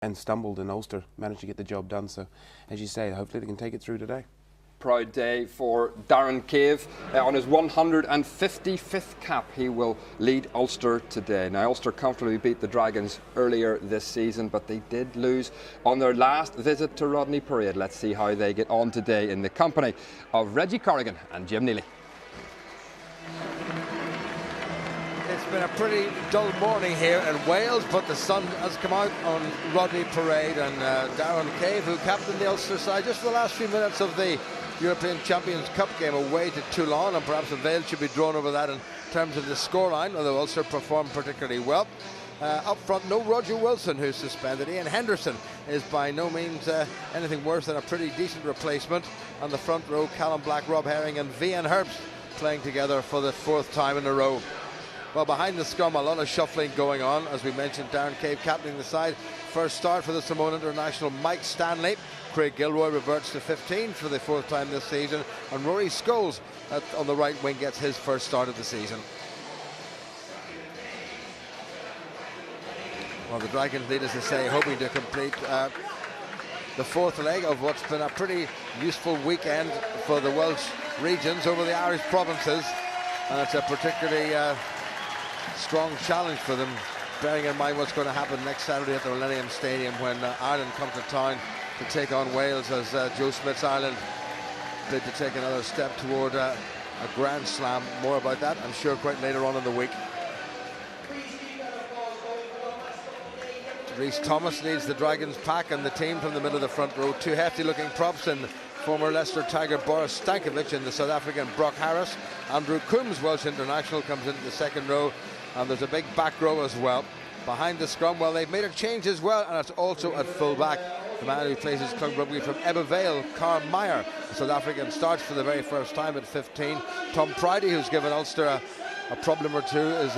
and stumbled, and Ulster managed to get the job done. So, as you say, hopefully they can take it through today. Proud day for Darren Cave. On his 155th cap, he will lead Ulster today. Now, Ulster comfortably beat the Dragons earlier this season, but they did lose on their last visit to Rodney Parade. Let's see how they get on today in the company of Reggie Corrigan and Jim Neely. It's been a pretty dull morning here in Wales, but the sun has come out on Rodney Parade, and Darren Cave, who captained the Ulster side just for the last few minutes of the European Champions Cup game away to Toulon, and perhaps a veil should be drawn over that in terms of the scoreline, although Ulster performed particularly well. Up front, no Roger Wilson, who's suspended. Ian Henderson is by no means anything worse than a pretty decent replacement. On the front row, Callum Black, Rob Herring and Vian Herbst playing together for the 4th time in a row. Well, behind the scrum, a lot of shuffling going on. As we mentioned, Darren Cave captaining the side. First start for the Samoan international, Mike Stanley. Craig Gilroy reverts to 15 for the 4th time this season. And Rory Scholes on the right wing gets his first start of the season. Well, the Dragons, needless to say, hoping to complete the 4th leg of what's been a pretty useful weekend for the Welsh regions over the Irish provinces. And it's a particularly strong challenge for them, bearing in mind what's going to happen next Saturday at the Millennium Stadium when Ireland come to town to take on Wales, as Joe Smith's Ireland bid to take another step toward a Grand Slam. More about that, I'm sure, quite later on in the week. Rhys Thomas leads the Dragons pack and the team from the middle of the front row. Two hefty looking props in former Leicester Tiger Boris Stankovic and the South African Brock Harris. Andrew Coombs, Welsh international, comes into the second row, and there's a big back row as well. Behind the scrum, well, they've made a change as well, and it's also at full back. The man who plays his club rugby from Ebba Vale, Carl Meyer, a South African, starts for the very first time at 15. Tom Pridey, who's given Ulster a problem or two, is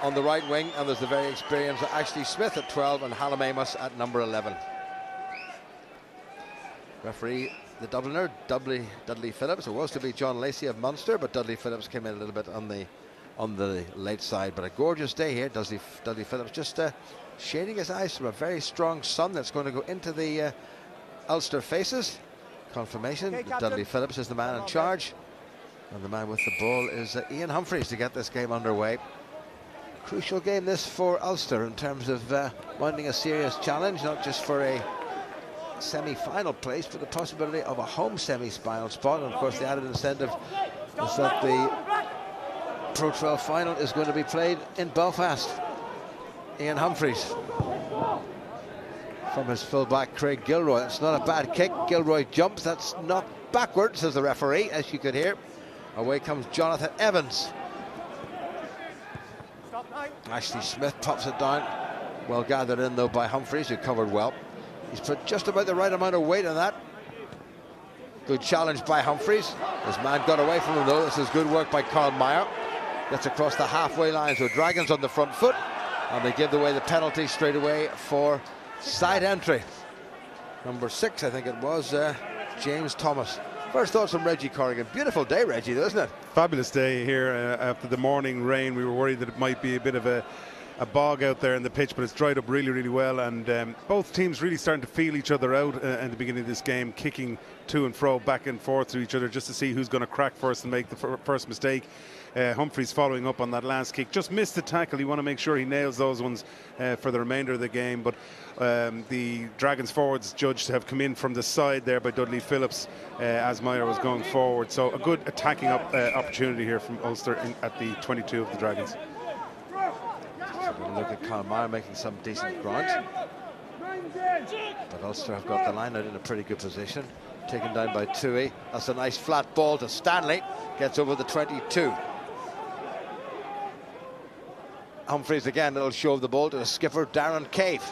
on the right wing, and there's the very experienced Ashley Smith at 12 and Hallam Amos at number 11. Referee, the Dubliner, Dudley Phillips. It was to be John Lacey of Munster, but Dudley Phillips came in a little bit on the late side. But a gorgeous day here. Dudley Phillips just shading his eyes from a very strong sun that's going to go into the Ulster faces. Confirmation that Dudley Phillips is the man in charge, and the man with the ball is Ian Humphreys to get this game underway. Crucial game this for Ulster in terms of mounting a serious challenge, not just for a semi-final place, but the possibility of a home semi-final spot. And of course the added incentive is that the Pro 12 final is going to be played in Belfast. Ian Humphreys from his full-back Craig Gilroy. That's not a bad kick. Gilroy jumps, that's knocked backwards, says the referee, as you could hear. Away comes Jonathan Evans. Ashley Smith pops it down. Well gathered in though by Humphreys, who covered well. He's put just about the right amount of weight on that. Good challenge by Humphreys. This man got away from him though. This is good work by Carl Meyer. Gets across the halfway line, so Dragons on the front foot, and they give away the penalty straight away for side entry. Number 6, I think it was, James Thomas. First thoughts from Reggie Corrigan. Beautiful day, Reggie, though, isn't it? Fabulous day here after the morning rain. We were worried that it might be a bit of a bog out there in the pitch, but it's dried up really, really well, and both teams really starting to feel each other out at the beginning of this game, kicking to and fro, back and forth to each other just to see who's going to crack first and make the first mistake. Humphreys following up on that last kick, just missed the tackle. You want to make sure he nails those ones for the remainder of the game, but the Dragons forwards judged to have come in from the side there by Dudley Phillips as Meyer was going forward. So a good attacking opportunity here from Ulster at the 22 of the Dragons. Look at Carl Meyer making some decent ground, but Ulster have got the line out in a pretty good position. Taken down by Tui. That's a nice flat ball to Stanley. Gets over the 22. Humphreys again, little show of the ball to the skipper Darren Cave.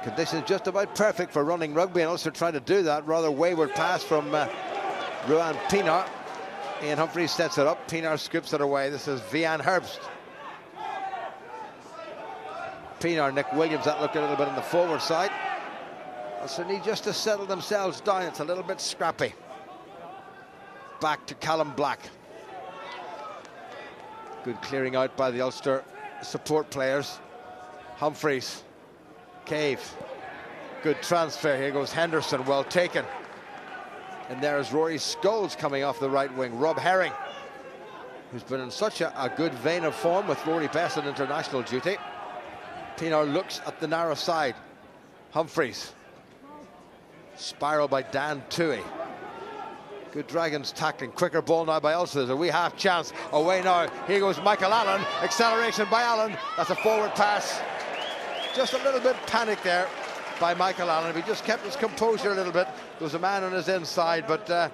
Conditions just about perfect for running rugby, and Ulster trying to do that. Rather wayward pass from Ruan Pienaar. Ian Humphreys sets it up. Pienaar scoops it away. This is Vian Herbst. Pienaar, Nick Williams, that looked a little bit on the forward side. Ulster need just to settle themselves down. It's a little bit scrappy. Back to Callum Black. Good clearing out by the Ulster support players. Humphreys Cave. Good transfer. Here goes Henderson. Well taken. And there's Rory Scholes coming off the right wing. Rob Herring, who's been in such a good vein of form with Rory Best on international duty. Pienaar looks at the narrow side. Humphreys. Spiral by Dan Toohey. Good Dragons tackling. Quicker ball now by Ulster. There's a wee half chance. Away now. Here goes Michael Allen. Acceleration by Allen. That's a forward pass. Just a little bit panic there by Michael Allen. If he just kept his composure a little bit, there was a man on his inside, but a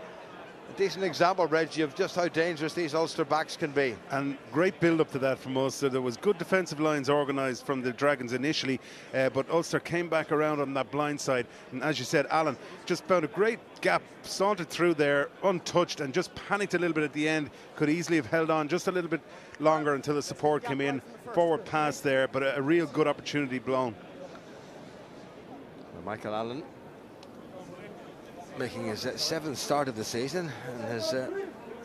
decent example, Reggie, of just how dangerous these Ulster backs can be. And great build-up to that from Ulster. There was good defensive lines organised from the Dragons initially, but Ulster came back around on that blind side. And as you said, Allen just found a great gap, sauntered through there, untouched, and just panicked a little bit at the end. Could easily have held on just a little bit longer until the support came in. Forward pass there, but a real good opportunity blown. Michael Allen making his 7th start of the season and his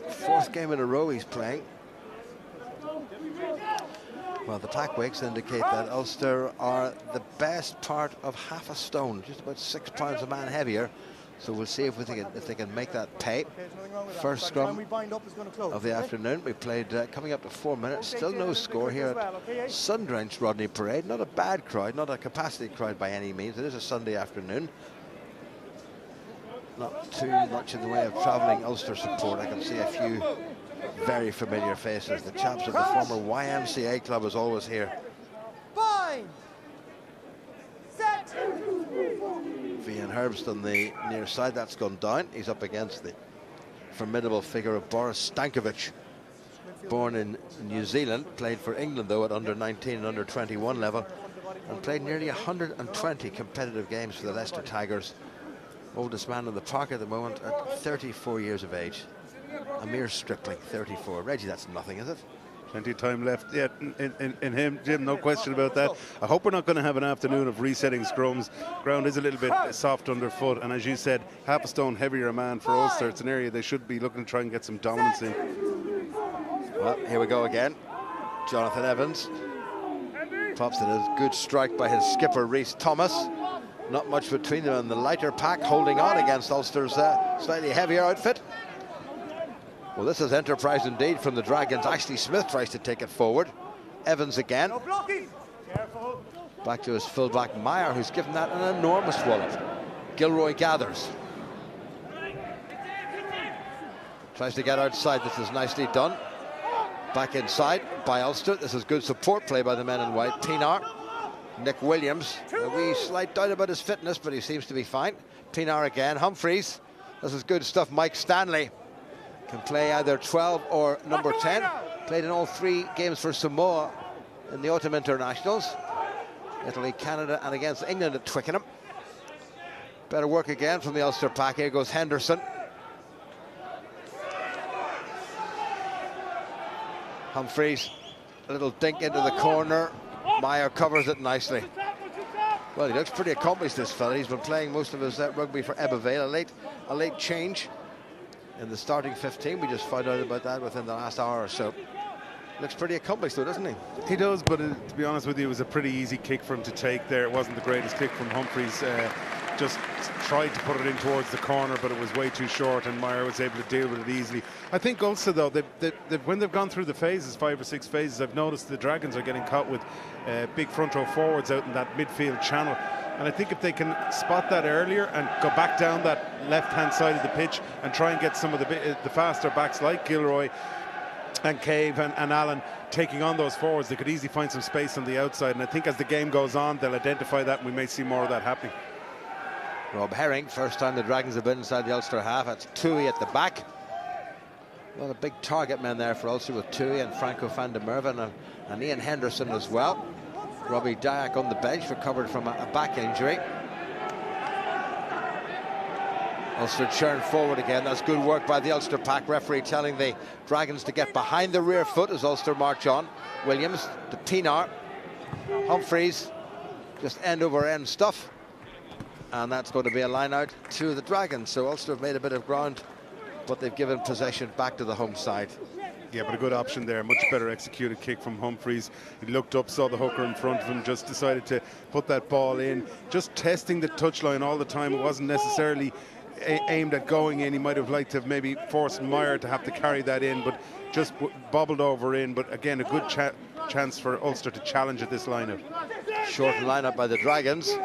4th game in a row he's playing. Well, the Tackwigs indicate that Ulster are the best part of half a stone, just about 6 pounds a man heavier. So we'll see if they can make that pay. First scrum of the afternoon. We played coming up to 4 minutes. Still no score here at sun-drenched Rodney Parade. Not a bad crowd, not a capacity crowd by any means. It is a Sunday afternoon. Not too much in the way of travelling Ulster support. I can see a few very familiar faces. The chaps of the former YMCA club is always here. Fine. Set. Ian Herbst on the near side. That's gone down. He's up against the formidable figure of Boris Stankovic, born in New Zealand, played for England though at under 19 and under 21 level, and played nearly 120 competitive games for the Leicester Tigers. Oldest man in the park at the moment at 34 years of age. A mere stripling, 34. Reggie, that's nothing, is it? Plenty of time left yet in him, Jim, no question about that. I hope we're not going to have an afternoon of resetting scrums. Ground is a little bit soft underfoot, and as you said, half a stone heavier a man for Ulster. It's an area they should be looking to try and get some dominance in. Well, here we go again. Jonathan Evans pops it. A good strike by his skipper, Rhys Thomas. Not much between them, and the lighter pack holding on against Ulster's slightly heavier outfit. Well, this is enterprise indeed from the Dragons. Ashley Smith tries to take it forward. Evans again. Back to his fullback Meyer, who's given that an enormous wallop. Gilroy gathers. Tries to get outside. This is nicely done. Back inside by Ulster. This is good support play by the men in white. Pienaar. Nick Williams. A wee slight doubt about his fitness, but he seems to be fine. Pienaar again. Humphreys. This is good stuff. Mike Stanley can play either 12 or number 10. Played in all 3 games for Samoa in the autumn internationals. Italy, Canada, and against England at Twickenham. Better work again from the Ulster pack. Here goes Henderson. Humphreys, a little dink into the corner. Meyer covers it nicely. Well, he looks pretty accomplished, this fella. He's been playing most of his rugby for Ebbw Vale. A late change in the starting 15. We just found out about that within the last hour or so. Looks pretty accomplished though, doesn't he? He does, but to be honest with you, it was a pretty easy kick for him to take there. It wasn't the greatest kick from Humphreys. Just tried to put it in towards the corner, but it was way too short, and Meyer was able to deal with it easily. I think also, though, when they've gone through the phases, 5 or 6 phases, I've noticed the Dragons are getting caught with big front row forwards out in that midfield channel. And I think if they can spot that earlier and go back down that left-hand side of the pitch and try and get some of the faster backs like Gilroy and Cave and Allen taking on those forwards, they could easily find some space on the outside. And I think as the game goes on, they'll identify that, and we may see more of that happening. Rob Herring, first time the Dragons have been inside the Ulster half. That's Toohey at the back. A lot of big target men there for Ulster with Toohey and Franco van der Merwe and Ian Henderson as well. Robbie Dyack on the bench, recovered from a back injury. Ulster churn forward again. That's good work by the Ulster pack. Referee telling the Dragons to get behind the rear foot as Ulster march on. Williams to Pienaar. Humphreys, just end over end stuff. And that's going to be a line out to the Dragons. So Ulster have made a bit of ground, but they've given possession back to the home side. Yeah, but a good option there. Much better executed kick from Humphreys. He looked up, saw the hooker in front of him, just decided to put that ball in. Just testing the touchline all the time. It wasn't necessarily aimed at going in. He might have liked to have maybe forced Meyer to have to carry that in, but just bobbled over in. But again, a good chance for Ulster to challenge at this lineup. Short lineup by the Dragons.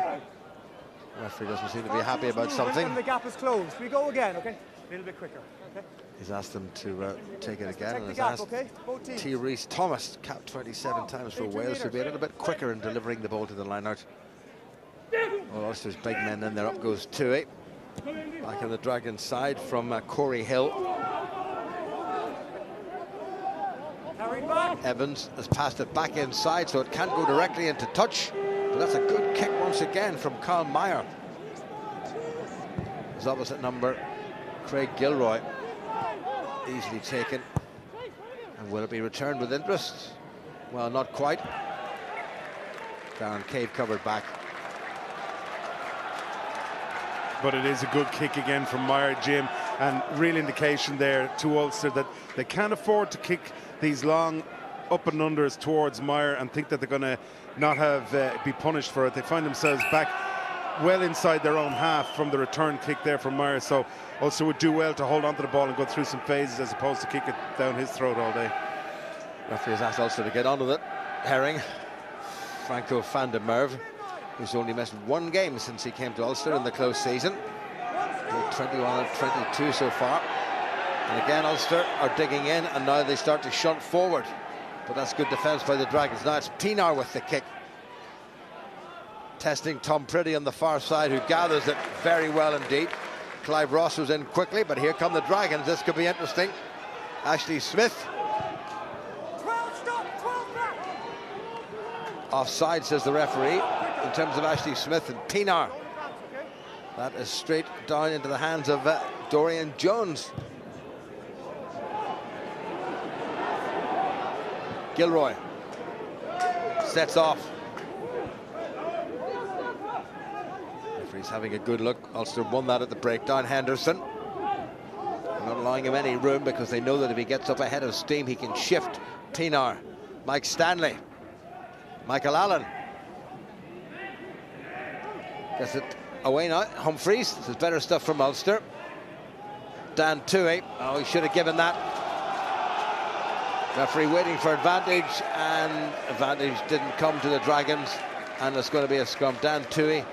Referee doesn't seem to be happy about something. The gap is closed. We go again, okay? A little bit quicker, okay? He's asked them to take it again, and has gap, asked okay? T. Reese Thomas, capped 27 times for Wales, to be a little bit quicker in delivering the ball to the line out. Well, Ulster's big men in there. Up goes Tui. Back on the Dragons side from Corey Hill. Evans has passed it back inside, so it can't go directly into touch. But that's a good kick once again from Carl Meyer. His opposite number, Craig Gilroy, easily taken. And will it be returned with interest? Well, not quite. Darren Cave covered back. But it is a good kick again from Meyer, Jim, and real indication there to Ulster that they can't afford to kick these long up and unders towards Meyer and think that they're going to not have be punished for it. They find themselves back well inside their own half from the return kick there from Meyer, so Ulster would do well to hold on to the ball and go through some phases as opposed to kick it down his throat all day. Referee has asked Ulster to get on with it. Herring, Franco van der Merwe, who's only missed one game since he came to Ulster in the close season. 21 of 22 so far. And again, Ulster are digging in, and now they start to shunt forward. But that's good defence by the Dragons. Now it's Pinar with the kick. Testing Tom Priddy on the far side, who gathers it very well indeed. Clive Ross was in quickly, but here come the Dragons. This could be interesting. Ashley Smith. 12, stop, 12 back. Offside, says the referee, in terms of Ashley Smith and Pinar. That is straight down into the hands of Dorian Jones. Gilroy sets off. Referee's having a good look. Ulster won that at the breakdown. Henderson not allowing him any room because they know that if he gets up ahead of steam, he can shift. Pinar, Mike Stanley, Michael Allen gets it away now. Humphreys, this is better stuff from Ulster. Dan Tui, oh, he should have given that. Referee waiting for advantage, and advantage didn't come to the Dragons, and it's going to be a scrum. Dan Tui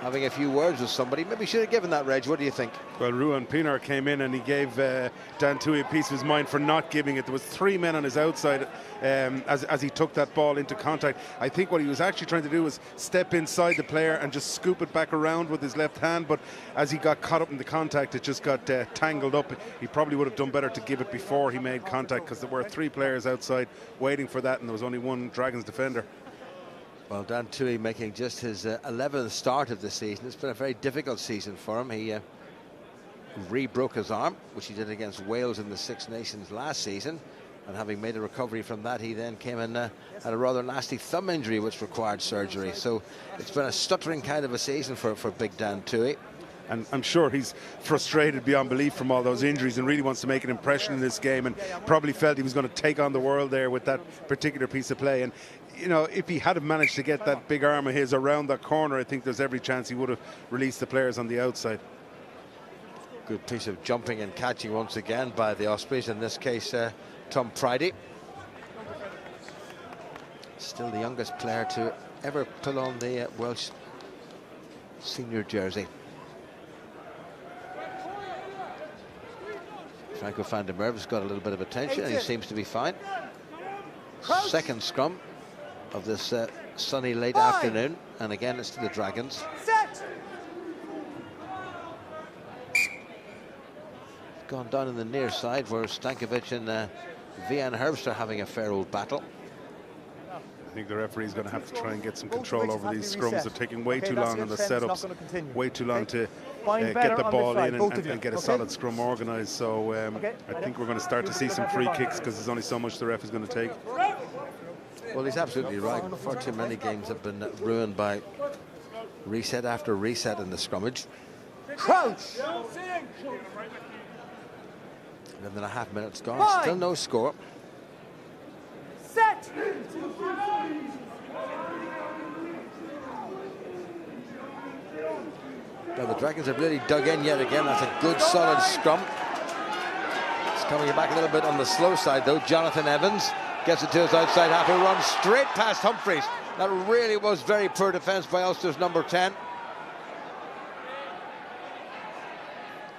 having a few words with somebody. Maybe should have given that, Reg. What do you think? Well, Ruan Pinar came in and he gave Dan Tui a piece of his mind for not giving it. There was 3 men on his outside as he took that ball into contact. I think what he was actually trying to do was step inside the player and just scoop it back around with his left hand, but as he got caught up in the contact, it just got tangled up. He probably would have done better to give it before he made contact, because there were 3 players outside waiting for that, and there was only 1 Dragons defender. Well, Dan Tui making just his 11th start of the season. It's been a very difficult season for him. He re-broke his arm, which he did against Wales in the Six Nations last season. And having made a recovery from that, he then came in had a rather nasty thumb injury, which required surgery. So it's been a stuttering kind of a season for big Dan Tui. And I'm sure he's frustrated beyond belief from all those injuries and really wants to make an impression in this game, and probably felt he was going to take on the world there with that particular piece of play. And you know, if he had managed to get that big arm of his around that corner, I think there's every chance he would have released the players on the outside. Good piece of jumping and catching once again by the Ospreys, in this case Tom Priddy. Still the youngest player to ever pull on the Welsh senior jersey. Franco van der Merwe's got a little bit of attention and he seems to be fine. Second scrum of this sunny late afternoon, and again it's to the Dragons. Set. Gone down in the near side where Stankovic and Vian Herbst are having a fair old battle. I think the referee's going to have to try and get some control over these scrums. They're taking way too long on the setups, way too long to get the ball in and get a solid scrum organised. So I think we're going to start to see some free kicks, because there's only so much the ref is going to take. Well, he's absolutely right. Far too many games have been ruined by reset after reset in the scrummage. Crouch. 11.5 minutes gone. Fine. Still no score. Set. Now the Dragons have really dug in yet again. That's a good solid scrum. It's coming back a little bit on the slow side though. Jonathan Evans gets it to his outside half. He runs straight past Humphreys. That really was very poor defence by Ulster's number 10.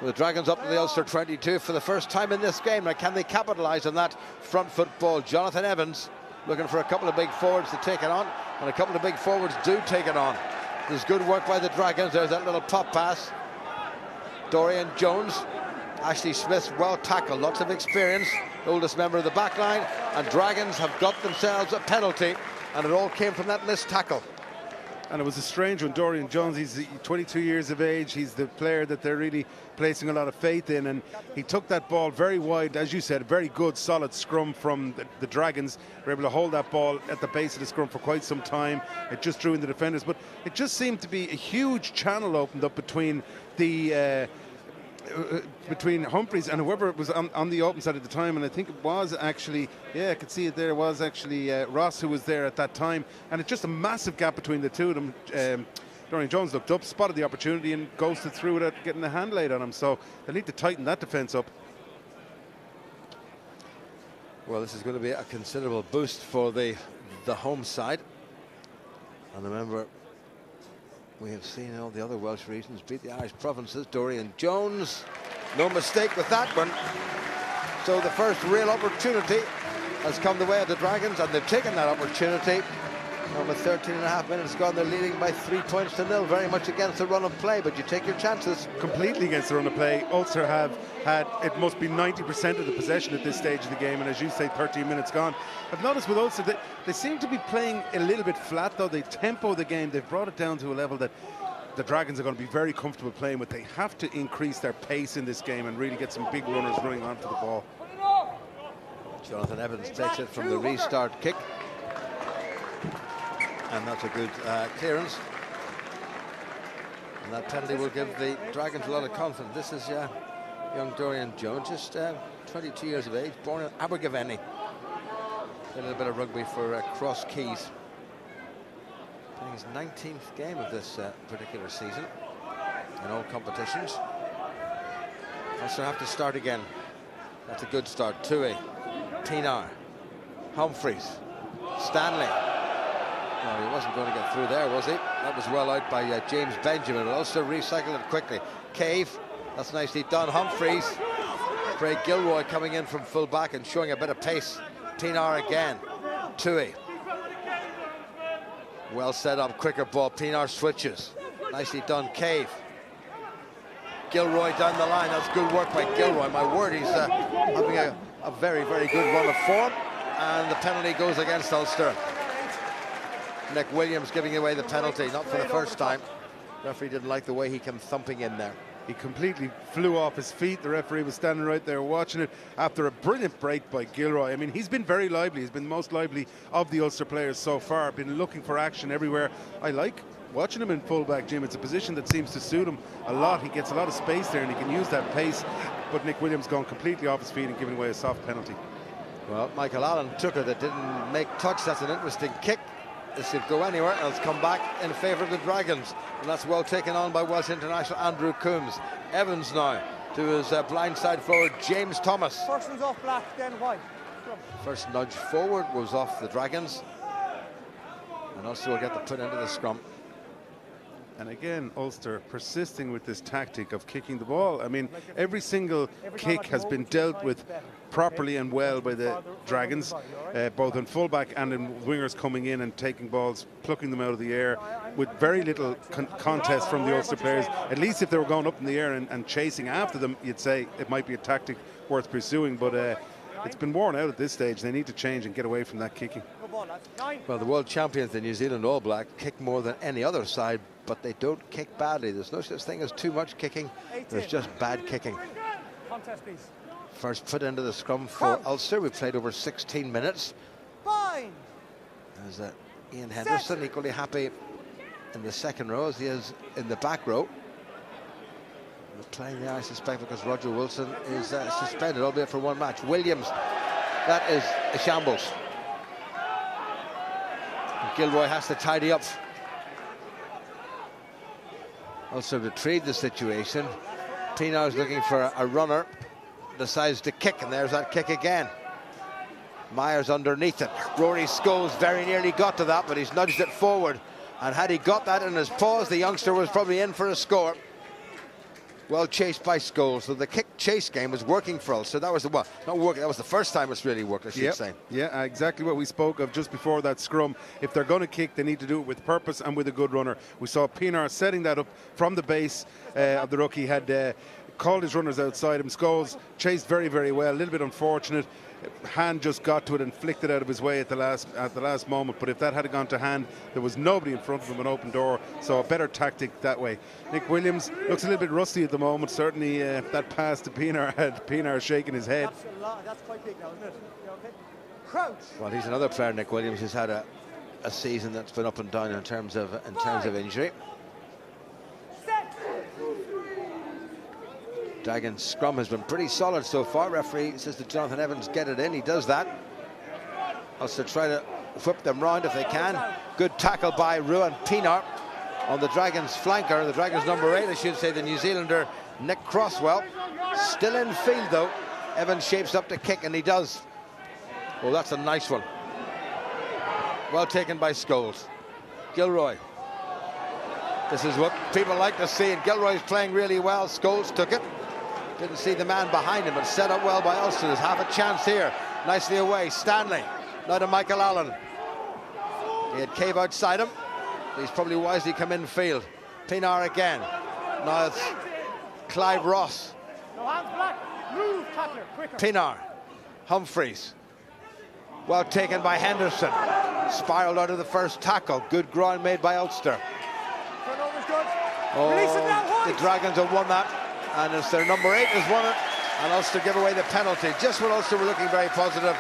The Dragons up to the Ulster 22 for the first time in this game. Now, can they capitalise on that front foot ball? Jonathan Evans looking for a couple of big forwards to take it on, and a couple of big forwards do take it on. There's good work by the Dragons. There's that little pop pass. Dorian Jones, Ashley Smith, well tackled, lots of experience, the oldest member of the back line, and Dragons have got themselves a penalty, and it all came from that missed tackle. And it was a strange one. Dorian Jones, he's 22 years of age. He's the player that they're really placing a lot of faith in. And he took that ball very wide, as you said, very good, solid scrum from the Dragons. They were able to hold that ball at the base of the scrum for quite some time. It just drew in the defenders. But it just seemed to be a huge channel opened up between the... between Humphreys and whoever was on the open side at the time, and I think it was actually, yeah, I could see it there, it was actually Ross who was there at that time, and it's just a massive gap between the two of them. Dorian Jones looked up, spotted the opportunity and ghosted through without getting a hand laid on him, so they need to tighten that defence up. Well, this is going to be a considerable boost for the home side, and remember, we have seen all the other Welsh regions beat the Irish provinces. Dorian Jones, no mistake with that one. So the first real opportunity has come the way of the Dragons, and they've taken that opportunity. And with 13.5 minutes gone, they're leading by 3 points to 0, very much against the run of play, but you take your chances. Completely against the run of play. Ulster have had, it must be 90% of the possession at this stage of the game, and as you say, 13 minutes gone. I've noticed with Ulster that they seem to be playing a little bit flat, though. They tempo the game. They've brought it down to a level that the Dragons are going to be very comfortable playing with. They have to increase their pace in this game and really get some big runners running onto the ball. Jonathan Evans takes it from the restart kick. And that's a good clearance. And that penalty will give the Dragons a lot of confidence. This is young Dorian Jones, just 22 years of age, born in Abergavenny. A little bit of rugby for Cross Keys. Playing his 19th game of this particular season in all competitions. Also have to start again. That's a good start. Tui, Pinar, Humphreys, Stanley. No, he wasn't going to get through there, was he? That was well out by James Benjamin. Ulster recycled it quickly. Cave, that's nicely done. Humphreys. Craig Gilroy coming in from full back and showing a bit of pace. Pinar again. Tui. Well set up, quicker ball. Pinar switches. Nicely done, Cave. Gilroy down the line. That's good work by Gilroy. My word, he's having a very, very good run of form. And the penalty goes against Ulster. Nick Williams giving away the penalty, not for the first time. The referee didn't like the way he came thumping in there. He completely flew off his feet. The referee was standing right there watching it after a brilliant break by Gilroy. I mean, he's been very lively. He's been the most lively of the Ulster players so far. Been looking for action everywhere. I like watching him in fullback, Jim. It's a position that seems to suit him a lot. He gets a lot of space there and he can use that pace. But Nick Williams gone completely off his feet and giving away a soft penalty. Well, Michael Allen took it. It didn't make touch. That's an interesting kick. This could go anywhere, and it's come back in favour of the Dragons, and that's well taken on by Welsh international Andrew Coombs. Evans now to his blind side forward James Thomas. First one's off black, then white. First nudge forward was off the Dragons, and also will get the put into the scrum. And again, Ulster persisting with this tactic of kicking the ball. I mean, every single kick has been dealt with properly and well by the Dragons, both in fullback and in wingers coming in and taking balls, plucking them out of the air with very little contest from the Ulster players. At least if they were going up in the air and chasing after them, you'd say it might be a tactic worth pursuing, but it's been worn out at this stage. They need to change and get away from that kicking. Well, the world champions, the New Zealand All Black, kick more than any other side, but they don't kick badly. There's no such thing as too much kicking. There's just bad kicking. First put into the scrum for Ulster. We've played over 16 minutes. Fine. There's Ian Henderson, equally happy in the second row as he is in the back row. playing there, I suspect, because Roger Wilson is suspended, albeit for one match. Williams, that is a shambles. And Gilroy has to tidy up. Also retrieve the situation. Pienaar's looking for a runner, decides to kick, and there's that kick again. Myers underneath it. Rory Scholes very nearly got to that, but he's nudged it forward. And had he got that in his paws, the youngster was probably in for a score. Well chased by Scholes. So the kick chase game was working for Ulster. That was the not working. That was the first time it's really worked, I should say. Yeah, exactly what we spoke of just before that scrum. If they're going to kick, they need to do it with purpose and with a good runner. We saw Pienaar setting that up from the base of the ruck. He had called his runners outside him. Scholes chased very, very well. A little bit unfortunate. Hand just got to it and flicked it out of his way at the last moment. But if that had gone to Hand, there was nobody in front of him, an open door. So a better tactic that way. Nick Williams looks a little bit rusty at the moment. Certainly that pass to Pienaar had Pienaar shaking his head. That's quite big now, isn't it? You okay? Crouch. Well, he's another player, Nick Williams, who's had a season that's been up and down in terms of injury. Dragon's scrum has been pretty solid so far. Referee says to Jonathan Evans, get it in. He does that. Also try to whip them round if they can. Good tackle by Ruan Pienaar on the Dragons flanker, the Dragons number 8, I should say, the New Zealander Nick Crosswell. Still in field though. Evans shapes up to kick, and he does. Oh, that's a nice one. Well taken by Scholes. Gilroy. This is what people like to see, and Gilroy's playing really well. Scholes took it. Didn't see the man behind him, but set up well by Ulster. There's half a chance here. Nicely away. Stanley. Now to Michael Allen. He had Cave outside him. He's probably wisely come in field. Pienaar again. Now it's Clive Ross. No hands black. Move, tackler, quicker. Pienaar. Humphreys. Well taken by Henderson. Spiraled out of the first tackle. Good ground made by Ulster. Turnover's good. Oh, Release it now, the Dragons have won that. And it's their number 8 has won it, and Ulster give away the penalty. Just when Ulster were looking very positive,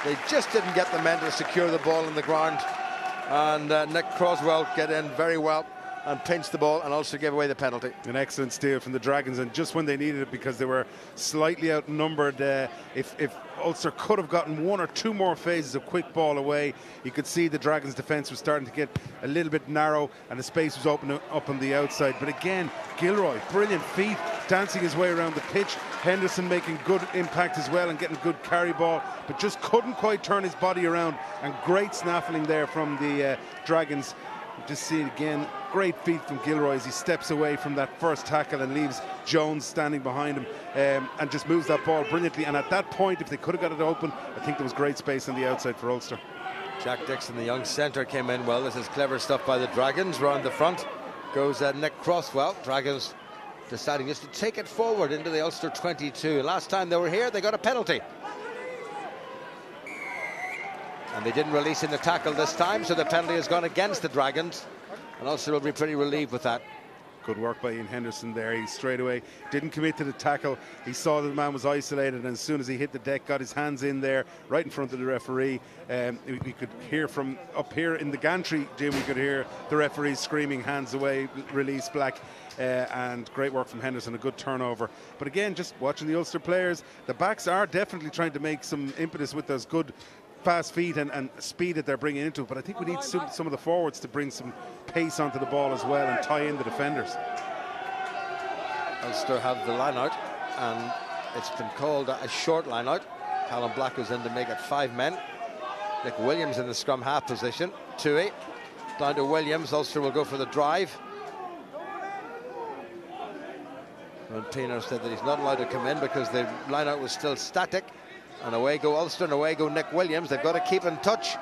they just didn't get the men to secure the ball on the ground. And Nick Croswell get in very well and pinch the ball, and Ulster gave away the penalty. An excellent steal from the Dragons, and just when they needed it, because they were slightly outnumbered. If Ulster could have gotten 1 or 2 more phases of quick ball away, you could see the Dragons' defence was starting to get a little bit narrow, and the space was opening up on the outside. But again, Gilroy, brilliant feet, dancing his way around the pitch. Henderson making good impact as well and getting good carry ball, but just couldn't quite turn his body around. And great snaffling there from the Dragons. Just see it again, great feet from Gilroy as he steps away from that first tackle and leaves Jones standing behind him, and just moves that ball brilliantly. And at that point, if they could have got it open, I think there was great space on the outside for Ulster. Jack Dixon, the young centre, came in well. This is clever stuff by the Dragons. Round the front goes Nick Crosswell. Dragons deciding just to take it forward into the Ulster 22. Last time they were here, they got a penalty. And they didn't release in the tackle this time, so the penalty has gone against the Dragons. And Ulster will be pretty relieved with that. Good work by Ian Henderson there. He straight away didn't commit to the tackle. He saw that the man was isolated, and as soon as he hit the deck, got his hands in there right in front of the referee. We could hear from up here in the gantry, Jim, we could hear the referee screaming, hands away, release black. And great work from Henderson, a good turnover. But again, just watching the Ulster players, the backs are definitely trying to make some impetus with those good fast feet and speed that they're bringing into it, but I think we need some of the forwards to bring some pace onto the ball as well and tie in the defenders. Ulster have the line out, and it's been called a short line out. Callum Black was in to make it 5 men. Nick Williams in the scrum half position. Tui down to Williams. Ulster will go for the drive. And Pienaar said that he's not allowed to come in because the line out was still static. And away go Ulster, and away go Nick Williams. They've got to keep in touch.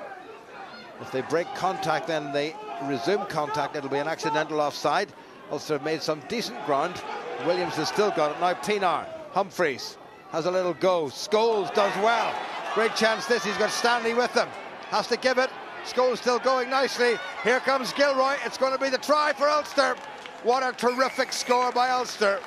If they break contact, then they resume contact. It'll be an accidental offside. Ulster have made some decent ground. Williams has still got it. Now Pienaar. Humphreys has a little go. Scholes does well. Great chance this. He's got Stanley with him. Has to give it. Scholes still going nicely. Here comes Gilroy. It's going to be the try for Ulster. What a terrific score by Ulster.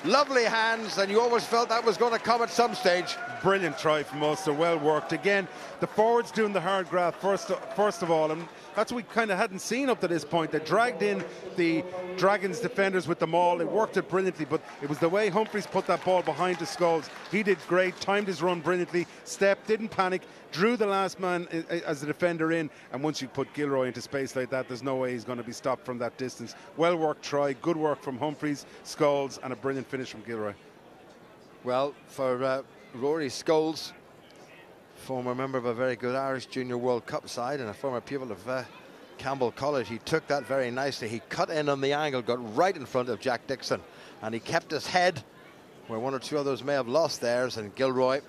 Lovely hands, and you always felt that was going to come at some stage. brilliant try from Ulster, well worked. Again, the forwards doing the hard graft first of all, and that's what we kind of hadn't seen up to this point. They dragged in the Dragons defenders with the maul. They worked it brilliantly, but it was the way Humphreys put that ball behind the skulls. He did great, timed his run brilliantly, stepped, didn't panic, drew the last man as the defender in, and once you put Gilroy into space like that, there's no way he's going to be stopped from that distance. Well worked try, good work from Humphreys, Scholes, and a brilliant finish from Gilroy. Well, for Rory Scholes, former member of a very good Irish Junior World Cup side and a former pupil of Campbell College, he took that very nicely. He cut in on the angle, got right in front of Jack Dixon, and he kept his head where one or two others may have lost theirs, and Gilroy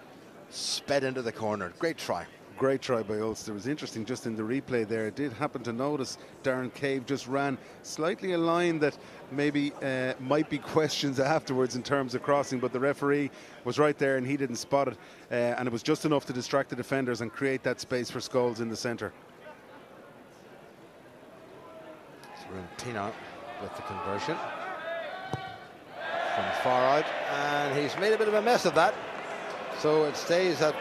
sped into the corner. Great try. Great try by Ulster. It was interesting just in the replay there. I did happen to notice Darren Cave just ran slightly a line that maybe might be questions afterwards in terms of crossing, but the referee was right there and he didn't spot it, and it was just enough to distract the defenders and create that space for Scholes in the centre. Tina with the conversion from far out, and he's made a bit of a mess of that, so it stays at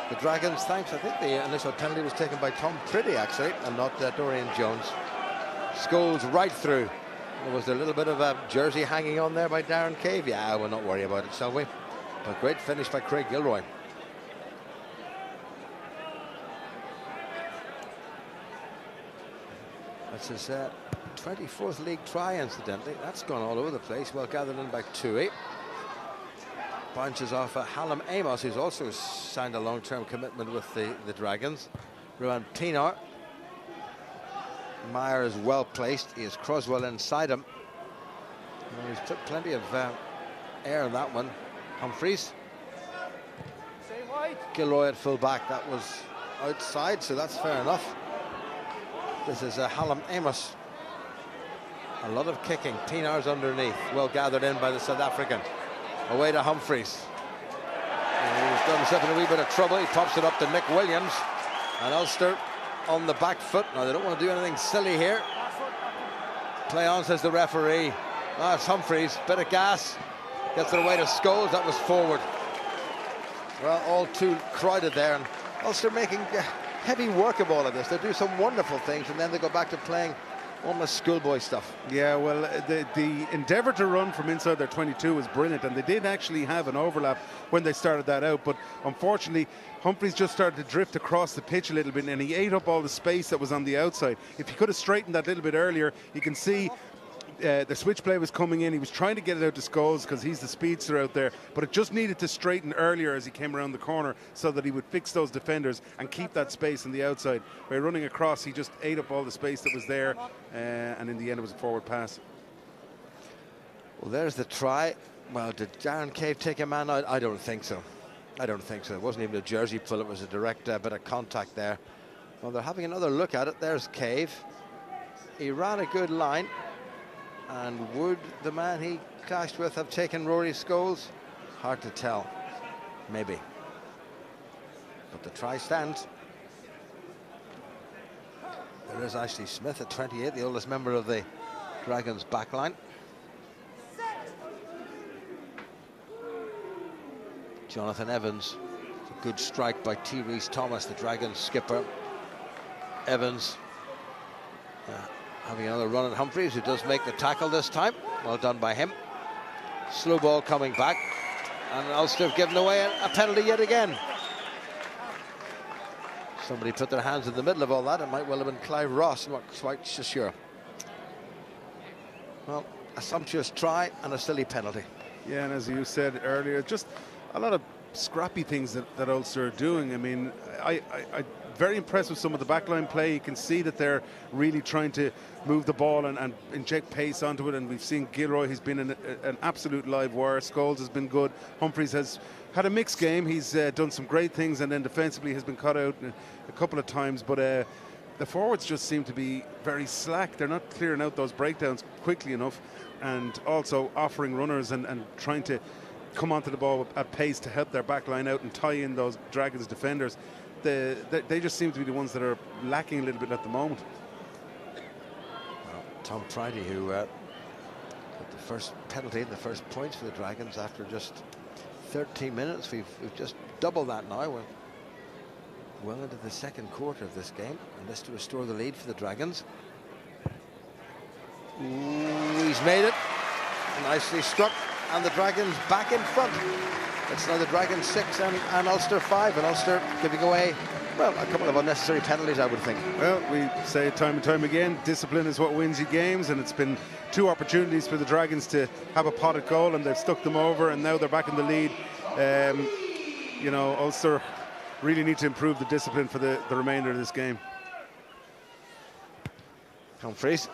the Dragons. Thanks, I think the initial penalty was taken by Tom Priddy actually, and not Dorian Jones. Scholes right through. There was a little bit of a jersey hanging on there by Darren Cave. Yeah, we'll not worry about it, shall we? But great finish by Craig Gilroy. That's his 24th league try, incidentally. That's gone all over the place. Well gathered in by Tui. Bounces off Hallam Amos, who's also signed a long-term commitment with the Dragons. Ruan Pinar. Meyer is well placed. He has Croswell inside him. And he's put plenty of air in that one. Humphreys. Gilroy at full back. That was outside, so that's fair enough. This is Hallam Amos. A lot of kicking. Pinar's underneath. Well gathered in by the South African. Away to Humphreys. And he's done himself in a wee bit of trouble. He pops it up to Nick Williams. And Ulster on the back foot. Now, they don't want to do anything silly here. Play on, says the referee. That's Humphreys. Bit of gas. Gets it away to Scholes. That was forward. Well, all too crowded there. And Ulster making heavy work of all of this. They do some wonderful things, and then they go back to playing almost schoolboy stuff. Yeah, well, the endeavour to run from inside their 22 was brilliant, and they did actually have an overlap when they started that out, but unfortunately Humphreys just started to drift across the pitch a little bit, and he ate up all the space that was on the outside. If he could have straightened that a little bit earlier, you can see the switch play was coming in. He was trying to get it out to Scholes because he's the speedster out there, but it just needed to straighten earlier as he came around the corner so that he would fix those defenders and keep that space on the outside. By running across, he just ate up all the space that was there, and in the end it was a forward pass. Well, there's the try. Well, did Darren Cave take a man out? I don't think so. I don't think so. It wasn't even a jersey pull. It was a direct bit of contact there. Well, they're having another look at it. There's Cave. He ran a good line. And would the man he clashed with have taken Rory Scholes? Hard to tell. Maybe. But the try stands. There is Ashley Smith at 28, the oldest member of the Dragons backline. Jonathan Evans. A good strike by T. Reese Thomas, the Dragons skipper. Evans. Having another run at Humphreys, who does make the tackle this time. Well done by him. Slow ball coming back. And Ulster have given away a penalty yet again. Somebody put their hands in the middle of all that. It might well have been Clive Ross, I'm not quite so sure. Well, a sumptuous try and a silly penalty. Yeah, and as you said earlier, just a lot of scrappy things that Ulster are doing. I mean, I very impressed with some of the backline play. You can see that they're really trying to move the ball and inject pace onto it, and we've seen Gilroy, he's been an absolute live wire. Scholes has been good. Humphreys has had a mixed game. He's done some great things, and then defensively has been cut out a couple of times, but the forwards just seem to be very slack. They're not clearing out those breakdowns quickly enough, and also offering runners and trying to come onto the ball at pace to help their back line out and tie in those Dragons defenders. They just seem to be the ones that are lacking a little bit at the moment. Well, Tom Priddy, who got the first penalty and the first points for the Dragons after just 13 minutes. We've just doubled that now. We're well into the second quarter of this game, and this to restore the lead for the Dragons. Ooh, he's made it. Nicely struck, and the Dragons back in front. It's now the Dragons 6 and Ulster 5, and Ulster giving away, well, a couple of unnecessary penalties, I would think. Well, we say it time and time again, discipline is what wins you games, and it's been 2 opportunities for the Dragons to have a potted goal, and they've stuck them over, and now they're back in the lead. You know, Ulster really need to improve the discipline for the remainder of this game. Humphreys.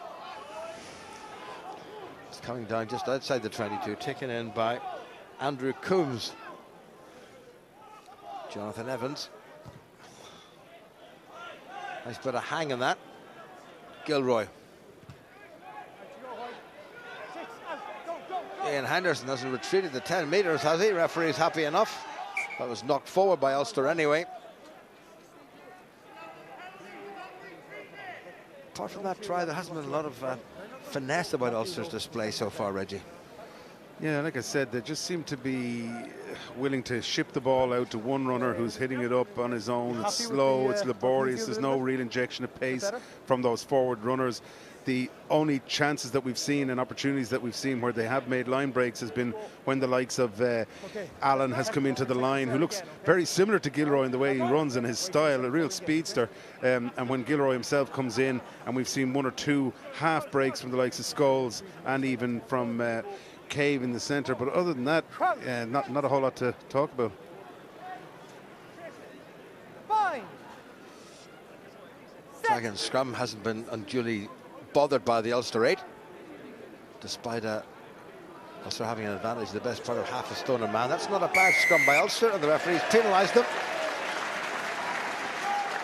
It's coming down just outside the 22, taken in by Andrew Coombs. Jonathan Evans. Nice bit of hang in that. Gilroy. Ian Henderson hasn't retreated the 10 metres, has he? Referee's happy enough. That was knocked forward by Ulster anyway. Apart from that try, there hasn't been a lot of finesse about Ulster's display so far, Reggie. Yeah, like I said, they just seem to be willing to ship the ball out to one runner who's hitting it up on his own. It's slow, it's laborious, there's no real injection of pace from those forward runners. The only chances that we've seen and opportunities that we've seen where they have made line breaks has been when the likes of Allen has come into the line, who looks very similar to Gilroy in the way he runs and his style, a real speedster. And when Gilroy himself comes in, and we've seen 1 or 2 half breaks from the likes of Scholes and even from Cave in the centre. But other than that, not a whole lot to talk about. Dragons scrum hasn't been unduly bothered by the Ulster 8, despite Ulster having an advantage, the best part of half a stone a man. That's not a bad scrum by Ulster, and the referees penalised them.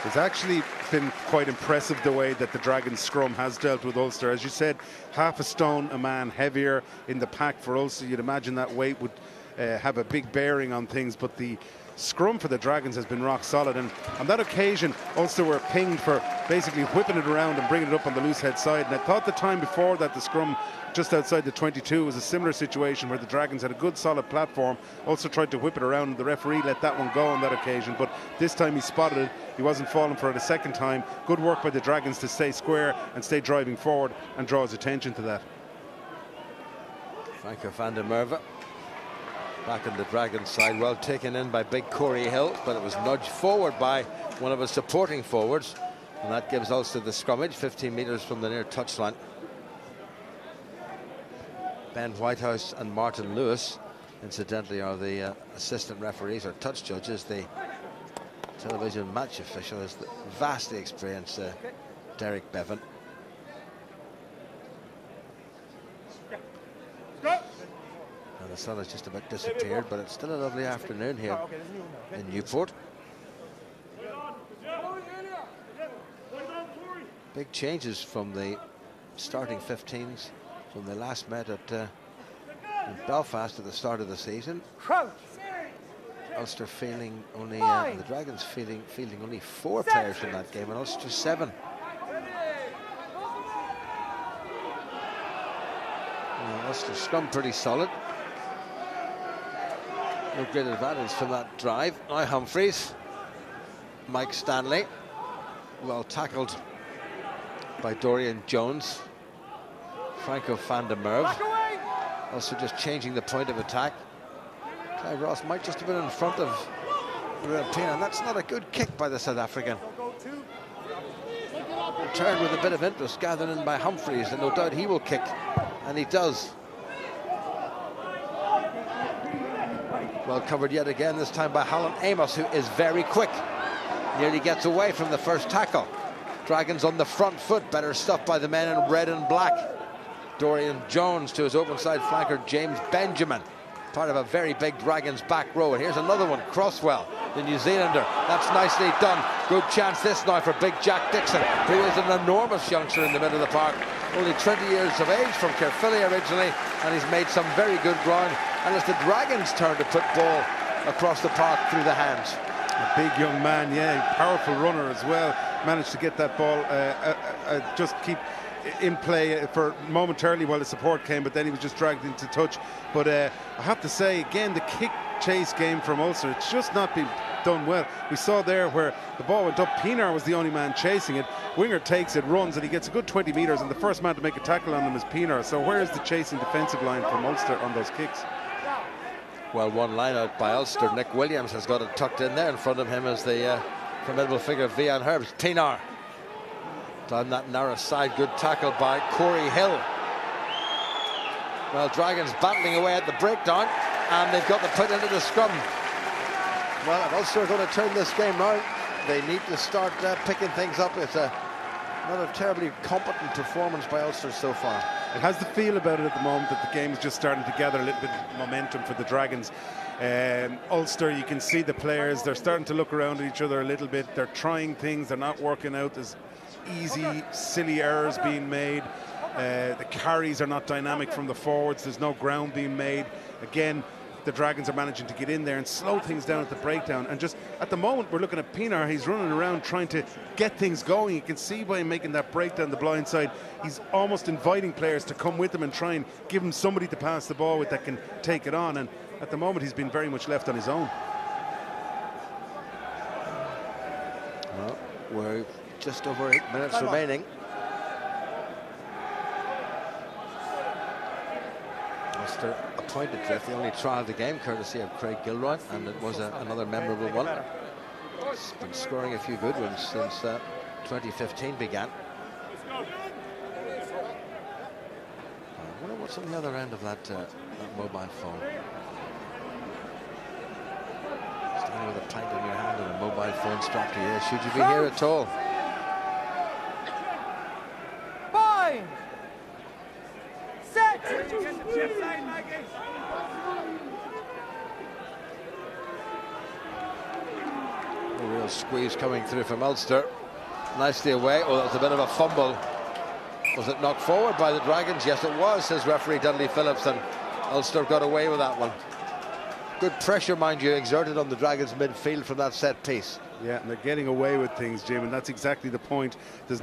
It's actually been quite impressive the way that the Dragons scrum has dealt with Ulster. As you said, half a stone a man heavier in the pack for Ulster. You'd imagine that weight would have a big bearing on things, but the scrum for the Dragons has been rock solid, and on that occasion Ulster were pinged for basically whipping it around and bringing it up on the loose head side. And I thought the time before that, the scrum just outside the 22 was a similar situation where the Dragons had a good solid platform. Ulster tried to whip it around, and the referee let that one go on that occasion, but this time he spotted it. He wasn't falling for it a second time. Good work by the Dragons to stay square and stay driving forward, and draws attention to that. Franco van der Merwe back on the Dragons side, well taken in by big Corey Hill, but it was nudged forward by one of his supporting forwards, and that gives Ulster the scrummage 15 metres from the near touchline. Ben Whitehouse and Martin Lewis, incidentally, are the assistant referees or touch judges. The television match official is the vastly experienced Derek Bevan. And the sun has just about disappeared, but it's still a lovely afternoon here in Newport. Big changes from the starting 15s when they last met at in Belfast at the start of the season. Ulster fielding only, the Dragons fielding only 4 players in that game, and Ulster 7. Ulster scrum pretty solid. No great advantage from that drive. Now Humphreys, Mike Stanley, well tackled by Dorian Jones. Franco van der Merwe, also just changing the point of attack. Clive Ross might just have been in front of Ruapina, and that's not a good kick by the South African. Returned with a bit of interest gathered in by Humphreys, and no doubt he will kick, and he does. Well covered yet again, this time by Hallam Amos, who is very quick. Nearly gets away from the first tackle. Dragons on the front foot, better stuff by the men in red and black. Dorian Jones to his open side flanker James Benjamin, part of a very big Dragons back row. And here's another one, Crosswell, the New Zealander. That's nicely done. Good chance this now for big Jack Dixon, who is an enormous youngster in the middle of the park. Only 20 years of age, from Caerphilly originally, and he's made some very good ground. And it's the Dragons' turn to put ball across the park through the hands. A big young man, yeah, powerful runner as well. Managed to get that ball, just keep in play for momentarily while the support came, but then he was just dragged into touch. But I have to say, again, the kick chase game from Ulster. It's just not been done well. We saw there where the ball went up, Pienaar was the only man chasing it. Winger takes it, runs, and he gets a good 20 metres, and the first man to make a tackle on him is Pienaar. So where is the chasing defensive line from Ulster on those kicks? Well, one line out by Ulster. Nick Williams has got it tucked in there. In front of him is the formidable figure of Vian Herbs. Pienaar down that narrow side. Good tackle by Corey Hill. Well, Dragons battling away at the breakdown, and they've got the put into the scrum. Well, if Ulster are going to turn this game round, they need to start picking things up. It's not a terribly competent performance by Ulster so far. It has the feel about it at the moment that the game is just starting to gather a little bit of momentum for the Dragons. Ulster, you can see the players, they're starting to look around at each other a little bit. They're trying things, they're not working out. There's easy, silly errors being made. The carries are not dynamic from the forwards. There's no ground being made. Again, the Dragons are managing to get in there and slow things down at the breakdown. And just at the moment, we're looking at Pienaar. He's running around trying to get things going. You can see by him making that breakdown the blind side, he's almost inviting players to come with him and try and give him somebody to pass the ball with that can take it on. And at the moment, he's been very much left on his own. Well, we're just over 8 minutes remaining. Ulster appointed ref, the only trial of the game, courtesy of Craig Gilroy, and it was another memorable one. He's been scoring a few good ones since 2015 began. I wonder what's on the other end of that mobile phone. Standing with a pint in your hand and a mobile phone strapped to your ear. Should you be here at all? Fine. Set. A real squeeze coming through from Ulster. Nicely away. Oh, that was a bit of a fumble. Was it knocked forward by the Dragons? Yes, it was, says referee Dudley Phillips, and Ulster got away with that one. Good pressure, mind you, exerted on the Dragons midfield from that set piece. Yeah, and they're getting away with things, Jim, and that's exactly the point. There's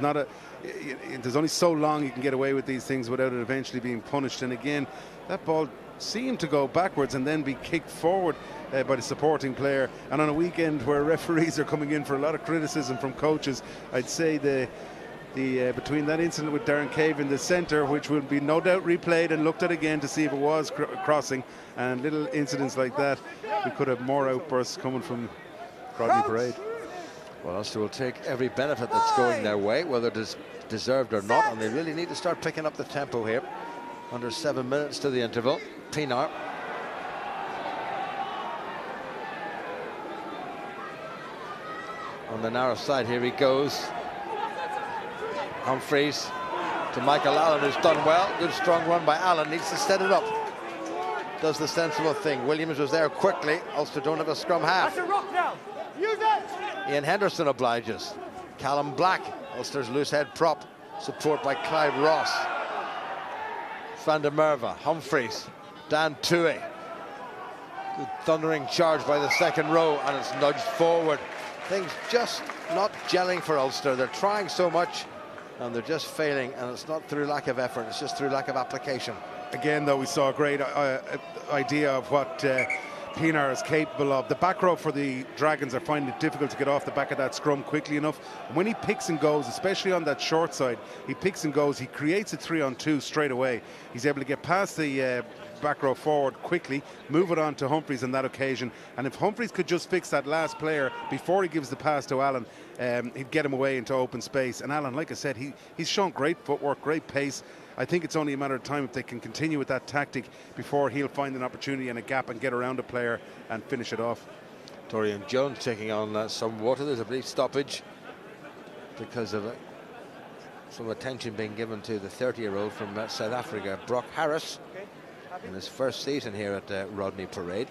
only so long you can get away with these things without it eventually being punished. And again, that ball seemed to go backwards and then be kicked forward by the supporting player. And on a weekend where referees are coming in for a lot of criticism from coaches, I'd say the between that incident with Darren Cave in the centre, which will be no doubt replayed and looked at again to see if it was crossing, and little incidents like that, we could have more outbursts coming from Rodney Parade. Well, Ulster will take every benefit that's going their way, whether it is deserved or not, and they really need to start picking up the tempo here. Under 7 minutes to the interval. Pienaar. On the narrow side, here he goes. Humphreys to Michael Allen, who's done well. Good strong run by Allen, needs to set it up. Does the sensible thing. Williams was there quickly. Ulster don't have a scrum half. That's a rock now. Use it. Ian Henderson obliges. Callum Black, Ulster's loose head prop. Support by Clive Ross. Van der Merwe, Humphreys, Dan Toohey. Good thundering charge by the second row, and it's nudged forward. Things just not gelling for Ulster. They're trying so much, and they're just failing, and it's not through lack of effort, it's just through lack of application. Again, though, we saw a great idea of what Pienaar is capable of. The back row for the Dragons are finding it difficult to get off the back of that scrum quickly enough. And when he picks and goes, especially on that short side, he picks and goes, he creates a 3-on-2 straight away. He's able to get past the back row forward quickly, move it on to Humphreys on that occasion. And if Humphreys could just fix that last player before he gives the pass to Allen, he'd get him away into open space. And Allen, like I said, he's shown great footwork, great pace. I think it's only a matter of time if they can continue with that tactic before he'll find an opportunity and a gap and get around a player and finish it off. Dorian Jones taking on some water. There's a brief stoppage because of some attention being given to the 30-year-old from South Africa, Brock Harris, in his first season here at Rodney Parade.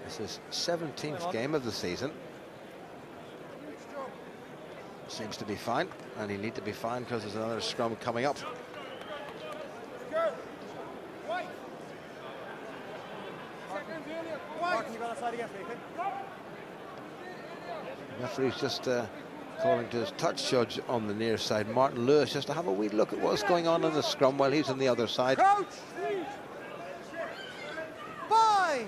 This is 17th game of the season. Seems to be fine, and he'll need to be fine because there's another scrum coming up. Referee's just calling to his touch judge on the near side, Martin Lewis, just to have a wee look at what's going on in the scrum while he's on the other side. Fine.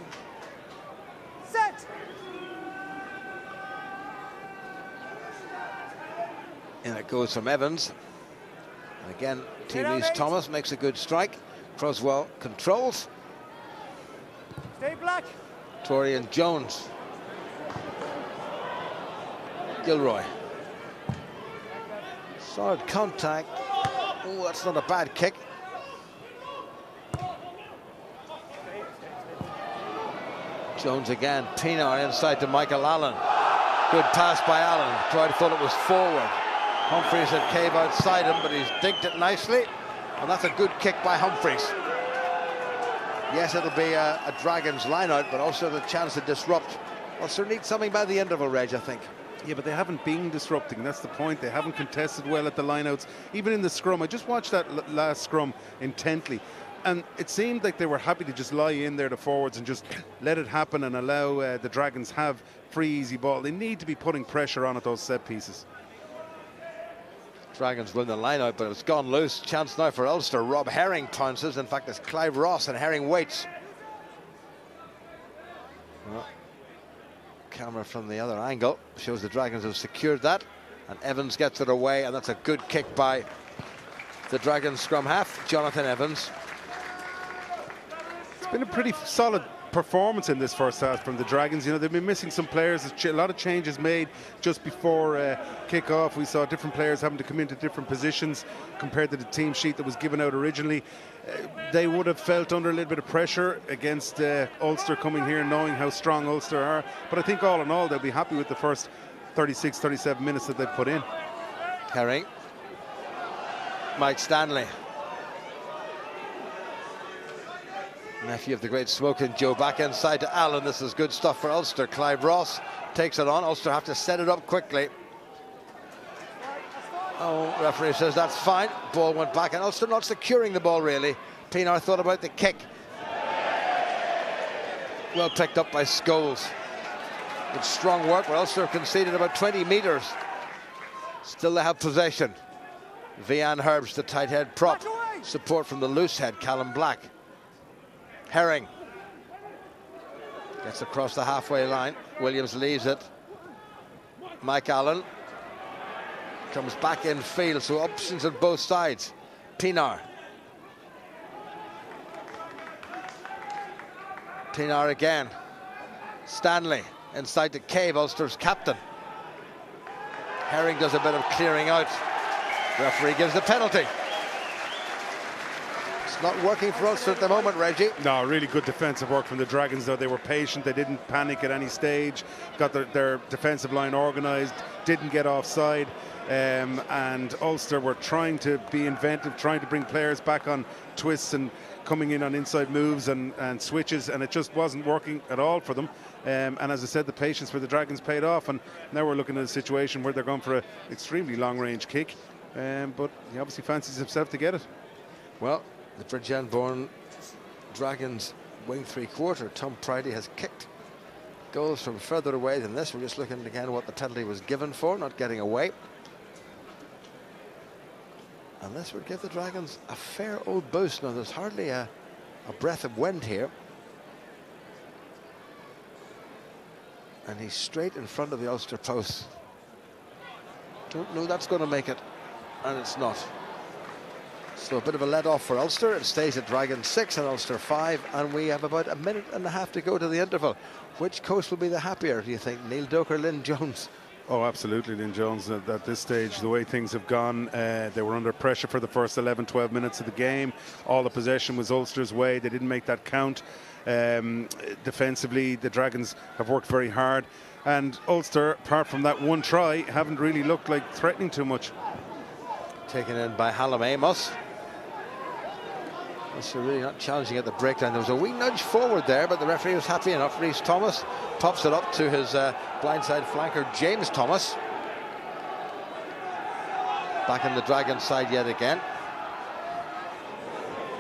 And it goes from Evans. And again, team leads Thomas, makes a good strike. Croswell controls. Stay black. Torrey and Jones. Gilroy. Solid contact. Oh, that's not a bad kick. Jones again. Pienaar inside to Michael Allen. Good pass by Allen. Troy thought it was forward. Humphreys had Cave outside him, but he's digged it nicely. And that's a good kick by Humphreys. Yes, it'll be a Dragons line-out, but also the chance to disrupt. Ulster needs something by the interval, Reg, I think. Yeah, but they haven't been disrupting. That's the point. They haven't contested well at the lineouts, even in the scrum. I just watched that last scrum intently, and it seemed like they were happy to just lie in there, the forwards, and just let it happen and allow the Dragons have free, easy ball. They need to be putting pressure on at those set pieces. Dragons win the line-out, but it's gone loose. Chance now for Ulster. Rob Herring pounces. In fact, it's Clive Ross, and Herring waits. Well, camera from the other angle shows the Dragons have secured that, and Evans gets it away, and that's a good kick by the Dragons scrum half, Jonathan Evans. It's been a pretty solid performance in this first half from the Dragons. You know, they've been missing some players. A lot of changes made just before kick-off. We saw different players having to come into different positions compared to the team sheet that was given out originally. They would have felt under a little bit of pressure against Ulster coming here, knowing how strong Ulster are. But I think all in all, they'll be happy with the first 36, 37 minutes that they've put in. Herring. Mike Stanley. Nephew of the great Smoking Joe, back inside to Allen. This is good stuff for Ulster. Clive Ross takes it on. Ulster have to set it up quickly. Oh, referee says that's fine. Ball went back, and Ulster not securing the ball really. Pienaar thought about the kick. Well picked up by Scholes. Good strong work, but Ulster conceded about 20 metres. Still they have possession. Vian Herbst, the tight head prop. Support from the loose head, Callum Black. Herring gets across the halfway line. Williams leaves it. Mike Allen comes back in field, so options on both sides. Pienaar. Pienaar again. Stanley inside to Cave, Ulster's captain. Herring does a bit of clearing out. Referee gives the penalty. Not working for Ulster at the moment, Reggie. No, really good defensive work from the Dragons, though. They were patient. They didn't panic at any stage. Got their defensive line organised. Didn't get offside. And Ulster were trying to be inventive, trying to bring players back on twists and coming in on inside moves and switches, and it just wasn't working at all for them. And as I said, the patience for the Dragons paid off, and now we're looking at a situation where they're going for an extremely long-range kick. But he obviously fancies himself to get it. Well, the Bridgend-born Dragons wing three-quarter, Tom Pridey, has kicked goals from further away than this. We're just looking again what the penalty was given for, not getting away. And this would give the Dragons a fair old boost. Now, there's hardly a breath of wind here. And he's straight in front of the Ulster post. Don't know that's going to make it, and it's not. So a bit of a let-off for Ulster. It stays at Dragons 6 and Ulster 5, and we have about a minute and a half to go to the interval. Which coast will be the happier, do you think? Neil Doak or Lynn Jones? Oh, absolutely, Lynn Jones. At this stage, the way things have gone, they were under pressure for the first 11, 12 minutes of the game. All the possession was Ulster's way. They didn't make that count. Defensively, the Dragons have worked very hard. And Ulster, apart from that one try, haven't really looked like threatening too much. Taken in by Hallam Amos. Ulster really not challenging at the breakdown. There was a wee nudge forward there, but the referee was happy enough. Rhys Thomas pops it up to his blindside flanker, James Thomas. Back in the Dragons side yet again.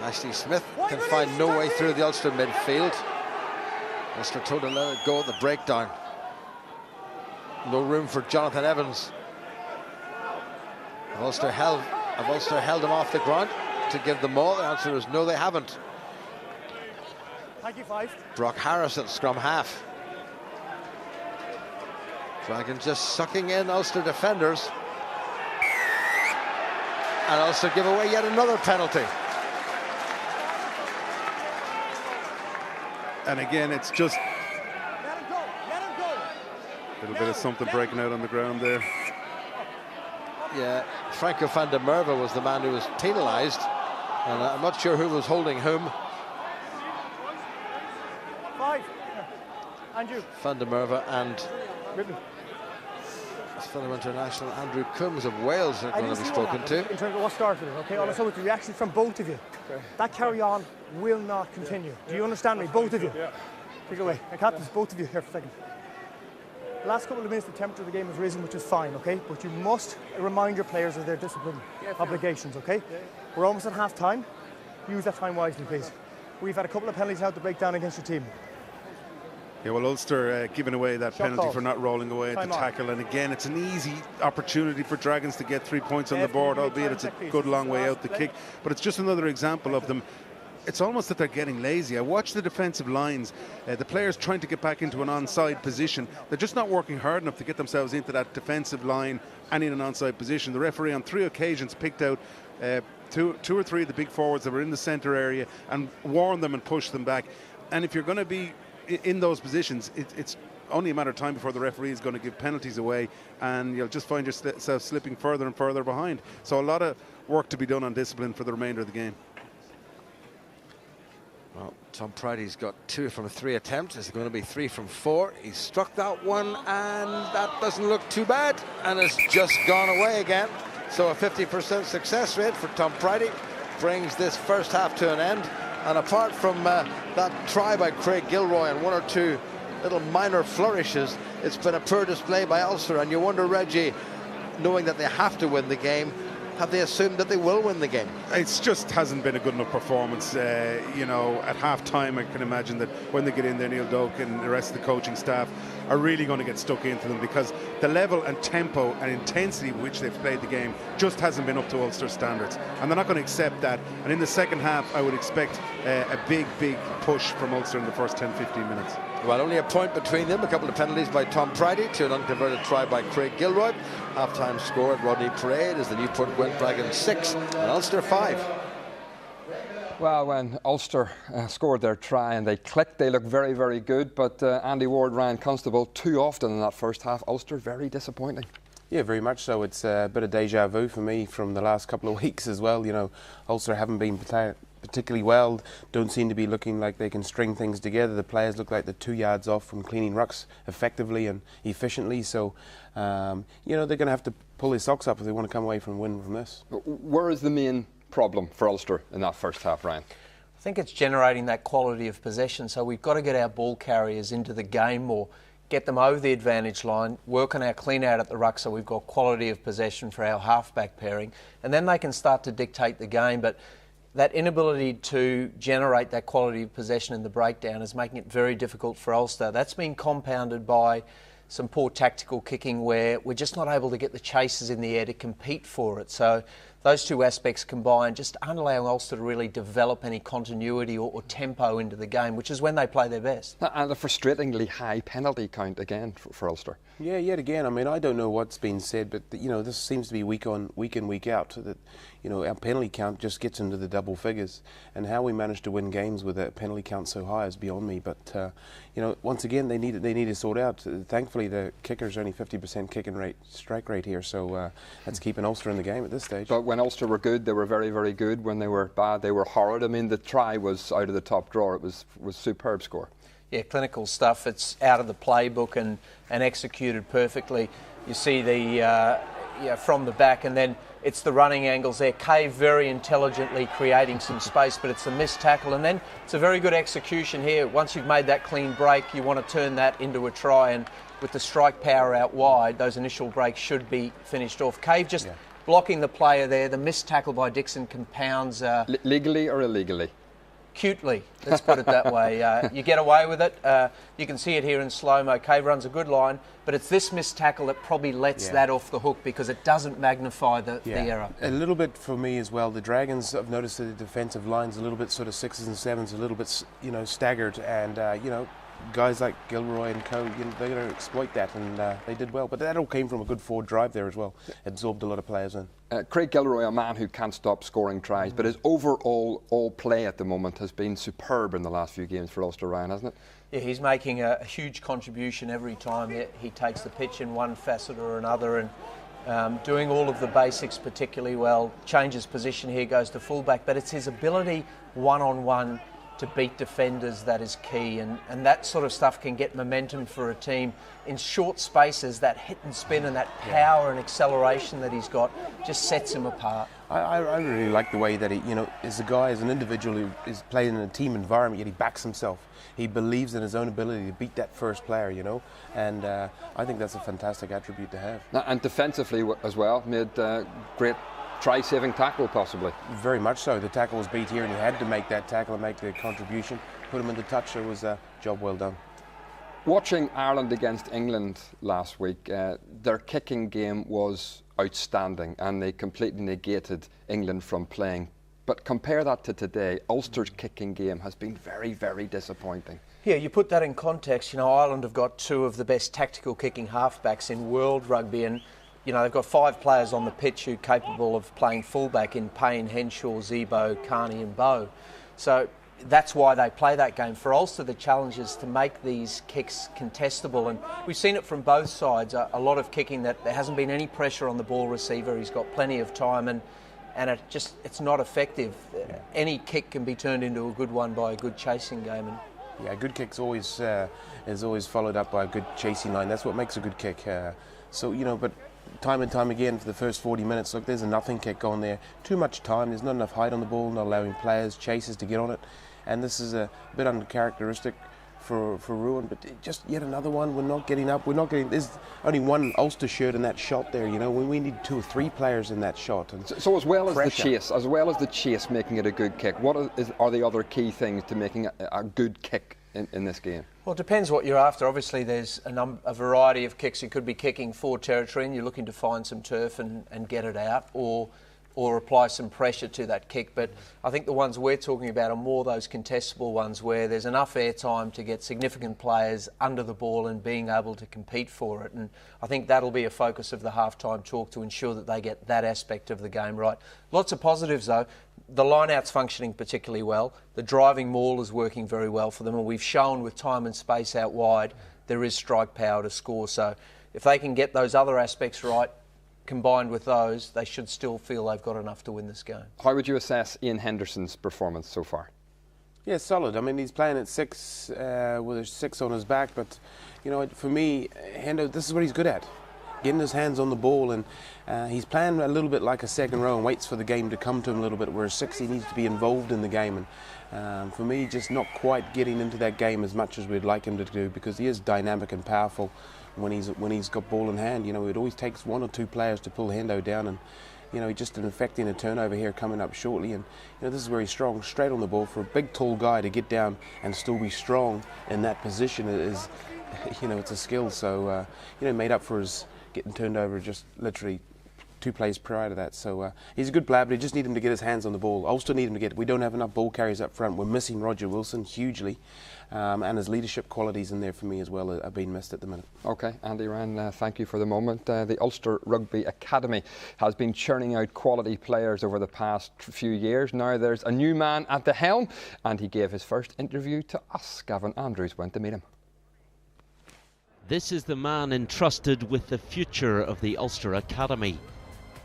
Ashley Smith can find no way through the Ulster midfield. Ulster told to let it go at the breakdown. No room for Jonathan Evans. Have Ulster held him off the ground to give the maul? The answer is no, they haven't. Thank you, 5. Brock Harris at scrum half. Dragons just sucking in Ulster defenders. And also give away yet another penalty. And again, it's just Let him go. Let him go. a little bit of something breaking out on the ground there. Yeah, Franco van der Merwe was the man who was penalised. And I'm not sure who was holding whom. 5. Andrew. Van der Merwe and Ribbon. fellow international Andrew Coombs of Wales are I going didn't to be see what spoken happened to. in terms of what started it, okay? All I saw was the reaction from both of you. Okay. That carry on will not continue. Do you understand me? Both of you. Yeah. Take it away. And captains, both of you here for a second. The last couple of minutes, the temperature of the game has risen, which is fine, okay? But you must remind your players of their discipline obligations, okay? Yeah. We're almost at half time. Use that time wisely, please. We've had a couple of penalties now to break down against your team. Yeah, well, Ulster giving away that Shot penalty call. for not rolling away at Time the on. tackle. And again, it's an easy opportunity for Dragons to get 3 points on the If board, you albeit return it's a set piece, good long way last out the play. kick. But it's just another example of them. It's almost that they're getting lazy. I watch the defensive lines, the players trying to get back into an onside position. They're just not working hard enough to get themselves into that defensive line and in an onside position. The referee on 3 occasions picked out two or three of the big forwards that were in the centre area and warned them and pushed them back. And if you're going to be in those positions, it's only a matter of time before the referee is going to give penalties away, and you'll just find yourself slipping further and further behind. So a lot of work to be done on discipline for the remainder of the game. Well, Tom Pridey's got 2 from 3 attempts. It's going to be 3 from 4. He's struck that one, and that doesn't look too bad, and it's just gone away again. So a 50% success rate for Tom Pridey brings this first half to an end. And apart from that try by Craig Gilroy and 1 or 2 little minor flourishes, it's been a poor display by Ulster. And you wonder, Reggie, knowing that they have to win the game, have they assumed that they will win the game? It just hasn't been a good enough performance. You know, at half-time, I can imagine that when they get in there, Neil Doak and the rest of the coaching staff are really going to get stuck into them, because the level and tempo and intensity with which they've played the game just hasn't been up to Ulster standards. And they're not going to accept that. And in the second half, I would expect a big push from Ulster in the first 10-15 minutes. Well, only a point between them. A couple of penalties by Tom Pridey to an unconverted try by Craig Gilroy. Half-time score at Rodney Parade is the Newport Gwent Dragons 6 and Ulster 5. Well, when Ulster scored their try and they clicked, they looked very, very good. But Andy Ward, Ryan Constable, too often in that first half, Ulster very disappointing. Yeah, very much so. It's a bit of deja vu for me from the last couple of weeks as well. You know, Ulster haven't been particularly well, don't seem to be looking like they can string things together. The players look like they're 2 yards off from cleaning rucks effectively and efficiently. So, you know, they're going to have to pull their socks up if they want to come away from winning from this. Where is the main problem for Ulster in that first half, Ryan? I think it's generating that quality of possession. So we've got to get our ball carriers into the game more, get them over the advantage line, work on our clean out at the ruck so we've got quality of possession for our halfback pairing, and then they can start to dictate the game. But that inability to generate that quality of possession in the breakdown is making it very difficult for Ulster. That's been compounded by some poor tactical kicking where we're just not able to get the chasers in the air to compete for it. So those 2 aspects combined just aren't allowing Ulster to really develop any continuity or tempo into the game, which is when they play their best. And a frustratingly high penalty count again for Ulster. Yeah, yet again. I mean, I don't know what's been said, but you know, this seems to be week in, week out. That, you know, our penalty count just gets into the double figures, and how we manage to win games with a penalty count so high is beyond me. But you know, once again, they need to sort out. Thankfully, the kicker's only 50% kicking rate, strike rate here, so that's keeping Ulster in the game at this stage. But when Ulster were good, they were very, very good. When they were bad, they were horrid. I mean, the try was out of the top drawer. It was superb score. Yeah, clinical stuff. It's out of the playbook and executed perfectly. You see the from the back, and then it's the running angles there. Cave very intelligently creating some space, but it's a missed tackle, and then it's a very good execution here. Once you've made that clean break, you want to turn that into a try, and with the strike power out wide, those initial breaks should be finished off. Cave just blocking the player there. The missed tackle by Dixon compounds. Legally or illegally? Cutely, let's put it that way. You get away with it. You can see it here in slow-mo. Cave runs a good line, but it's this missed tackle that probably lets that off the hook because it doesn't magnify the error. A little bit for me as well. The Dragons, I've noticed that the defensive line's a little bit sort of 6s and 7s, a little bit, you know, staggered, and you know, guys like Gilroy and co, they're going to exploit that, and they did well. But that all came from a good forward drive there as well. Absorbed a lot of players in. Craig Gilroy, a man who can't stop scoring tries, but his overall play at the moment has been superb in the last few games for Ulster, Ryan, hasn't it? Yeah, he's making a huge contribution every time he takes the pitch in one facet or another, and doing all of the basics particularly well. Changes position here, goes to fullback, but it's his ability one-on-one to beat defenders that is key, and that sort of stuff can get momentum for a team in short spaces. That hit and spin and that power and acceleration that he's got just sets him apart. I really like the way that he, as a guy, as an individual who is playing in a team environment, yet he backs himself. He believes in his own ability to beat that first player, and I think that's a fantastic attribute to have. And defensively as well, made great try-saving tackle possibly. Very much so. The tackle was beat here and he had to make that tackle and make the contribution. Put him in the touch. It was a job well done. Watching Ireland against England last week, their kicking game was outstanding and they completely negated England from playing. But compare that to today, Ulster's kicking game has been very, very disappointing. Yeah, you put that in context. Ireland have got two of the best tactical kicking halfbacks in world rugby, and they've got 5 players on the pitch who are capable of playing fullback in Payne, Henshaw, Zebo, Carney and Bowe. So that's why they play that game. For Ulster, the challenge is to make these kicks contestable, and we've seen it from both sides. A lot of kicking that there hasn't been any pressure on the ball receiver. He's got plenty of time, and it's not effective. Any kick can be turned into a good one by a good chasing game. And yeah, a good kick's always is always followed up by a good chasing line. That's what makes a good kick. But time and time again for the first 40 minutes, look, there's a nothing kick going there. Too much time, there's not enough height on the ball, not allowing players, chasers to get on it. And this is a bit uncharacteristic for Ruan, but just yet another one. We're not getting up. There's only one Ulster shirt in that shot there. We need 2 or 3 players in that shot. And so as well as the chase, making it a good kick, what are the other key things to making a good kick in this game? Well, it depends what you're after. Obviously, there's a variety of kicks. You could be kicking for territory and you're looking to find some turf and get it out, or apply some pressure to that kick. But I think the ones we're talking about are more those contestable ones where there's enough airtime to get significant players under the ball and being able to compete for it. And I think that'll be a focus of the halftime talk to ensure that they get that aspect of the game right. Lots of positives though. The line-out's functioning particularly well. The driving maul is working very well for them, and we've shown with time and space out wide there is strike power to score. So if they can get those other aspects right, combined with those, they should still feel they've got enough to win this game. How would you assess Ian Henderson's performance so far? Yeah, solid. I mean, he's playing at 6 with a 6 on his back, but for me, Hendo, this is what he's good at. Getting his hands on the ball, and he's playing a little bit like a second row and waits for the game to come to him a little bit, whereas 6 he needs to be involved in the game, and for me just not quite getting into that game as much as we'd like him to do, because he is dynamic and powerful when he's got ball in hand. It always takes 1 or 2 players to pull Hendo down, and he just affecting a turnover here coming up shortly, and this is where he's strong, straight on the ball. For a big tall guy to get down and still be strong in that position is it's a skill. So made up for his getting turned over just literally 2 plays prior to that. So he's a good player, but we just need him to get his hands on the ball. Ulster need him to get. We don't have enough ball carriers up front. We're missing Roger Wilson hugely, and his leadership qualities in there for me as well are being missed at the minute. Okay, Andy Ryan, thank you for the moment. The Ulster Rugby Academy has been churning out quality players over the past few years. Now there's a new man at the helm, and he gave his first interview to us. Gavin Andrews went to meet him. This is the man entrusted with the future of the Ulster Academy.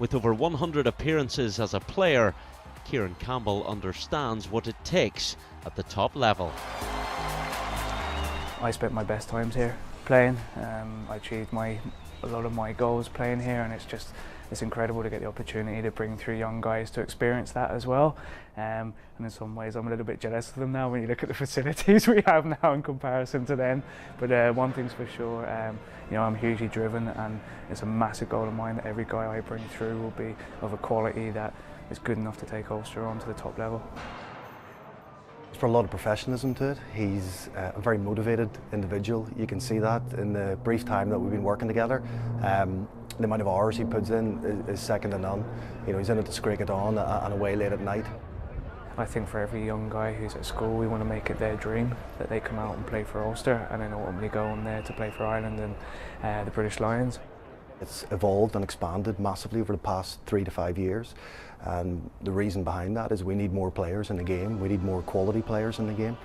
With over 100 appearances as a player, Kieran Campbell understands what it takes at the top level. I spent my best times here playing. I achieved a lot of my goals playing here, and it's incredible to get the opportunity to bring 3 young guys to experience that as well. And in some ways I'm a little bit jealous of them now when you look at the facilities we have now in comparison to them. But one thing's for sure, I'm hugely driven, and it's a massive goal of mine that every guy I bring through will be of a quality that is good enough to take Ulster on to the top level. There's a lot of professionalism to it. He's a very motivated individual. You can see that in the brief time that we've been working together. The amount of hours he puts in is second to none. He's in it to scrape it on and away late at night. I think for every young guy who's at school, we want to make it their dream that they come out and play for Ulster and then ultimately go on there to play for Ireland and the British Lions. It's evolved and expanded massively over the past 3 to 5 years, and the reason behind that is we need more players in the game, we need more quality players in the game,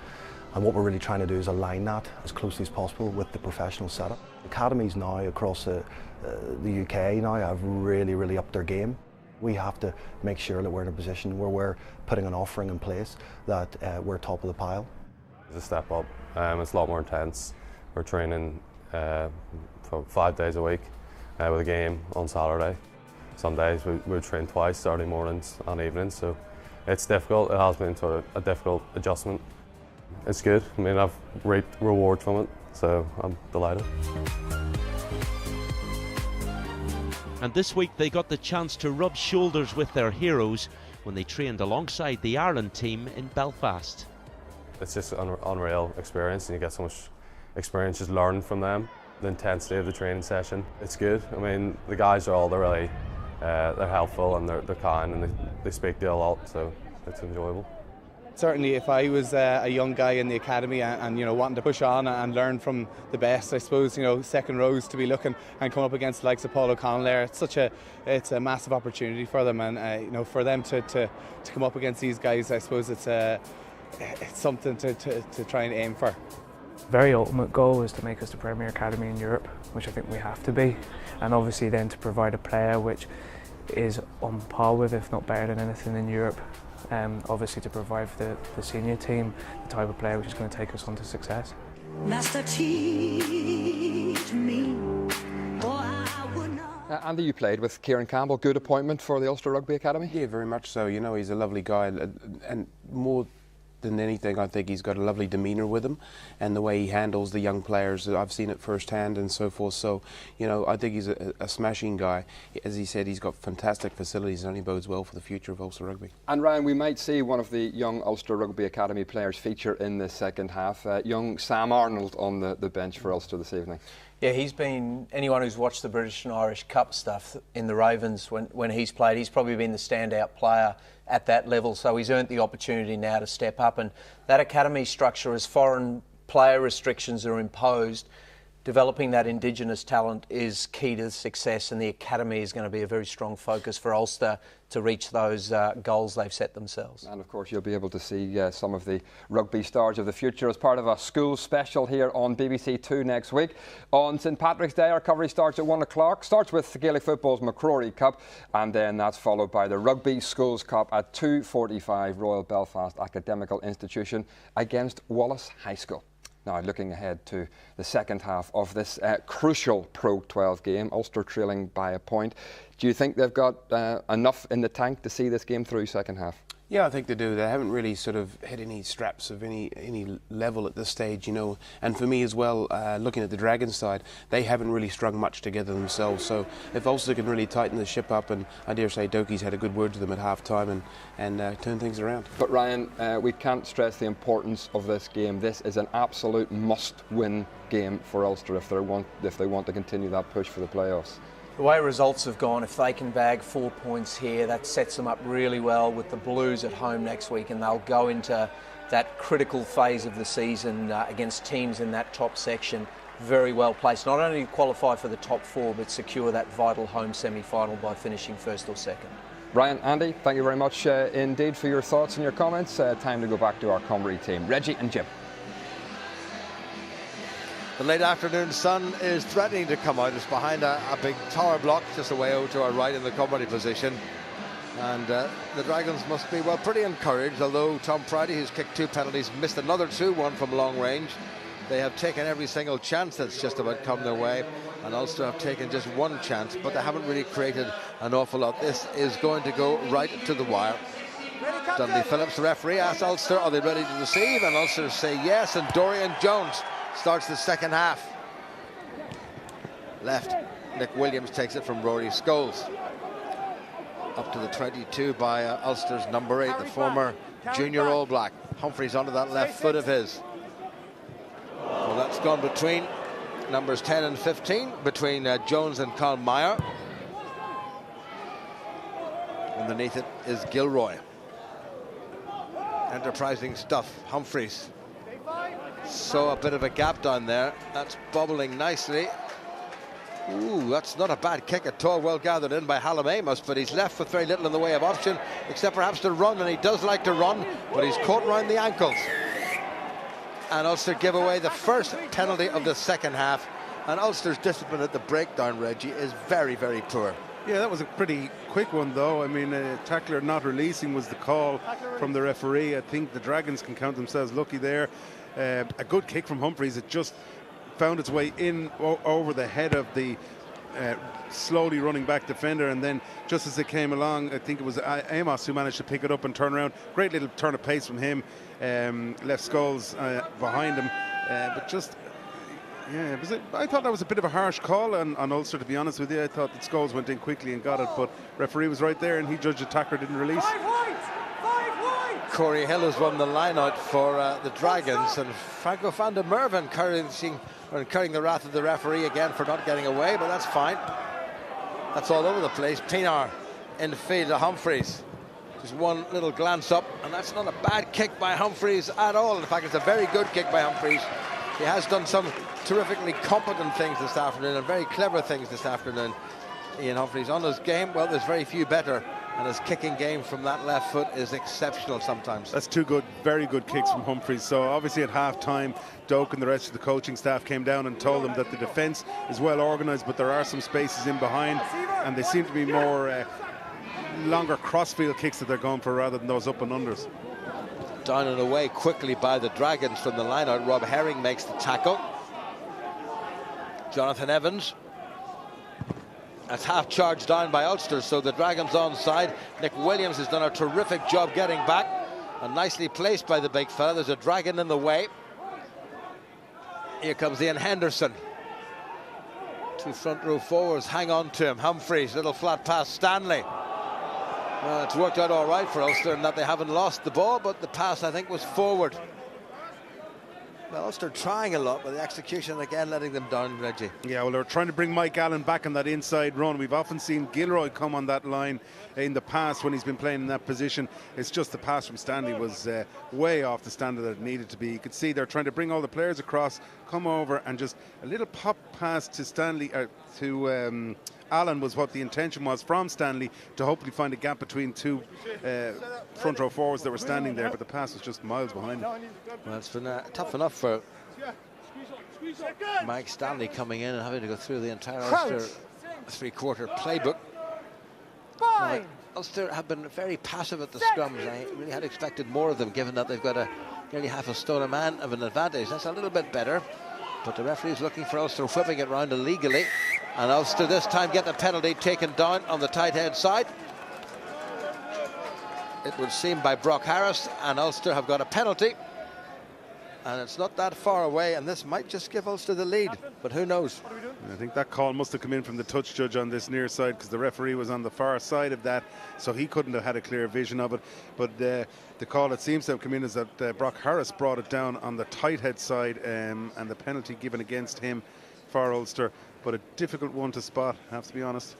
and what we're really trying to do is align that as closely as possible with the professional setup. Academies now across the UK now have really upped their game. We have to make sure that we're in a position where we're putting an offering in place that we're top of the pile. It's a step up. It's a lot more intense. We're training for 5 days a week with a game on Saturday. Some days we train twice, Saturday mornings and evenings, so it's difficult. It has been sort of a difficult adjustment. It's good. I mean, I've reaped reward from it, so I'm delighted. And this week they got the chance to rub shoulders with their heroes when they trained alongside the Ireland team in Belfast. It's just an unreal experience, and you get so much experience just learning from them. The intensity of the training session, it's good. I mean, the guys are they're really they're helpful and they're kind, and they speak to you a lot, so it's enjoyable. Certainly, if I was a young guy in the academy and you know, wanting to push on and learn from the best, I suppose, you know, second rows to be looking and come up against the likes of Paul O'Connell there, it's a massive opportunity for them, and you know, for them to come up against these guys, I suppose it's something to try and aim for. Very ultimate goal is to make us the premier academy in Europe, which I think we have to be, and obviously then to provide a player which is on par with, if not better than anything in Europe. Obviously to provide for the senior team the type of player which is going to take us on to success. Master, teach me, or I would not. Andy, you played with Kieran Campbell. Good appointment for the Ulster Rugby Academy? Yeah, very much so. You know, he's a lovely guy, and more than anything, I think he's got a lovely demeanour with him, and the way he handles the young players. I've seen it firsthand and so forth. So, you know, I think he's a smashing guy. As he said, he's got fantastic facilities, and only bodes well for the future of Ulster Rugby. And Ryan, we might see one of the young Ulster Rugby Academy players feature in the second half. Young Sam Arnold on the bench for Ulster this evening. Yeah, he's been, anyone who's watched the British and Irish Cup stuff in the Ravens when he's played, he's probably been the standout player at that level, so he's earned the opportunity now to step up. And that academy structure, as foreign player restrictions are imposed, developing that Indigenous talent is key to success, and the academy is going to be a very strong focus for Ulster to reach those goals they've set themselves. And of course you'll be able to see some of the rugby stars of the future as part of a school special here on BBC Two next week. On St Patrick's Day, our coverage starts at 1 o'clock. Starts with Gaelic football's McCrory Cup, and then that's followed by the Rugby Schools Cup at 2:45, Royal Belfast Academical Institution against Wallace High School. Now, looking ahead to the second half of this crucial Pro 12 game, Ulster trailing by a point. Do you think they've got enough in the tank to see this game through second half? Yeah, I think they do. They haven't really sort of hit any straps of any level at this stage, you know. And for me as well, looking at the Dragons side, they haven't really strung much together themselves. So if Ulster can really tighten the ship up, and I dare say Dokey's had a good word to them at half-time and turn things around. But Ryan, we can't stress the importance of this game. This is an absolute must-win game for Ulster if they want to continue that push for the playoffs. The way results have gone, if they can bag 4 points here, that sets them up really well with the Blues at home next week, and they'll go into that critical phase of the season against teams in that top section very well placed. Not only qualify for the top four, but secure that vital home semi-final by finishing first or second. Ryan, Andy, thank you very much indeed for your thoughts and your comments. Time to go back to our commentary team. Reggie and Jim. The late afternoon sun is threatening to come out. It's behind a big tower block just away over to our right in the commentary position. And the Dragons must be, well, pretty encouraged, although Tom Pridey, who's kicked 2 penalties, missed another 2, one from long range. They have taken every single chance that's just about come their way, and Ulster have taken just 1 chance, but they haven't really created an awful lot. This is going to go right to the wire. Dudley Phillips, the referee, asks Ulster, are they ready to receive? And Ulster say yes, and Dorian Jones starts the second half. Left, Nick Williams takes it from Rory Scholes. Up to the 22 by Ulster's number 8, the former junior All Black. Humphreys onto that left foot of his. Well, that's gone between numbers 10 and 15, between Jones and Carl Meyer. Underneath it is Gilroy. Enterprising stuff. Humphreys. So a bit of a gap down there. That's bubbling nicely. Ooh, that's not a bad kick at all. Well gathered in by Hallam Amos, but he's left with very little in the way of option, except perhaps to run, and he does like to run, but he's caught round the ankles. And Ulster give away the first penalty of the second half. And Ulster's discipline at the breakdown, Reggie, is very, very poor. Yeah, that was a pretty quick one, though. I mean, tackler not releasing was the call from the referee. I think the Dragons can count themselves lucky there. A good kick from Humphreys. It just found its way in over the head of the slowly running back defender, and then just as it came along, I think it was Amos who managed to pick it up and turn around. Great little turn of pace from him. Left Scholes behind him, but just... Yeah, I thought that was a bit of a harsh call on Ulster, to be honest with you. I thought that Scholes went in quickly and got it, but referee was right there and he judged the tackler didn't release. Corey Hill has won the line-out for the Dragons, and Franco van der Merwe incurring the wrath of the referee again for not getting away, but that's fine. That's all over the place. Pienaar in the field to Humphreys. Just one little glance up, and that's not a bad kick by Humphreys at all. In fact, it's a very good kick by Humphreys. He has done some terrifically competent things this afternoon and very clever things this afternoon. Ian Humphreys on his game, well, there's very few better, and his kicking game from that left foot is exceptional sometimes. That's two good, very good kicks from Humphreys. So obviously at half-time, Doak and the rest of the coaching staff came down and told them that the defence is well organised, but there are some spaces in behind, and they seem to be more longer crossfield kicks that they're going for rather than those up and unders. Down and away quickly by the Dragons from the line-out. Rob Herring makes the tackle. Jonathan Evans. That's half charged down by Ulster, so the Dragons onside. Nick Williams has done a terrific job getting back, and nicely placed by the big fella. There's a Dragon in the way. Here comes Ian Henderson. Two front row forwards hang on to him. Humphreys, little flat pass, Stanley. Well, it's worked out all right for Ulster in that they haven't lost the ball, but the pass, I think, was forward. Well, Ulster trying a lot, but the execution again letting them down, Reggie. Yeah, well, they're trying to bring Mike Allen back on that inside run. We've often seen Gilroy come on that line in the past when he's been playing in that position. It's just the pass from Stanley was way off the standard that it needed to be. You could see they're trying to bring all the players across, come over, and just a little pop pass to Stanley, to Allen was what the intention was from Stanley, to hopefully find a gap between two front row forwards that were standing there, but the pass was just miles behind him. Well, it's been tough enough for Mike Stanley coming in and having to go through the entire Ulster three-quarter playbook. Ulster have been very passive at the scrums. I really had expected more of them, given that they've got nearly half a stone a man of an advantage. That's a little bit better, but the referee's looking for Ulster whipping it round illegally, and Ulster this time get the penalty taken down on the tight head side. It would seem by Brock Harris, and Ulster have got a penalty, and it's not that far away, and this might just give Ulster the lead, but who knows. I think that call must have come in from the touch judge on this near side, because the referee was on the far side of that, so he couldn't have had a clear vision of it. But the call that seems to have come in is that Brock Harris brought it down on the tight head side, and the penalty given against him for Ulster, but a difficult one to spot, I have to be honest.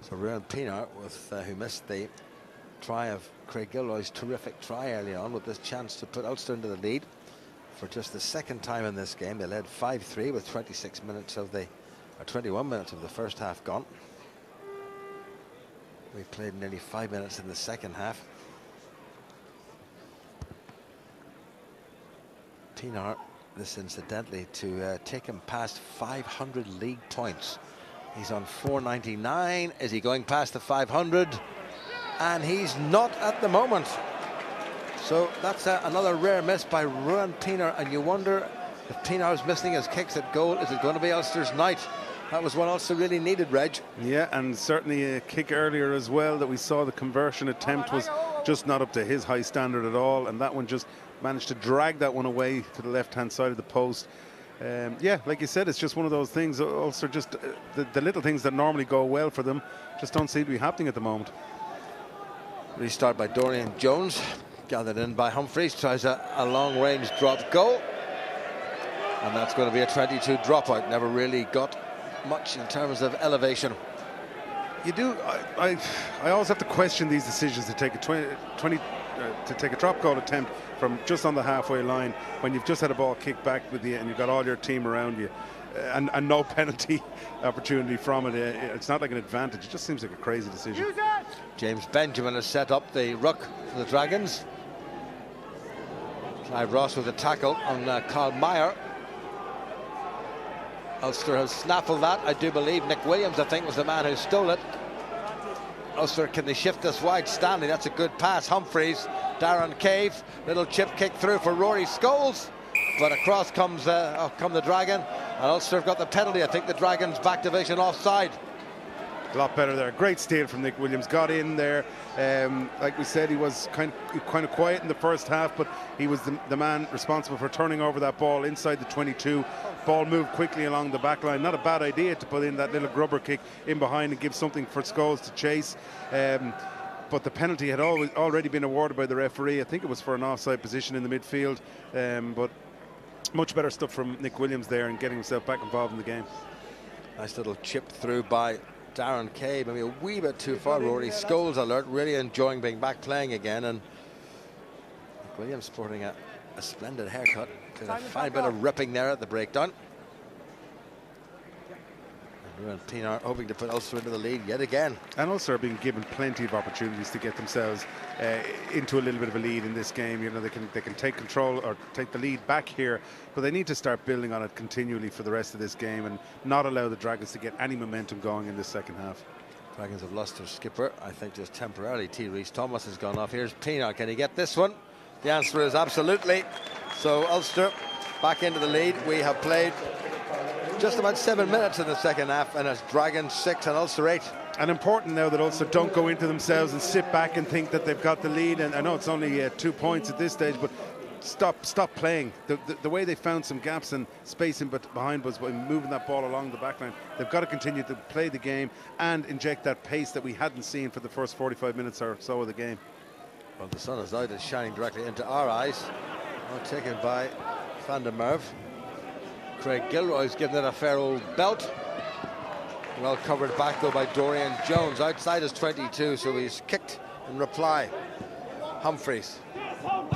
So Ruan Pienaar, who missed the try of Craig Gilroy's terrific try early on, with this chance to put Ulster into the lead for just the second time in this game. They led 5-3 with 21 minutes of the first half gone. We played nearly 5 minutes in the second half. Pienaar, this incidentally, to take him past 500 league points. He's on 499. Is he going past the 500? And he's not at the moment. So that's another rare miss by Ruan Pienaar, and you wonder if Pienaar's missing his kicks at goal, is it going to be Ulster's night? That was what Ulster really needed, Reg. Yeah, and certainly a kick earlier as well that we saw. The conversion attempt was just not up to his high standard at all, and that one just managed to drag that one away to the left-hand side of the post. Yeah, like you said, it's just one of those things. Ulster just, the little things that normally go well for them just don't seem to be happening at the moment. Restart by Dorian Jones, gathered in by Humphreys, tries a long-range drop goal, and that's going to be a 22 dropout. Never really got much in terms of elevation. You do. I always have to question these decisions to take a 20 to take a drop goal attempt from just on the halfway line when you've just had a ball kicked back with you and you've got all your team around you, and no penalty opportunity from it. It's not like an advantage. It just seems like a crazy decision. James Benjamin has set up the ruck for the Dragons. Clive Ross with a tackle on Carl Meyer. Ulster has snaffled that, I do believe. Nick Williams, I think, was the man who stole it. Ulster, can they shift this wide? Stanley, that's a good pass. Humphreys, Darren Cave, little chip kick through for Rory Scholes, but across comes come the Dragon, and Ulster have got the penalty. I think the Dragons back division offside. A lot better there. Great steal from Nick Williams. Got in there. Like we said, he was kind of quiet in the first half, but he was the man responsible for turning over that ball inside the 22. Ball moved quickly along the back line. Not a bad idea to put in that little grubber kick in behind and give something for Scholes to chase. But the penalty had already been awarded by the referee. I think it was for an offside position in the midfield. But much better stuff from Nick Williams there and getting himself back involved in the game. Nice little chip through by Darren Cave, maybe a wee bit too far. Rory Scholes alert, really enjoying being back playing again, and Nick Williams sporting a splendid haircut. A fine bit of ripping there at the breakdown. And Ruan Pienaar hoping to put Ulster into the lead yet again. And Ulster are being given plenty of opportunities to get themselves into a little bit of a lead in this game. You know, they can take control or take the lead back here, but they need to start building on it continually for the rest of this game and not allow the Dragons to get any momentum going in this second half. Dragons have lost their skipper, I think just temporarily. T. Reece Thomas has gone off. Here's Pienaar. Can he get this one? The answer is absolutely. So Ulster back into the lead. We have played just about 7 minutes in the second half, and it's Dragons 6 and Ulster 8. And important now that Ulster don't go into themselves and sit back and think that they've got the lead. And I know it's only 2 points at this stage, but stop playing. The way they found some gaps and spacing behind was by moving that ball along the back line. They've got to continue to play the game and inject that pace that we hadn't seen for the first 45 minutes or so of the game. Well, the sun is out and shining directly into our eyes. Now taken by Van der Merwe. Craig Gilroy's given it a fair old belt. Well covered back though by Dorian Jones. Outside is 22, so he's kicked in reply. Humphreys. Well,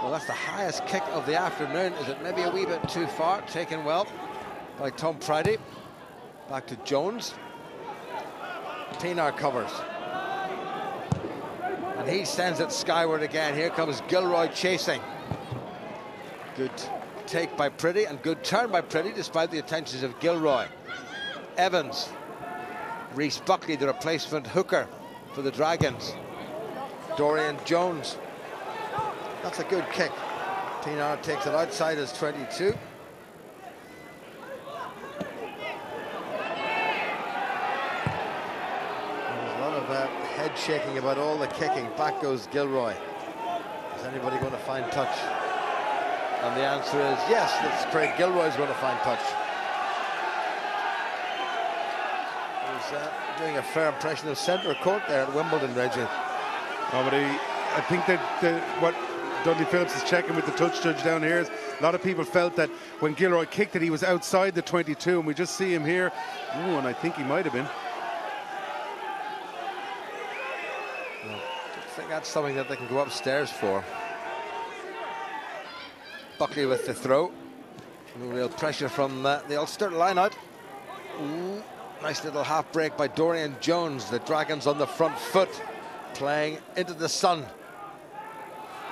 that's the highest kick of the afternoon. Is it maybe a wee bit too far? Taken well by Tom Pridey. Back to Jones. Pienaar covers. And he sends it skyward again. Here comes Gilroy chasing. Good take by Priddy and good turn by Priddy despite the attentions of Gilroy. Evans. Rhys Buckley, the replacement hooker for the Dragons. Dorian Jones. That's a good kick. Pienaar takes it outside as 22. Head shaking about all the kicking. Back goes Gilroy. Is anybody going to find touch? And the answer is yes, that's Craig Gilroy's going to find touch. He's doing a fair impression of centre court there at Wimbledon, Reggie. Oh, but I think that what Dudley Phillips is checking with the touch judge down here is a lot of people felt that when Gilroy kicked it, he was outside the 22, and we just see him here. Ooh, and I think he might have been. I think that's something that they can go upstairs for. Buckley with the throw. No real pressure from the Ulster line out. Ooh, nice little half break by Dorian Jones. The Dragons on the front foot, playing into the sun.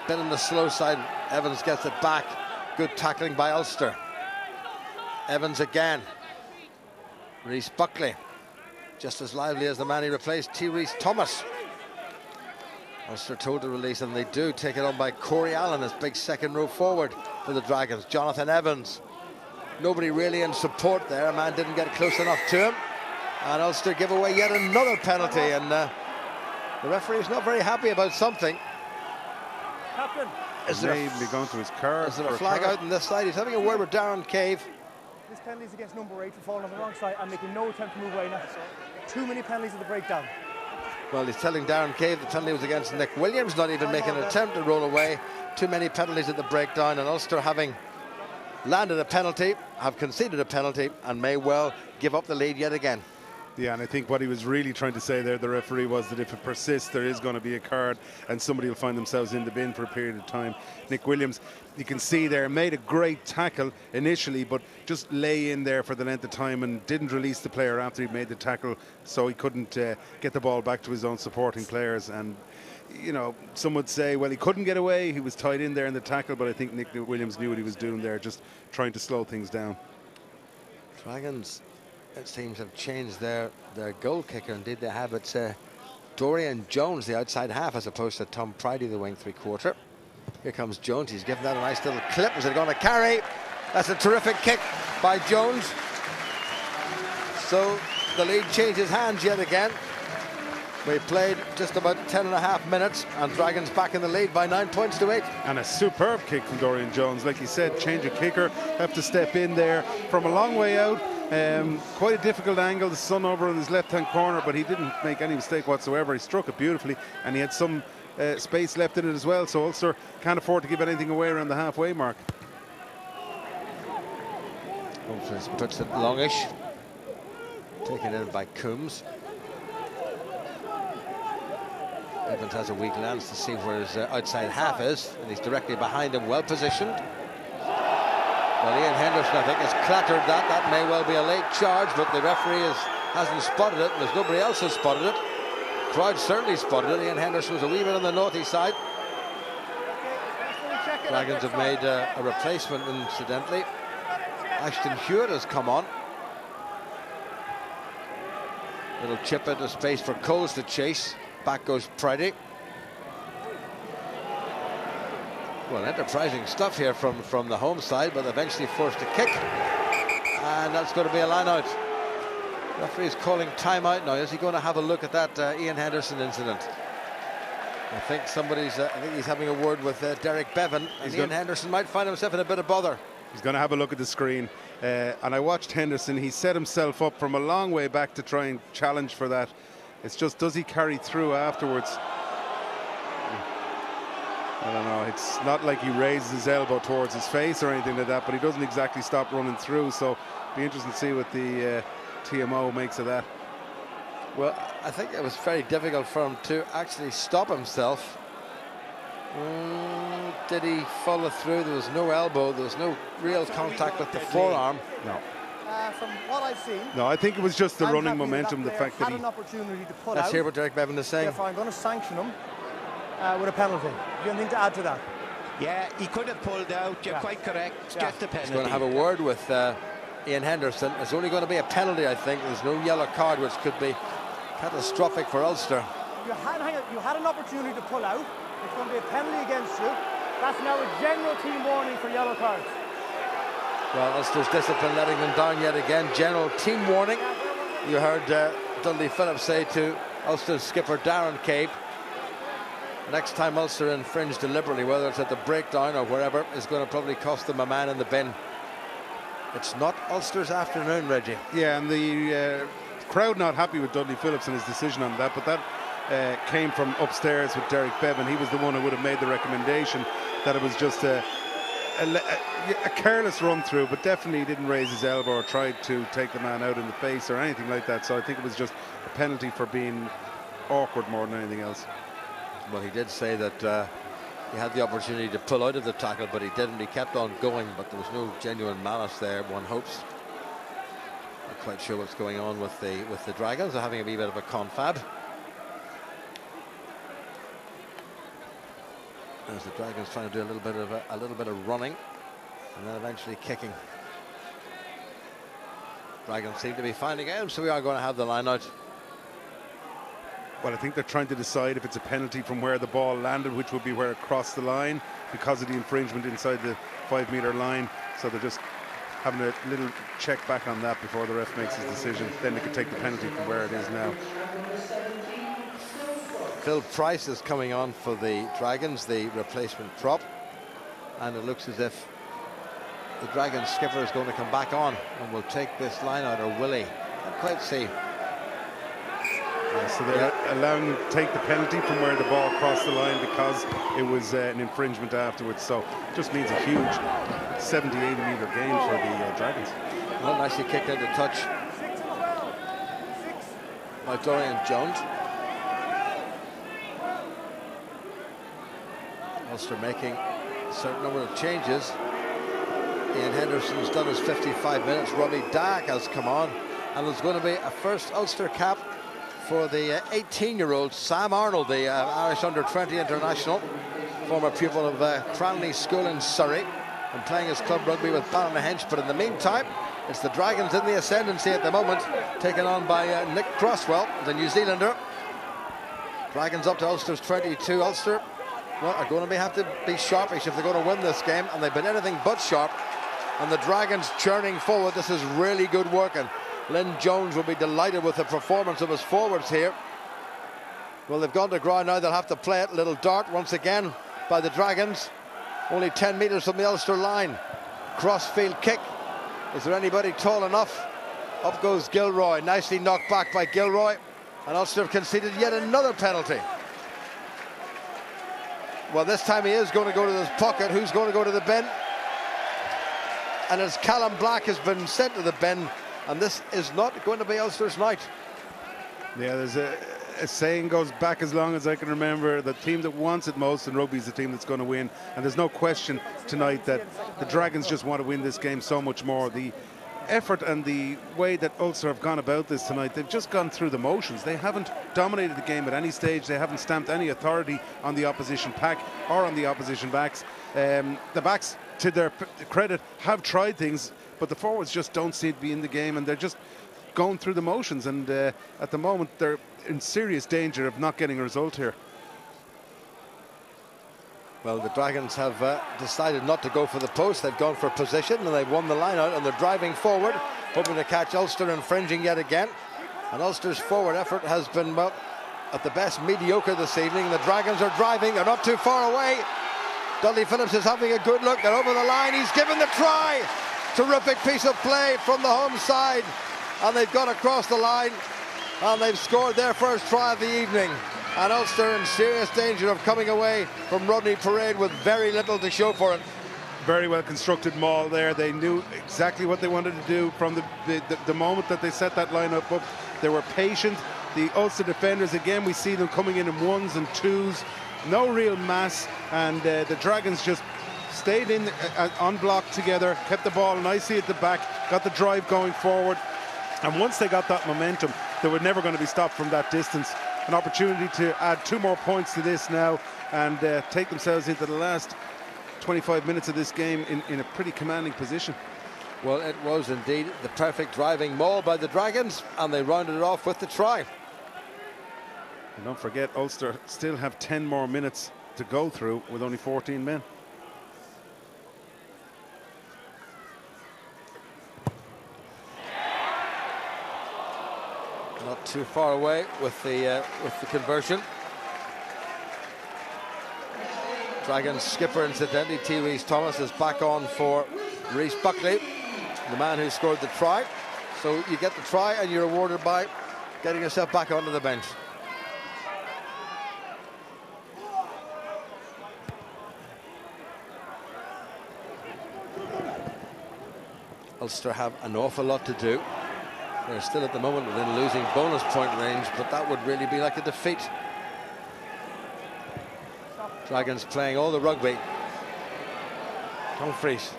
Bit on the slow side. Evans gets it back. Good tackling by Ulster. Evans again. Rhys Buckley, just as lively as the man he replaced, T. Reece Thomas. Ulster told to release, and they do. Take it on by Corey Allen, his big second row forward for the Dragons. Jonathan Evans. Nobody really in support there. A man didn't get close enough to him. And Ulster give away yet another penalty. And the referee's not very happy about something. Captain. Is there be going to his car? Is there a flag out on this side? He's having a word with Darren Cave. This penalty is against number 8 for falling on the wrong side and making no attempt to move away now. Too many penalties at the breakdown. Well, he's telling Darren Cave the penalty was against Nick Williams, not even making an attempt to roll away. Too many penalties at the breakdown, and Ulster, having landed a penalty, have conceded a penalty, and may well give up the lead yet again. Yeah, and I think what he was really trying to say there, the referee, was that if it persists, there is going to be a card and somebody will find themselves in the bin for a period of time. Nick Williams, you can see there, made a great tackle initially, but just lay in there for the length of time and didn't release the player after he made the tackle, so he couldn't get the ball back to his own supporting players. And, you know, some would say, well, he couldn't get away, he was tied in there in the tackle, but I think Nick Williams knew what he was doing there, just trying to slow things down. Dragons, it seems, have changed their goal kicker. Indeed, they have. It's Dorian Jones, the outside half, as opposed to Tom Pridey, the wing three-quarter. Here comes Jones. He's given that a nice little clip. Is it going to carry? That's a terrific kick by Jones. So the lead changes hands yet again. We played just about 10.5 minutes, and Dragons back in the lead by 9 points to 8. And a superb kick from Dorian Jones. Like he said, change of kicker, have to step in there from a long way out. Quite a difficult angle, the sun over in his left-hand corner, but he didn't make any mistake whatsoever. He struck it beautifully, and he had some space left in it as well, so Ulster can't afford to give anything away around the halfway mark. Humphries puts it longish. Taken in by Coombs. Evans has a weak glance to see where his outside half is, and he's directly behind him, well positioned. Well, Ian Henderson, I think, has clattered that. That may well be a late charge, but the referee hasn't spotted it, and there's nobody else who's spotted it. Crowd certainly spotted it. Ian Henderson was a wee bit on the naughty side. Dragons have made a replacement, incidentally. Ashton Hewitt has come on. Little chip into space for Coles to chase. Back goes Pridey. Well, enterprising stuff here from the home side, but eventually forced to kick. And that's going to be a line out. Referee's calling timeout now. Is he going to have a look at that Ian Henderson incident? I think I think he's having a word with Derek Bevan. And Ian Henderson might find himself in a bit of bother. He's going to have a look at the screen. And I watched Henderson. He set himself up from a long way back to try and challenge for that. It's just, does he carry through afterwards? I don't know. It's not like he raises his elbow towards his face or anything like that, but he doesn't exactly stop running through. So it'll be interesting to see what the TMO makes of that. Well, I think it was very difficult for him to actually stop himself. Did he follow through? There was no elbow. There was no real contact with the forearm. No. From what I've seen, No, I think it was just the running momentum, the fact that had he... an opportunity to pull Let's out. hear what Derek Bevan is saying. Therefore, I'm going to sanction him with a penalty. Do you have anything to add to that? Yeah, he could have pulled out. You're quite correct. Get the penalty. He's going to have a word with Ian Henderson. It's only going to be a penalty, I think. There's no yellow card, which could be catastrophic for Ulster. You had an opportunity to pull out. It's going to be a penalty against you. That's now a general team warning for yellow cards. Well, Ulster's discipline letting them down yet again. General team warning. You heard Dundee Phillips say to Ulster's skipper Darren Cape, next time Ulster infringe deliberately, whether it's at the breakdown or wherever, is going to probably cost them a man in the bin. It's not Ulster's afternoon, Reggie. Yeah, and the crowd not happy with Dudley Phillips and his decision on that, but that came from upstairs with Derek Bevan. He was the one who would have made the recommendation that it was just a careless run through, but definitely didn't raise his elbow or tried to take the man out in the face or anything like that. So I think it was just a penalty for being awkward more than anything else. Well, he did say that he had the opportunity to pull out of the tackle, but he didn't. He kept on going, but there was no genuine malice there, one hopes. Not quite sure what's going on with the Dragons. They're having a wee bit of a confab. As the Dragons trying to do a little bit of running, and then eventually kicking. Dragons seem to be finding out, so we are going to have the line out. Well, I think they're trying to decide if it's a penalty from where the ball landed, which would be where it crossed the line because of the infringement inside the 5-meter line. So they're just having a little check back on that before the ref makes his decision. Then they could take the penalty from where it is now. Phil Price is coming on for the Dragons, the replacement prop, and it looks as if the Dragons skipper is going to come back on and will take this line out, or will he? Can't quite see. So they're allowing him to take the penalty from where the ball crossed the line because it was an infringement afterwards. So it just means a huge 70-80 meter gain for the Dragons. Well, nicely kicked out of touch. by Dorian Jones. Ulster making a certain number of changes. Ian Henderson's done his 55 minutes. Robbie Dyack has come on, and there's going to be a first Ulster cap for the 18-year-old Sam Arnold, the Irish under-20 international, former pupil of Cranleigh School in Surrey, and playing his club rugby with Ballynahinch. But in the meantime, it's the Dragons in the ascendancy at the moment, taken on by Nick Crosswell, the New Zealander. Dragons up to Ulster's 22. Ulster, well, are going to have to be sharpish if they're going to win this game, and they've been anything but sharp. And the Dragons churning forward. This is really good work, and Lynn Jones will be delighted with the performance of his forwards here. Well, they've gone to ground now. They'll have to play it. Little dart once again by the Dragons. Only 10 metres from the Ulster line. Crossfield kick. Is there anybody tall enough? Up goes Gilroy. Nicely knocked back by Gilroy. And Ulster have conceded yet another penalty. Well, this time he is going to go to this pocket. Who's going to go to the bin? And as Callum Black has been sent to the bin, and this is not going to be Ulster's night. Yeah, there's a saying goes back as long as I can remember: the team that wants it most in rugby is the team that's going to win. And there's no question tonight that the Dragons just want to win this game so much more. The effort and the way that Ulster have gone about this tonight, they've just gone through the motions. They haven't dominated the game at any stage. They haven't stamped any authority on the opposition pack or on the opposition backs. The backs, to their credit, have tried things, but the forwards just don't seem to be in the game, and they're just going through the motions. And at the moment, they're in serious danger of not getting a result here. Well, the Dragons have decided not to go for the post. They've gone for position, and they've won the line out, and they're driving forward, hoping to catch Ulster infringing yet again. And Ulster's forward effort has been, well, at the best, mediocre this evening. The Dragons are driving. They're not too far away. Dudley Phillips is having a good look. They're over the line. He's given the try. Terrific piece of play from the home side. And they've gone across the line, and they've scored their first try of the evening. And Ulster in serious danger of coming away from Rodney Parade with very little to show for it. Very well constructed maul there. They knew exactly what they wanted to do from the moment that they set that lineup up. They were patient. The Ulster defenders, again, we see them coming in ones and twos. No real mass, and the Dragons just stayed in on block together, kept the ball nicely at the back, got the drive going forward. And once they got that momentum, they were never going to be stopped from that distance. An opportunity to add 2 more points to this now and take themselves into the last 25 minutes of this game in a pretty commanding position. Well, it was indeed the perfect driving maul by the Dragons, and they rounded it off with the try. And don't forget, Ulster still have 10 more minutes to go through with only 14 men. Not too far away with the conversion. Dragons skipper, incidentally, T. Reese Thomas, is back on for Reece Buckley, the man who scored the try. So you get the try and you're rewarded by getting yourself back onto the bench. Ulster have an awful lot to do. They're still at the moment within losing bonus point range, but that would really be like a defeat. Dragons playing all the rugby. Humphreys.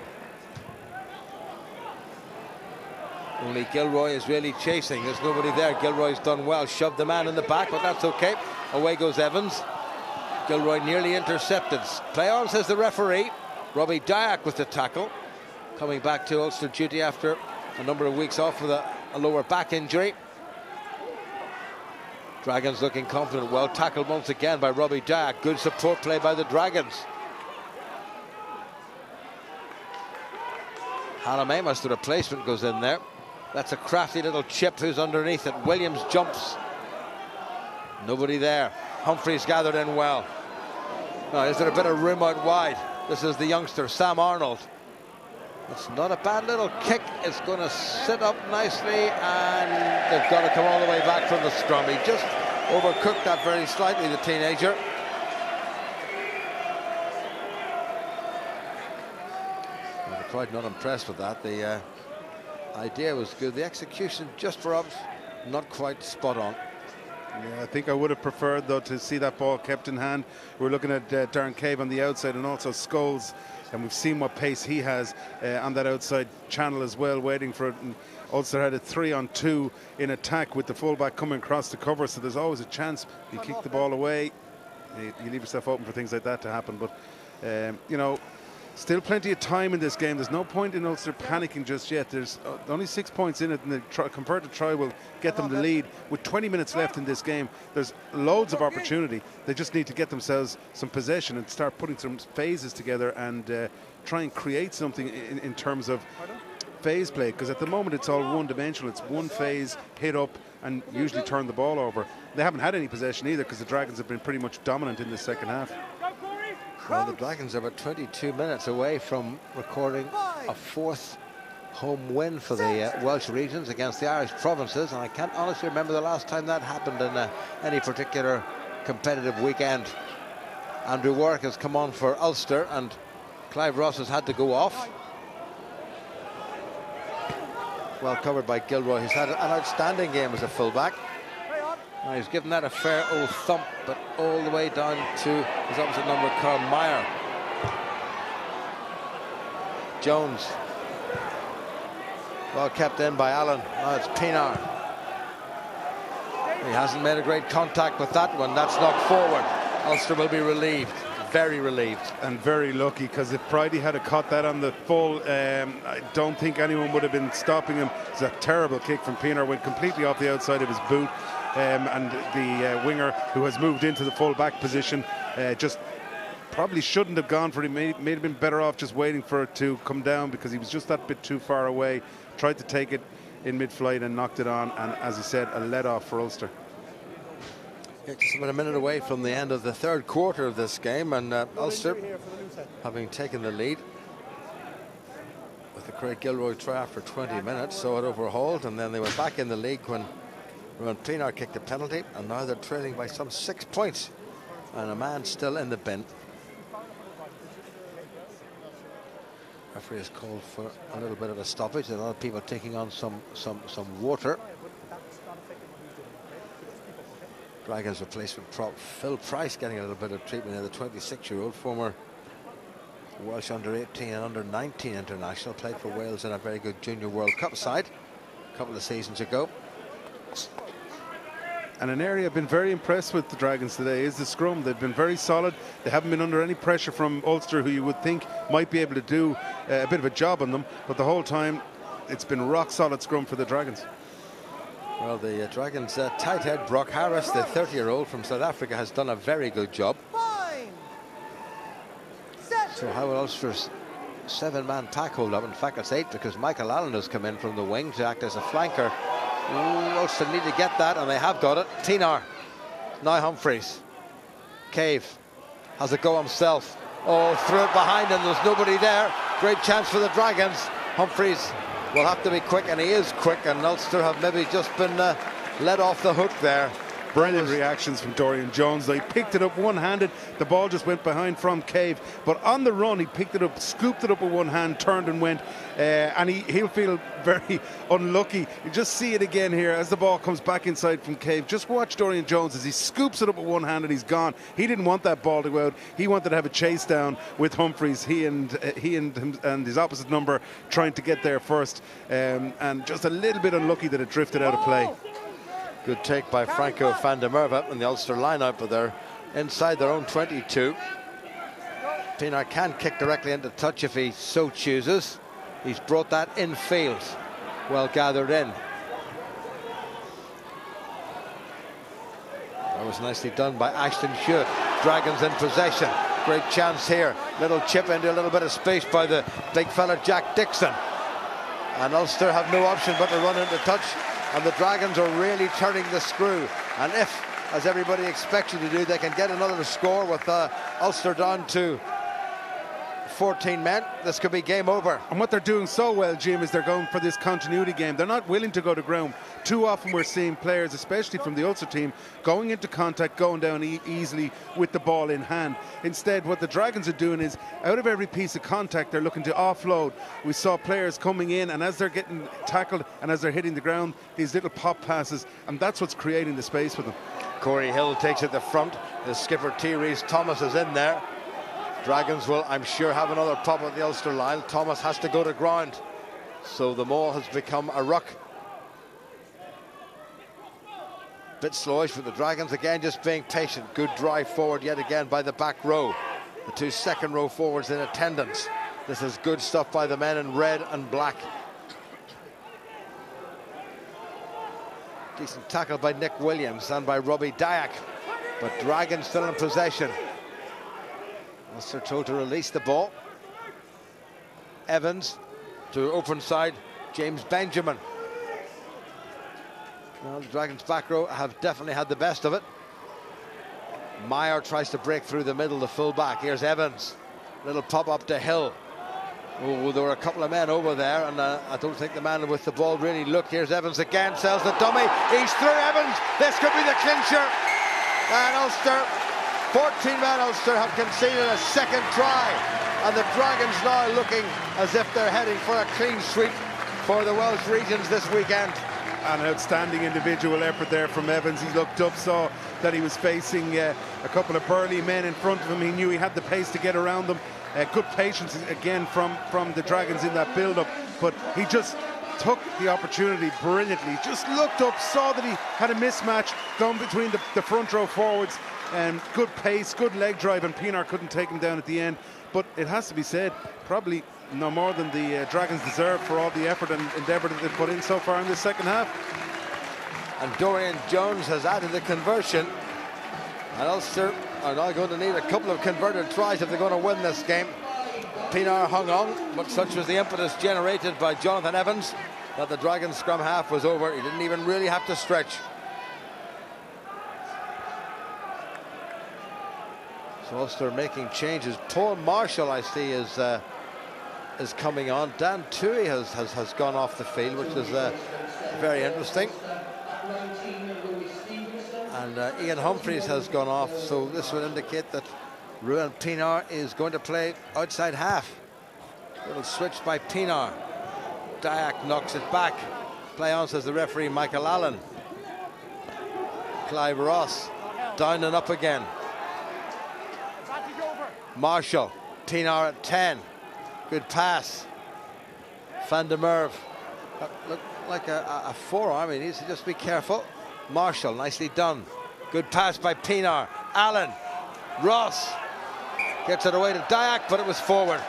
Only Gilroy is really chasing. There's nobody there. Gilroy's done well. Shoved the man in the back, but that's okay. Away goes Evans. Gilroy nearly intercepted. Play on, says the referee. Robbie Dyack with the tackle. Coming back to Ulster duty after a number of weeks off with a lower back injury. Dragons looking confident. Well tackled once again by Robbie Dyack. Good support play by the Dragons. Hallam Amos, the replacement, goes in there. That's a crafty little chip. Who's underneath it? Williams jumps. Nobody there. Humphreys gathered in well. Now, is there a bit of room out wide? This is the youngster, Sam Arnold. It's not a bad little kick. It's going to sit up nicely, and they've got to come all the way back from the scrum. He just overcooked that very slightly, the teenager. Well, the crowd not impressed with that. The idea was good. The execution, just perhaps not quite spot on. Yeah, I think I would have preferred, though, to see that ball kept in hand. We're looking at Darren Cave on the outside, and also Scholes, and we've seen what pace he has on that outside channel as well, waiting for it. And Ulster had a 3-on-2 in attack with the fullback coming across the cover, so there's always a chance you kick the ball away. You leave yourself open for things like that to happen. But, you know, still plenty of time in this game. There's no point in Ulster panicking just yet. There's only 6 points in it, and the converted try will get them the lead. With 20 minutes left in this game, there's loads of opportunity. They just need to get themselves some possession and start putting some phases together and try and create something in terms of phase play, because at the moment it's all one-dimensional. It's one phase, hit up, and usually turn the ball over. They haven't had any possession either, because the Dragons have been pretty much dominant in the second half. Well, the Dragons are about 22 minutes away from recording a 4th home win for the Welsh regions against the Irish provinces, and I can't honestly remember the last time that happened in any particular competitive weekend. Andrew Warwick has come on for Ulster, and Clive Ross has had to go off. Well covered by Gilroy, who's had an outstanding game as a fullback. Now he's given that a fair old thump, but all the way down to his opposite number, Carl Meyer. Jones. Well kept in by Allen. Now it's Pienaar. He hasn't made a great contact with that one. That's knocked forward. Ulster will be relieved. Very relieved. And very lucky, because if Pridey had caught that on the full, I don't think anyone would have been stopping him. It's a terrible kick from Pienaar, went completely off the outside of his boot. And the winger, who has moved into the full back position, just probably shouldn't have gone for it. He may have been better off just waiting for it to come down, because he was just that bit too far away. Tried to take it in mid-flight and knocked it on, and as I said, a let-off for Ulster. Just about a minute away from the end of the third quarter of this game, and Ulster, having taken the lead with the Craig Gilroy try after 20 minutes, so it overhauled, and then they were back in the league when Pienaar kicked a penalty, and now they're trailing by some 6 points, and a man still in the bin. Referee has called for a little bit of a stoppage. A lot of people taking on some water. Dragons replacement prop Phil Price getting a little bit of treatment. The 26-year-old former Welsh under-18 and under-19 international, played for Wales in a very good Junior World Cup side a couple of seasons ago. And an area I've been very impressed with the Dragons today is the scrum. They've been very solid. They haven't been under any pressure from Ulster, who you would think might be able to do a bit of a job on them, but the whole time it's been rock solid scrum for the Dragons. Well, the Dragons' tight head Brock Harris, the 30-year-old from South Africa, has done a very good job. So how will Ulster's 7-man pack hold up? In fact, it's 8, because Michael Allen has come in from the wing to act as a flanker. Ooh, Ulster need to get that, and they have got it. Pienaar. Now Humphreys. Cave has a go himself. Oh, threw it behind him. There's nobody there. Great chance for the Dragons. Humphreys will have to be quick, and he is quick, and Ulster have maybe just been let off the hook there. Brilliant reactions from Dorian Jones. They picked it up one-handed. The ball just went behind from Cave, but on the run he picked it up, scooped it up with one hand, turned and went, and he'll feel very unlucky. You just see it again here as the ball comes back inside from Cave. Just watch Dorian Jones as he scoops it up with one hand and he's gone. He didn't want that ball to go out. He wanted to have a chase down with Humphreys. He and his opposite number trying to get there first, and just a little bit unlucky that it drifted out of play. Good take by Franco van der Merwe in the Ulster lineup, but they're inside their own 22. Pienaar can kick directly into touch if he so chooses. He's brought that in field. Well gathered in. That was nicely done by Ashton Hewitt. Dragons in possession. Great chance here. Little chip into a little bit of space by the big fella Jack Dixon. And Ulster have no option but to run into touch. And the Dragons are really turning the screw. And if, as everybody expects you to do, they can get another score with Ulster down to 14 men. This could be game over. And what they're doing so well, Jim, is they're going for this continuity game. They're not willing to go to ground. Too often we're seeing players, especially from the Ulster team, going into contact, going down easily with the ball in hand. Instead, what the Dragons are doing is, out of every piece of contact, they're looking to offload. We saw players coming in, and as they're getting tackled and as they're hitting the ground, these little pop passes, and that's what's creating the space for them. Corey Hill takes it the front. The skipper T. Rees Thomas is in there. Dragons will, I'm sure, have another pop at the Ulster line. Thomas has to go to ground, so the maul has become a ruck. Bit slowish, but the Dragons again just being patient. Good drive forward yet again by the back row. The two second row forwards in attendance. This is good stuff by the men in red and black. Decent tackle by Nick Williams and by Robbie Dyack, but Dragons still in possession. Ulster told to release the ball. Evans to open side, James Benjamin. Well, the Dragons back row have definitely had the best of it. Meyer tries to break through the middle, the full back. Here's Evans, little pop up to Hill. Oh, there were a couple of men over there, and I don't think the man with the ball really looked. Here's Evans again, sells the dummy. He's through. Evans, this could be the clincher. And Ulster, 14 men Ulster have conceded a second try, and the Dragons now looking as if they're heading for a clean sweep for the Welsh regions this weekend. An outstanding individual effort there from Evans. He looked up, saw that he was facing a couple of burly men in front of him. He knew he had the pace to get around them. Good patience again from the Dragons in that build-up, but he just took the opportunity brilliantly. Just looked up, saw that he had a mismatch going between the front row forwards, and good pace, good leg drive, and Pienaar couldn't take him down at the end. But it has to be said, probably no more than the Dragons deserve for all the effort and endeavour that they've put in so far in the second half. And Dorian Jones has added the conversion, and Ulster are now going to need a couple of converted tries if they're going to win this game. Pienaar hung on, but such was the impetus generated by Jonathan Evans that the Dragons scrum half was over. He didn't even really have to stretch. So Ulster making changes. Paul Marshall, I see, is coming on. Dan Toohey has gone off the field, which is very interesting. And Ian Humphreys has gone off, so this would indicate that Ruan Pienaar is going to play outside half. Little switch by Pienaar. Dyack knocks it back. Play on, says the referee, Michael Allen. Clive Ross down and up again. Marshall, Pienaar at 10. Good pass. Van der Merwe. Looked like a forearm. He needs to just be careful. Marshall, nicely done. Good pass by Pienaar. Allen. Ross gets it away to Dyack, but it was forward.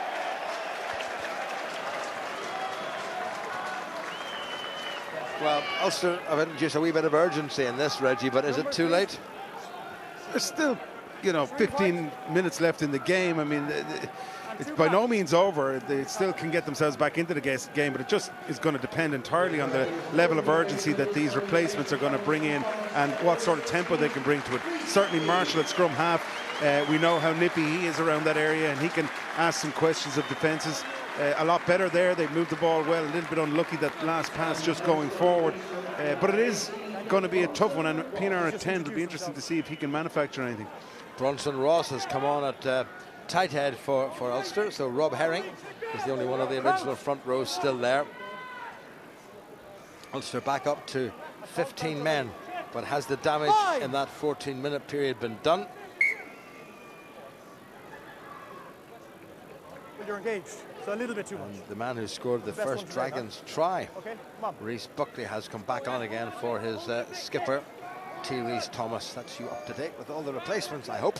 Well, Ulster have introduced a wee bit of urgency in this, Reggie, but is it too late? There's still, 15 minutes left in the game. I mean, it's by no means over. They still can get themselves back into the game, but it just is going to depend entirely on the level of urgency that these replacements are going to bring in and what sort of tempo they can bring to it. Certainly Marshall at scrum half, we know how nippy he is around that area, and he can ask some questions of defences. A lot better there. They moved the ball well. A little bit unlucky that last pass just going forward, but it is going to be a tough one, and Pienaar at 10, it'll be interesting to see if he can manufacture anything. Bronson Ross has come on at tight head for Ulster, so Rob Herring is the only one of the original front rows still there. Ulster back up to 15 men, but has the damage in that 14-minute period been done? Well, you're engaged, so a little bit too much. And the man who scored the first Dragons try, Rhys Buckley, has come back on again for his skipper, T. Rees Thomas. That's you up to date with all the replacements, I hope.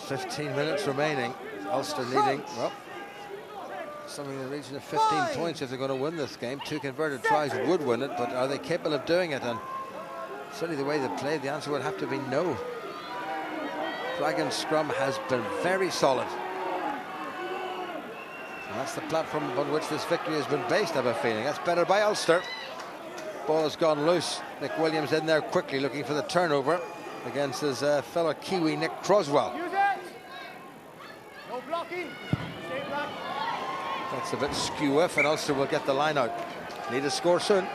15 minutes remaining. Ulster needing, well, something in the region of 15 points if they're going to win this game. 2 converted tries would win it, but are they capable of doing it? And certainly the way they played, the answer would have to be no. Dragons scrum has been very solid. And that's the platform upon which this victory has been based, I have a feeling. That's better by Ulster. Ball has gone loose. Nick Williams in there quickly looking for the turnover against his fellow Kiwi Nick Croswell. That's a bit skew-iff, and Ulster will get the line out. Need to score soon.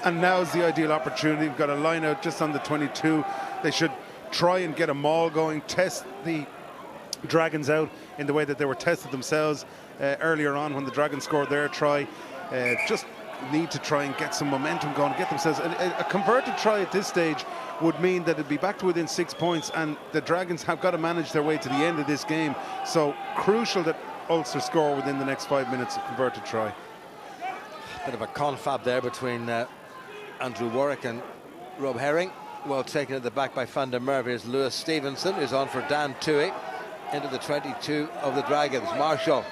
And now's the ideal opportunity. We've got a line out just on the 22. They should try and get a maul going, test the Dragons out in the way that they were tested themselves earlier on when the Dragons scored their try. Just need to try and get some momentum going, get themselves a converted try at this stage would mean that it'd be back to within 6 points, and the Dragons have got to manage their way to the end of this game. So crucial that Ulster score within the next 5 minutes, a converted try. Bit of a confab there between Andrew Warwick and Rob Herring. Well taken at the back by Van der Merwe. Here's Lewis Stevenson, who's on for Dan Toohey into the 22 of the Dragons. Marshall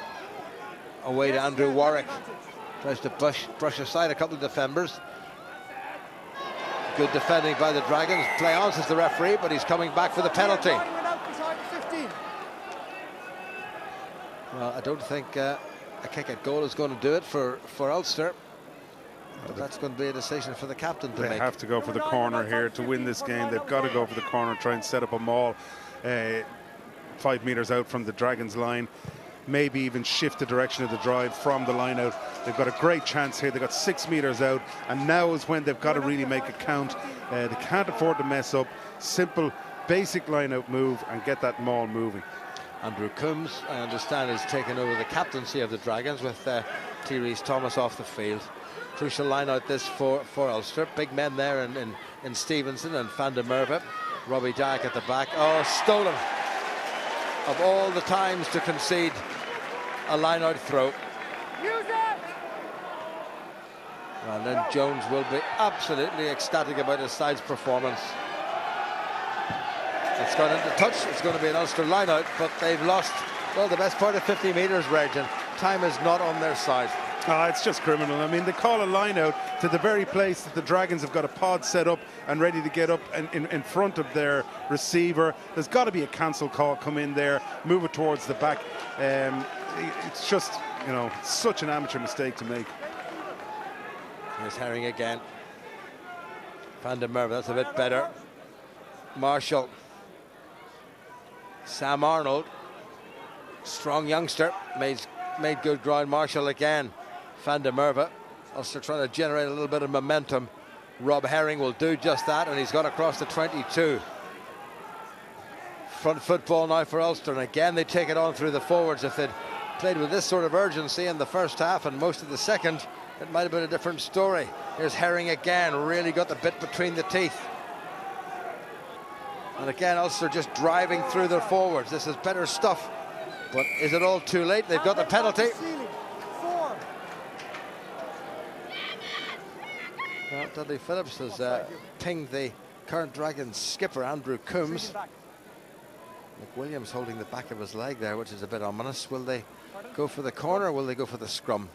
away to Andrew Warwick. Tries to brush aside a couple of defenders. Good defending by the Dragons. Play on, says the referee, but he's coming back for the penalty. Well, I don't think a kick at goal is going to do it for Ulster. But that's going to be a decision for the captain to make. They have to go for the corner here to win this game. They've got to go for the corner, try and set up a maul 5 metres out from the Dragons line. Maybe even shift the direction of the drive from the line out. They've got a great chance here. They've got 6 metres out, and now is when they've got to really make it count. They can't afford to mess up. Simple, basic line out move and get that maul moving. Andrew Coombs, I understand, is taking over the captaincy of the Dragons with T. Rees-Thomas off the field. Crucial line out this for Ulster. Big men there in Stevenson and Van der Merwe. Robbie Jack at the back. Oh, stolen. Of all the times to concede a line-out throw. And then Jones will be absolutely ecstatic about his side's performance. It's gone into touch. It's going to be an Ulster line-out, but they've lost, well, the best part of 50 metres, Reg, and time is not on their side. Oh, it's just criminal. I mean, they call a line out to the very place that the Dragons have got a pod set up and ready to get up in front of their receiver. There's got to be a cancel call come in there, move it towards the back. It's just, you know, such an amateur mistake to make. Here's Herring again. Van der Merwe, that's a bit better. Marshall. Sam Arnold. Strong youngster. Made good ground. Marshall again. Van der Merwe. Ulster trying to generate a little bit of momentum. Rob Herring will do just that, and he's got across the 22. Front football now for Ulster, and again they take it on through the forwards. If they'd played with this sort of urgency in the first half and most of the second, it might have been a different story. Here's Herring again, really got the bit between the teeth. And again, Ulster just driving through their forwards. This is better stuff. But is it all too late? They've got the penalty. Well, Dudley Phillips has pinged the current Dragons skipper, Andrew Coombs. McWilliams holding the back of his leg there, which is a bit ominous. Will they go for the corner or will they go for the scrum?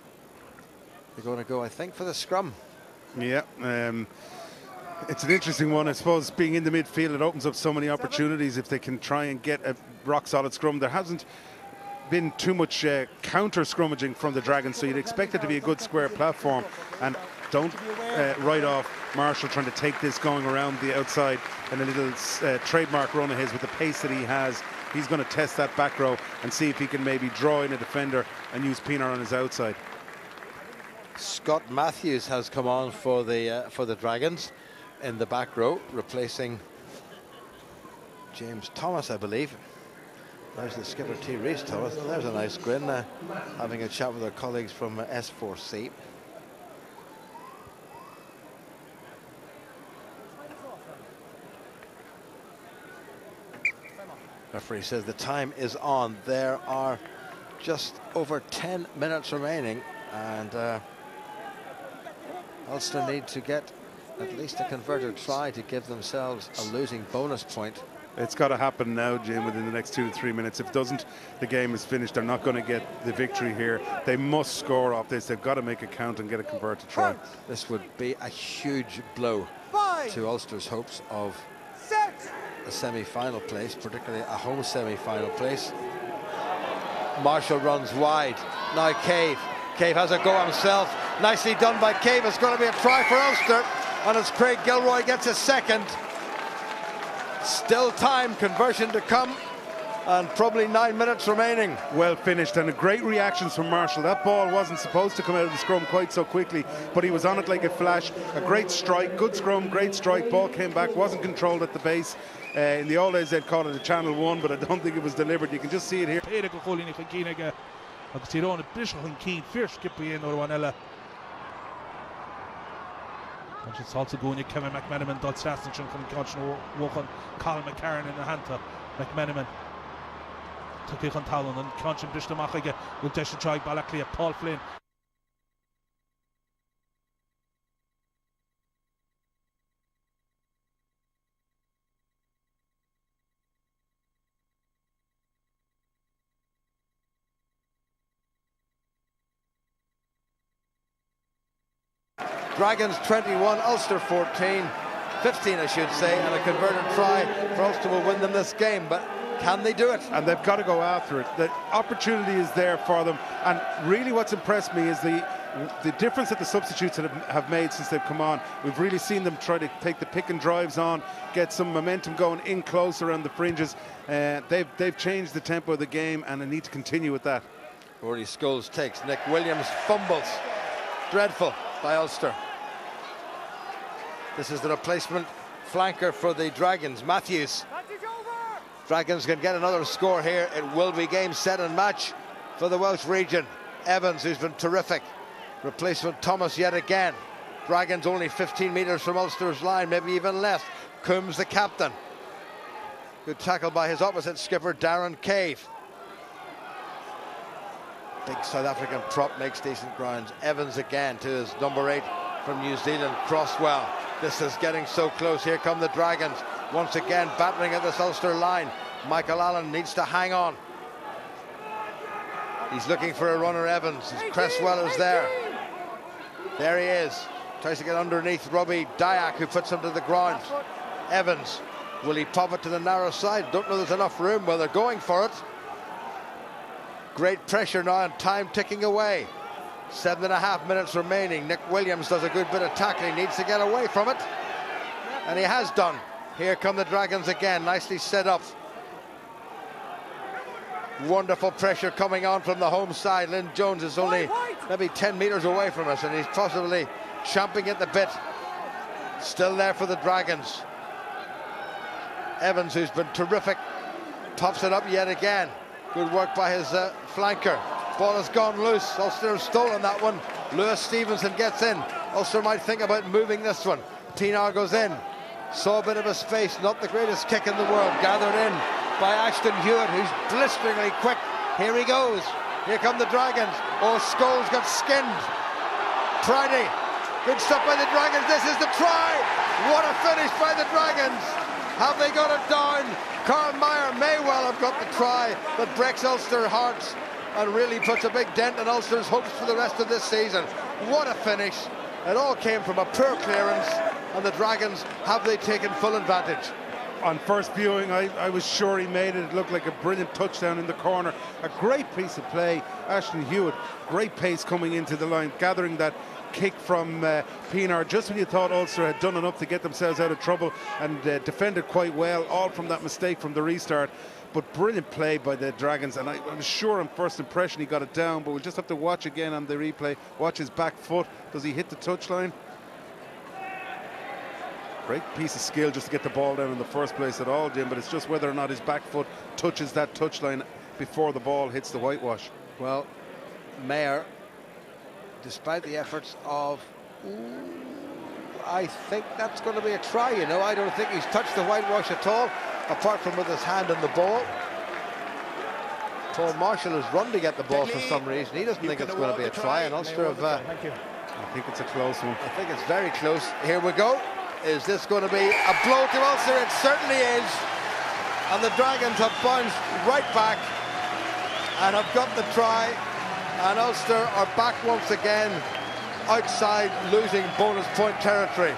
They're going to go, I think, for the scrum. Yeah, it's an interesting one. I suppose being in the midfield, it opens up so many opportunities if they can try and get a rock-solid scrum. There hasn't been too much counter-scrummaging from the Dragons, so you'd expect it to be a good square platform. And don't write off Marshall trying to take this going around the outside, and a little trademark run of his with the pace that he has. He's going to test that back row and see if he can maybe draw in a defender and use Pienaar on his outside. Scott Matthews has come on for the Dragons in the back row, replacing James Thomas, I believe. There's the skipper, T. Rees-Thomas. There's a nice grin, having a chat with our colleagues from S4C. Referee says the time is on. There are just over 10 minutes remaining, and Ulster need to get at least a converted try to give themselves a losing bonus point. It's got to happen now, Jim, within the next 2 to 3 minutes. If it doesn't, the game is finished. They're not going to get the victory here. They must score off this. They've got to make it count and get a converted try. This would be a huge blow to Ulster's hopes of a semi-final place, particularly a home semi-final place. Marshall runs wide. Now Cave. Cave has a go himself. Nicely done by Cave. It's going to be a try for Ulster. And as Craig Gilroy gets a second. Still time, conversion to come. and probably 9 minutes remaining. Well finished, and a great reactions from Marshall. That ball wasn't supposed to come out of the scrum quite so quickly, but he was on it like a flash. A great strike, good scrum, great strike. Ball came back, wasn't controlled at the base. In the old days they'd call it a channel 1, but I don't think it was deliberate. You can just see it here. And it's also going to Kevin McManaman dot Sasson from Conchno Wokan Colin McCarran in the Hanta McManaman to take on Talon and Conchim Bishtamachige will dash the try Balaklia Paul Flynn. Dragons 21, Ulster 14, 15 I should say, and a converted try for Ulster will win them this game, but can they do it? And they've got to go after it. The opportunity is there for them, and really what's impressed me is the difference that the substitutes have made since they've come on. We've really seen them try to take the pick and drives on, get some momentum going in close around the fringes. They've changed the tempo of the game, and they need to continue with that. Rory Scholes takes, Nick Williams fumbles. Dreadful by Ulster. This is the replacement flanker for the Dragons, Matthews. Dragons can get another score here. It will be game, set and match for the Welsh region. Evans, who's been terrific. Replacement Thomas yet again. Dragons only 15 metres from Ulster's line, maybe even less. Coombs the captain. Good tackle by his opposite skipper, Darren Cave. Big South African prop makes decent grounds. Evans again to his number 8 from New Zealand, Crosswell. This is getting so close. Here come the Dragons. Once again battering at this Ulster line. Michael Allen needs to hang on. He's looking for a runner, Evans. Cresswell is there. There he is. Tries to get underneath Robbie Dyack, who puts him to the ground. Evans, will he pop it to the narrow side? Don't know there's enough room. Well, they're going for it. Great pressure now and time ticking away. 7.5 minutes remaining. Nick Williams does a good bit of tackling, needs to get away from it, and he has done. Here come the Dragons again, nicely set up. Wonderful pressure coming on from the home side. Lynn Jones is only maybe 10 metres away from us, and he's possibly champing at the bit. Still there for the Dragons. Evans, who's been terrific, pops it up yet again. Good work by his flanker. Ball has gone loose. Ulster have stolen that one. Lewis Stevenson gets in. Ulster might think about moving this one. Pinar goes in. Saw a bit of a space. Not the greatest kick in the world. Gathered in by Ashton Hewitt, who's blisteringly quick. Here he goes. Here come the Dragons. Oh, Scholes got skinned. Priddy. Good stuff by the Dragons. This is the try. What a finish by the Dragons. Have they got it down? Carl Meyer may well have got the try that breaks Ulster hearts and really puts a big dent in Ulster's hopes for the rest of this season. What a finish. It all came from a poor clearance, and the Dragons, have they taken full advantage? On first viewing, I was sure he made it. It looked like a brilliant touchdown in the corner. A great piece of play. Ashton Hewitt, great pace coming into the line, gathering that kick from Pinar just when you thought Ulster had done enough to get themselves out of trouble, and defended quite well, all from that mistake from the restart. But brilliant play by the Dragons, and I'm sure on first impression he got it down, but we'll just have to watch again on the replay. Watch his back foot. Does he hit the touchline? Great piece of skill just to get the ball down in the first place at all, Jim, but it's just whether or not his back foot touches that touchline before the ball hits the whitewash. Well, Mayer, despite the efforts of... I think that's going to be a try, you know. I don't think he's touched the whitewash at all, apart from with his hand on the ball. Paul Marshall has run to get the ball for some reason. He doesn't think it's going to be a try, and Ulster have... Thank you. I think it's a close one. I think it's very close. Here we go. Is this going to be a blow to Ulster? It certainly is. And the Dragons have bounced right back and have got the try. And Ulster are back once again outside losing bonus point territory.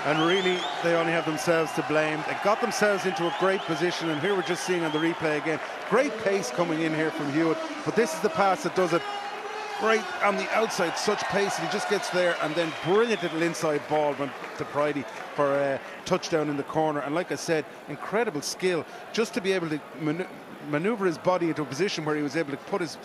And really, they only have themselves to blame. They got themselves into a great position, and here we're just seeing on the replay again, great pace coming in here from Hewitt, but this is the pass that does it. great on the outside, such pace, and he just gets there, and then brilliant little inside ball went to Pridey for a touchdown in the corner. And like I said, incredible skill just to be able to maneuver his body into a position where he was able to put his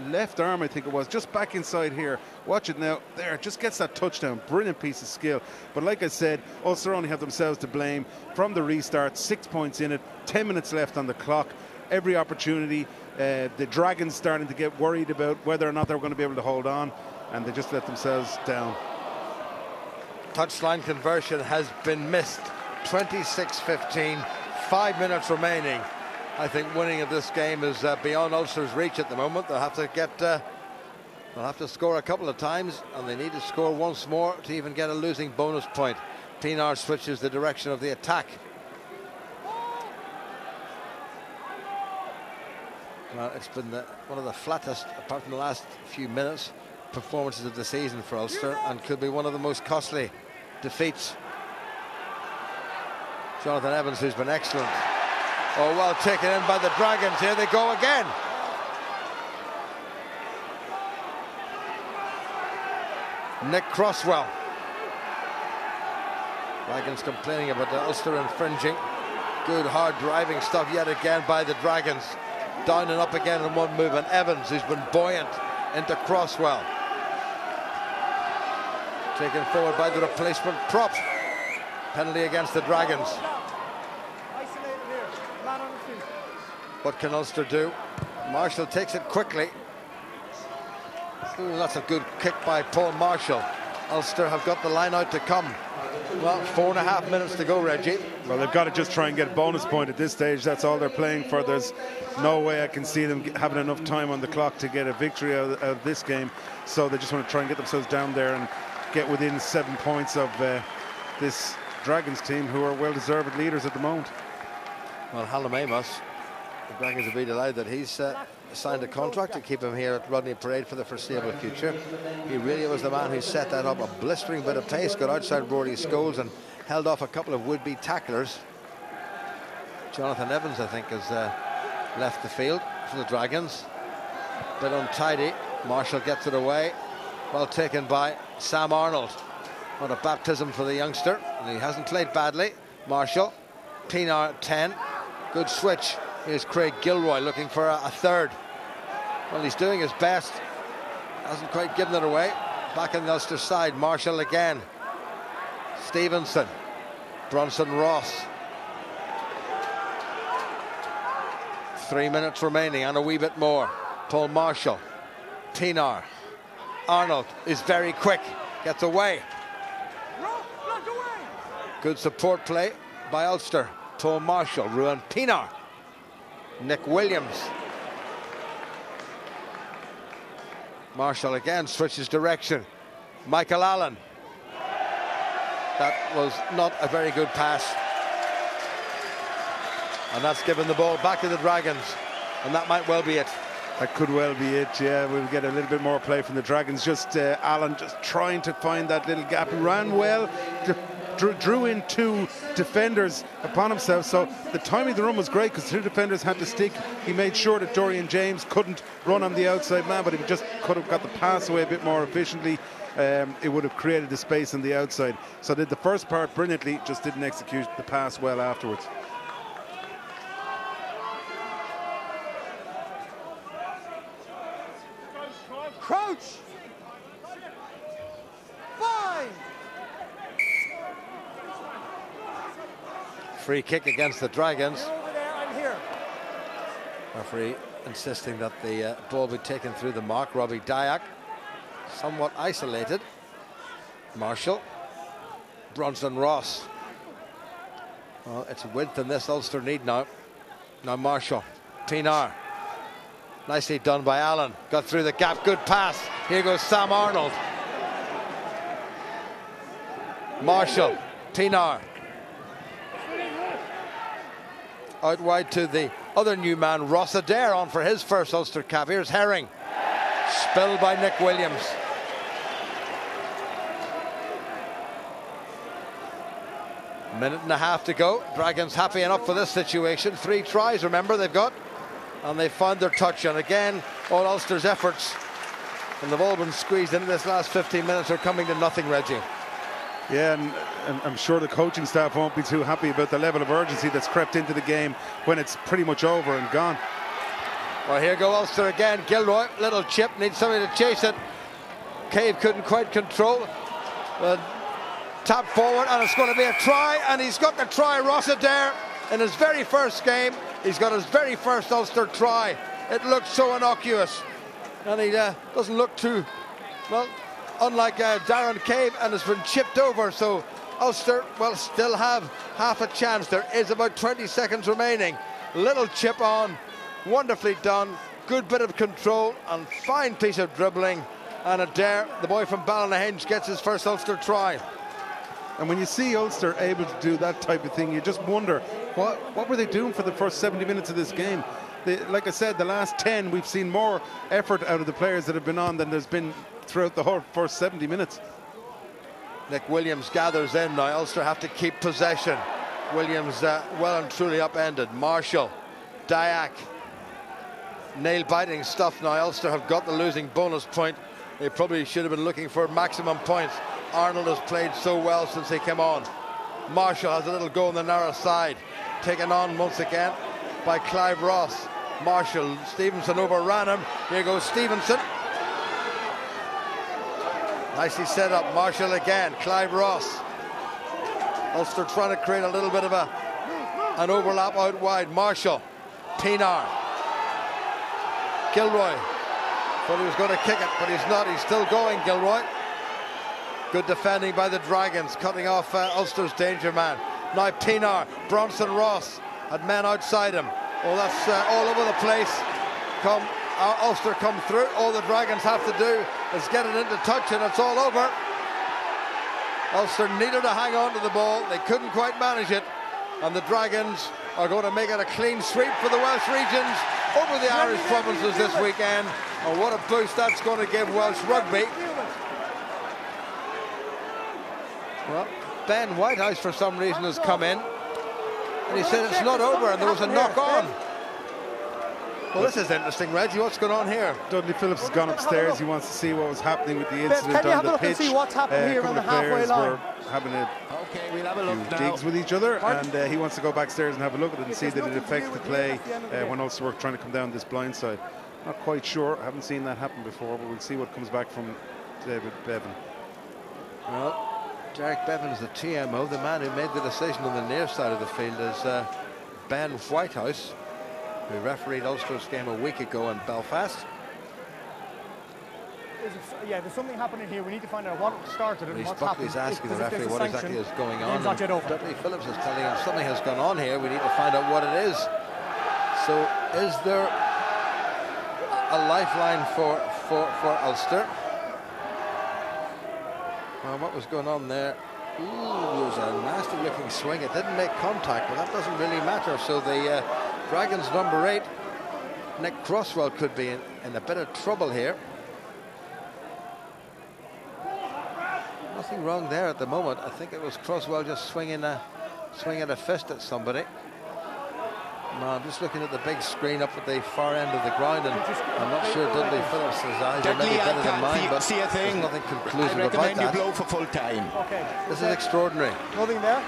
left arm, I think it was, just back inside here. Watch it now. There, just gets that touchdown. Brilliant piece of skill. But like I said, Ulster only have themselves to blame from the restart. 6 points in it, 10 minutes left on the clock. Every opportunity. The Dragons starting to get worried about whether or not they're going to be able to hold on, and they just let themselves down. Touchline conversion has been missed. 26-15, 5 minutes remaining. I think winning of this game is beyond Ulster's reach at the moment. They'll have to get, they'll have to score a couple of times, and they need to score once more to even get a losing bonus point. Pienaar switches the direction of the attack. Well, it's been one of the flattest, apart from the last few minutes, performances of the season for Ulster, and could be one of the most costly defeats. Jonathan Evans, who's been excellent. Oh, well taken in by the Dragons. Here they go again. Nick Crosswell. Dragons complaining about the Ulster infringing. Good hard driving stuff yet again by the Dragons. Down and up again in one move, and Evans, who's been buoyant, into Crosswell. Taken forward by the replacement prop. Penalty against the Dragons. What can Ulster do? Marshall takes it quickly. Ooh, that's a good kick by Paul Marshall. Ulster have got the line out to come. Well, 4.5 minutes to go, Reggie. Well, they've got to just try and get a bonus point at this stage. That's all they're playing for. There's no way I can see them having enough time on the clock to get a victory out of this game. So they just want to try and get themselves down there and get within 7 points of this Dragons team, who are well-deserved leaders at the moment. Well, Hallam Amos, the Dragons will be delighted that he's signed a contract to keep him here at Rodney Parade for the foreseeable future. He really was the man who set that up. A blistering bit of pace, got outside Rory Scholes and held off a couple of would-be tacklers. Jonathan Evans, I think, has left the field for the Dragons. Bit untidy. Marshall gets it away. Well taken by Sam Arnold. What a baptism for the youngster. And he hasn't played badly. Marshall. Pienaar 10. Good switch. Here's Craig Gilroy looking for a third. Well, he's doing his best. Hasn't quite given it away. Back on the Ulster side. Marshall again. Stevenson. Bronson Ross. 3 minutes remaining and a wee bit more. Paul Marshall. Pienaar. Arnold is very quick. Gets away. Good support play by Ulster. Paul Marshall. Ruan Pienaar. Nick Williams. Marshall again switches direction. Michael Allen. That was not a very good pass. And that's given the ball back to the Dragons. And that might well be it. That could well be it, yeah. We'll get a little bit more play from the Dragons. Just Allen just trying to find that little gap. He ran well, drew in two defenders upon himself. So the timing of the run was great because two defenders had to stick. He made sure that Dorian James couldn't run on the outside man, but if he just could have got the pass away a bit more efficiently, it would have created the space on the outside. So did the first part brilliantly, just didn't execute the pass well afterwards. Crouch! 5! Free kick against the Dragons. You're over there, I'm here. Referee insisting that the ball be taken through the mark. Robbie Dyack, somewhat isolated. Marshall. Bronson Ross. Well, it's width in this Ulster need now. Now Marshall. Pienaar. Nicely done by Allen. Got through the gap. Good pass. Here goes Sam Arnold. Marshall. Pienaar. Out wide to the other new man, Ross Adair, on for his first Ulster cap. Here's Herring. Spilled by Nick Williams. Minute and a half to go. Dragons happy enough for this situation. 3 tries, remember, they've got. And they found their touch. And again, all Ulster's efforts and they've all been squeezed into this last 15 minutes. Are coming to nothing, Reggie. Yeah, and I'm sure the coaching staff won't be too happy about the level of urgency that's crept into the game when it's pretty much over and gone. Well, here go Ulster again. Gilroy, little chip, needs somebody to chase it. Cave couldn't quite control. Tap forward, and it's going to be a try, and he's got the try. Ross Adair in his very first game. He's got his very first Ulster try. It looks so innocuous, and he doesn't look too well. Unlike Darren Cave, and has been chipped over, so Ulster will still have half a chance. There is about 20 seconds remaining. Little chip on, wonderfully done, good bit of control and fine piece of dribbling, and Adair, the boy from Ballynahenge, gets his first Ulster try. And when you see Ulster able to do that type of thing, you just wonder what were they doing for the first 70 minutes of this game. Like I said, the last 10 we've seen more effort out of the players that have been on than there's been throughout the whole first 70 minutes. Nick Williams gathers in now. Ulster have to keep possession. Williams well and truly upended. Marshall, Dyack, nail-biting stuff now. Ulster have got the losing bonus point. They probably should have been looking for maximum points. Arnold has played so well since he came on. Marshall has a little go on the narrow side, taken on once again by Clive Ross. Marshall, Stevenson overran him. Here goes Stevenson. Nicely set up. Marshall again. Clive Ross. Ulster trying to create a little bit of an overlap out wide. Marshall. Pienaar. Gilroy. Thought he was going to kick it, but he's not. He's still going, Gilroy. Good defending by the Dragons, cutting off Ulster's danger man. Now Pienaar. Bronson Ross had men outside him. Oh, that's all over the place. Ulster come through. All the Dragons have to do is get it into touch, and it's all over. Ulster needed to hang on to the ball. They couldn't quite manage it, and the Dragons are going to make it a clean sweep for the Welsh regions over the Irish provinces this weekend. And what a boost that's going to give Welsh rugby. Well, Ben Whitehouse for some reason has come in, and he said it's not over, and there was a knock on. Well, this is interesting, Reggie. What's going on here? Dudley Phillips has gone upstairs. He wants to see what was happening with the incident Can you have on a the look pitch. and see what's happening here on the halfway line? Were having a we'll have a look few now. digs with each other, and he wants to go backstairs and have a look at it and see that it affects the play when Ulster were trying to come down this blind side. Not quite sure. Haven't seen that happen before, but we'll see what comes back from David Bevan. Well, Derek Bevan is the TMO. The man who made the decision on the near side of the field is Ben Whitehouse, who refereed Ulster's game a week ago in Belfast. Yeah, there's something happening here. We need to find out what started and what's happening. Buckley's asking the referee what exactly is going on. Not yet over. Dudley Phillips is telling him something has gone on here. We need to find out what it is. So, is there a lifeline for Ulster? Well, what was going on there? Ooh, there was a nasty looking swing. It didn't make contact, but that doesn't really matter. So the Dragons number 8, Nick Crosswell, could be in a bit of trouble here. Nothing wrong there at the moment. I think it was Crosswell just swinging a fist at somebody. No, I'm just looking at the big screen up at the far end of the ground, and I'm not sure Dudley Phillips' eyes are maybe better than mine, but see a thing. there's nothing conclusive I recommend about that. you blow for full time. Okay. This is extraordinary. Nothing there?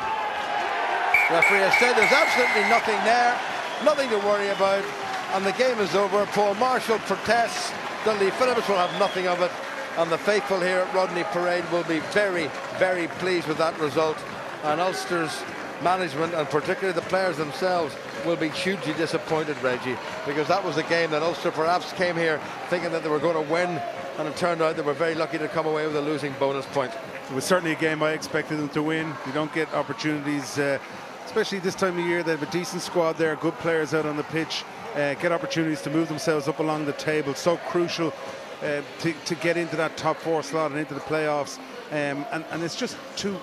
Referee has said there's absolutely nothing there, nothing to worry about, and the game is over. Paul Marshall protests. Dudley Phillips will have nothing of it, and the faithful here at Rodney Parade will be very, very pleased with that result. And Ulster's management, and particularly the players themselves, will be hugely disappointed, Reggie, because that was a game that Ulster perhaps came here thinking that they were going to win, and it turned out they were very lucky to come away with a losing bonus point. It was certainly a game I expected them to win. You don't get opportunities, especially this time of year. They have a decent squad there, good players out on the pitch, get opportunities to move themselves up along the table. So crucial to get into that top 4 slot and into the playoffs, and it's just too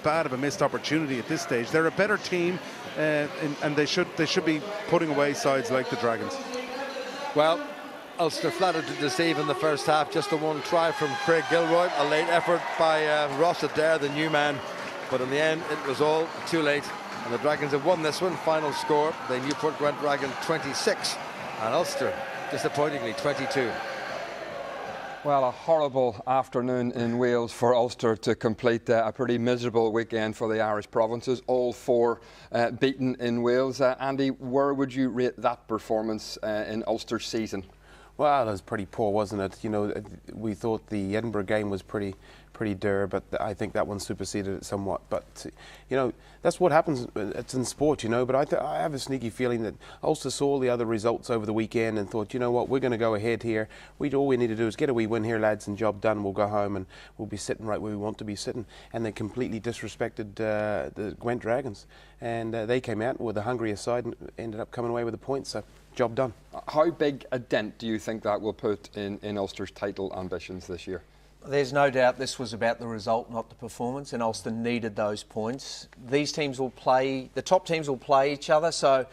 bad of a missed opportunity at this stage. They're a better team, and they should be putting away sides like the Dragons. Well, Ulster flattered to deceive in the first half. Just the one try from Craig Gilroy, a late effort by Ross Adair, the new man, but in the end it was all too late, and the Dragons have won this one. Final score, the Newport Gwent Dragons 26 and Ulster disappointingly 22. Well, a horrible afternoon in Wales for Ulster to complete a pretty miserable weekend for the Irish provinces, all four beaten in Wales. Andy, where would you rate that performance in Ulster's season? Well, it was pretty poor, wasn't it? You know, we thought the Edinburgh game was pretty dour, but I think that one superseded it somewhat. But, you know, that's what happens. It's in sport, you know. But I have a sneaky feeling that Ulster saw all the other results over the weekend and thought, you know what, we're going to go ahead here. All we need to do is get a wee win here, lads, and job done. We'll go home and we'll be sitting right where we want to be sitting. And they completely disrespected the Gwent Dragons. And they came out with the hungrier side and ended up coming away with the points. So, job done. How big a dent do you think that will put in Ulster's title ambitions this year? There's no doubt this was about the result, not the performance, and Ulster needed those points. These teams will play, the top teams will play each other, so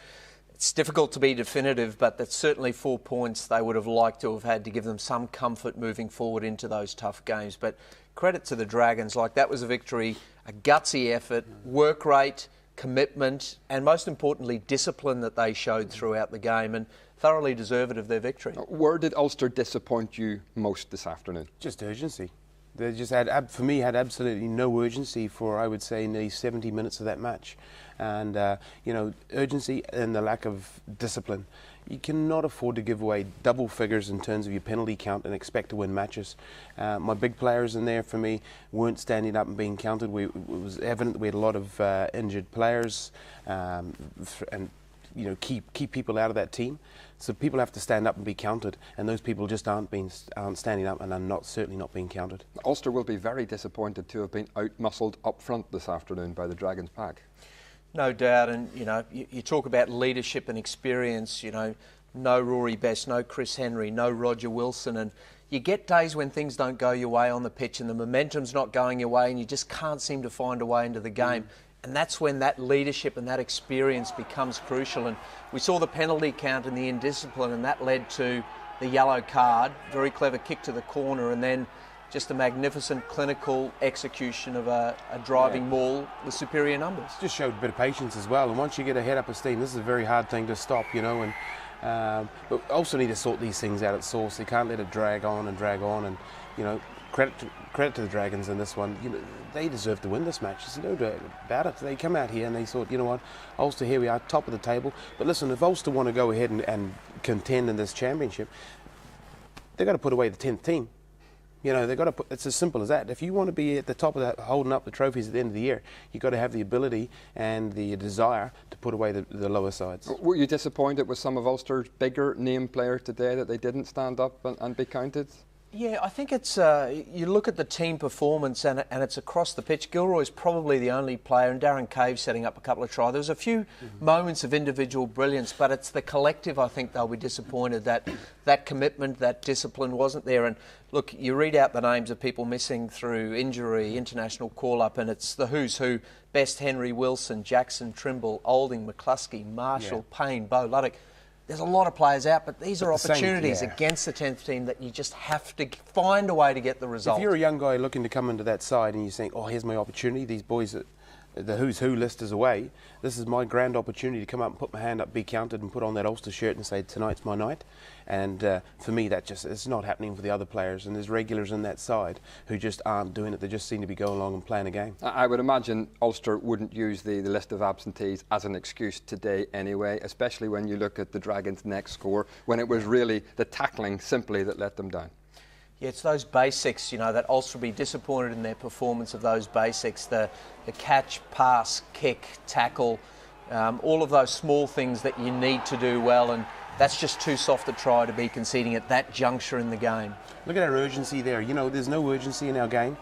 it's difficult to be definitive, but that's certainly 4 points they would have liked to have had to give them some comfort moving forward into those tough games. But credit to the Dragons, like that was a victory, a gutsy effort, work rate, commitment, and most importantly, discipline that they showed throughout the game, and thoroughly deserved of their victory. Where did Ulster disappoint you most this afternoon? Just urgency. They just had, for me, had absolutely no urgency for, I would say, nearly 70 minutes of that match. And, you know, urgency and the lack of discipline. You cannot afford to give away double figures in terms of your penalty count and expect to win matches. My big players in there, for me, weren't standing up and being counted. It was evident that we had a lot of injured players and, you know, keep people out of that team. So people have to stand up and be counted, and those people just aren't standing up and are certainly not being counted. Ulster will be very disappointed to have been out-muscled up front this afternoon by the Dragons pack. No doubt, and you know, you talk about leadership and experience, you know, no Rory Best, no Chris Henry, no Roger Wilson, and you get days when things don't go your way on the pitch and the momentum's not going your way and you just can't seem to find a way into the game. And that's when that leadership and that experience becomes crucial. And we saw the penalty count and the indiscipline, and that led to the yellow card, very clever kick to the corner, and then just a magnificent clinical execution of a driving maul with superior numbers. Just showed a bit of patience as well. And once you get a head up a steam, this is a very hard thing to stop, you know. And but also need to sort these things out at source. They can't let it drag on. And you know, credit to the Dragons in this one. You know, they deserve to win this match. There's no doubt about it. They come out here and they thought, you know what, Ulster, here we are, top of the table. But listen, if Ulster want to go ahead and contend in this championship, they've got to put away the 10th team. You know, they've got to put, it's as simple as that. If you want to be at the top of that, holding up the trophies at the end of the year, you've got to have the ability and the desire to put away the lower sides. Were you disappointed with some of Ulster's bigger name players today that they didn't stand up and be counted? Yeah, I think it's, you look at the team performance and it's across the pitch. Gilroy's probably the only player, and Darren Cave setting up a couple of tries. There was a few moments of individual brilliance, but it's the collective I think they'll be disappointed that that commitment, that discipline wasn't there. And look, you read out the names of people missing through injury, international call-up, and it's the who's who: Best, Henry, Wilson, Jackson, Trimble, Olding, McCluskey, Marshall, Payne, Bo Luddick. There's a lot of players out, but these are opportunities against the 10th team that you just have to find a way to get the result. If you're a young guy looking to come into that side and you're saying, oh, here's my opportunity, these boys, the who's who list is away, this is my grand opportunity to come up and put my hand up, be counted, and put on that Ulster shirt and say, tonight's my night. And for me, that just, it's not happening for the other players. And there's regulars in that side who just aren't doing it. They just seem to be going along and playing a game. I would imagine Ulster wouldn't use the list of absentees as an excuse today anyway, especially when you look at the Dragons' next score, when it was really the tackling simply that let them down. Yeah, it's those basics, you know, that Ulster will be disappointed in their performance of those basics, the catch, pass, kick, tackle, all of those small things that you need to do well, and that's just too soft a try to be conceding at that juncture in the game. Look at our urgency there. You know, there's no urgency in our game.